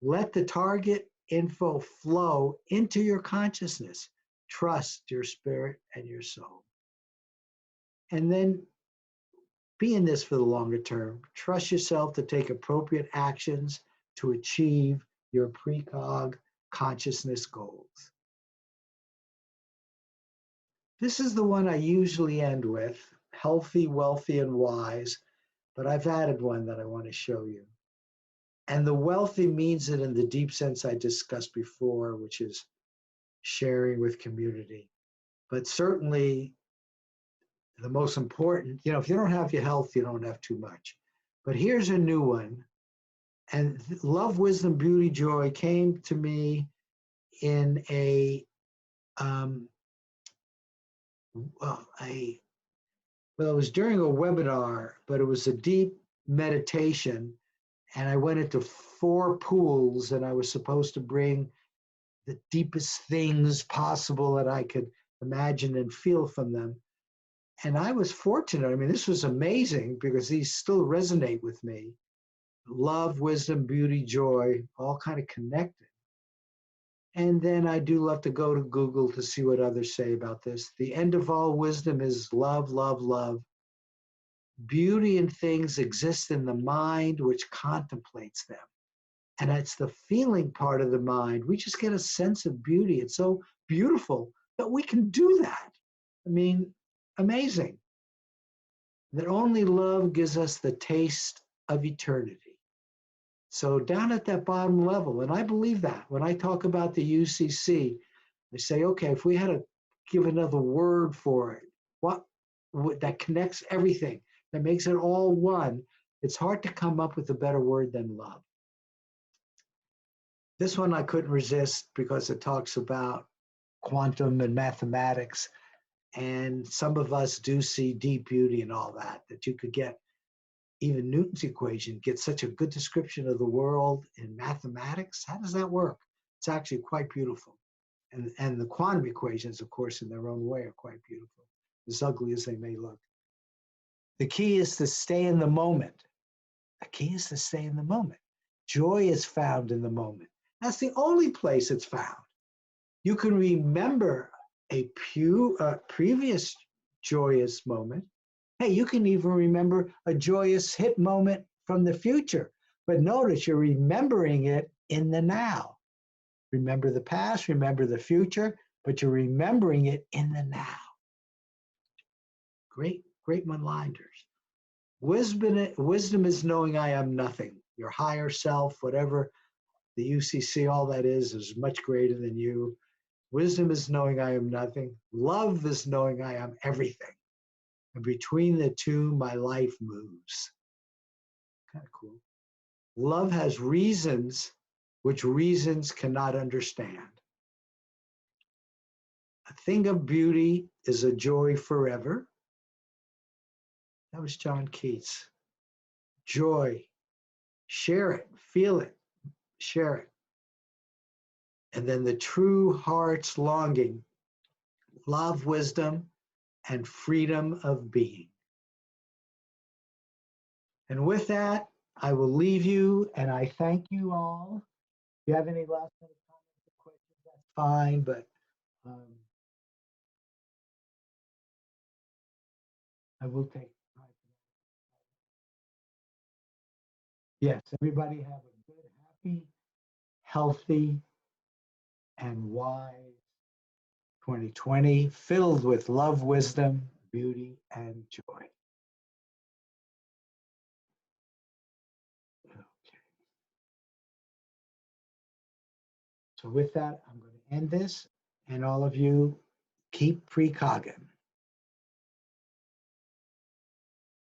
[SPEAKER 1] Let the target info flow into your consciousness. Trust your spirit and your soul. And then be in this for the longer term. Trust yourself to take appropriate actions to achieve your precog consciousness goals. This is the one I usually end with, healthy, wealthy, and wise, but I've added one that I want to show you. And the wealthy means it in the deep sense I discussed before, which is sharing with community. But certainly the most important, if you don't have your health, you don't have too much. But here's a new one. And love, wisdom, beauty, joy came to me in it was during a webinar, but it was a deep meditation. And I went into 4 pools, and I was supposed to bring the deepest things possible that I could imagine and feel from them. And I was fortunate. I mean, this was amazing because these still resonate with me. Love, wisdom, beauty, joy, all kind of connected. And then I do love to go to Google to see what others say about this. The end of all wisdom is love, love, love. Beauty in things exists in the mind which contemplates them. And it's the feeling part of the mind. We just get a sense of beauty. It's so beautiful that we can do that. I mean, amazing. That only love gives us the taste of eternity. So down at that bottom level, and I believe that when I talk about the UCC, I say, okay, if we had to give another word for it, what that connects everything, that makes it all one, it's hard to come up with a better word than love. This one I couldn't resist because it talks about quantum and mathematics. And some of us do see deep beauty and all that, that you could get even Newton's equation, get such a good description of the world in mathematics. How does that work? It's actually quite beautiful. And the quantum equations, of course, in their own way are quite beautiful, as ugly as they may look. The key is to stay in the moment. The key is to stay in the moment. Joy is found in the moment. That's the only place it's found. You can remember a previous joyous moment. Hey, you can even remember a joyous hit moment from the future. But notice you're remembering it in the now. Remember the past, remember the future, but you're remembering it in the now. Great, great one-liners. Wisdom is knowing I am nothing. Your higher self, whatever the UCC, all that is much greater than you. Wisdom is knowing I am nothing. Love is knowing I am everything. And between the two, my life moves. Kind of cool. Love has reasons which reasons cannot understand. A thing of beauty is a joy forever. That was John Keats. Joy. Share it, feel it, share it. And then the true heart's longing, love, wisdom, and freedom of being. And with that, I will leave you, and I thank you all. If you have any last minute comments or questions, that's fine, but I will take time. Yes, everybody have a good, happy, healthy, and wise 2020, filled with love, wisdom, beauty, and joy. Okay. So with that, I'm going to end this, and all of you keep precogging.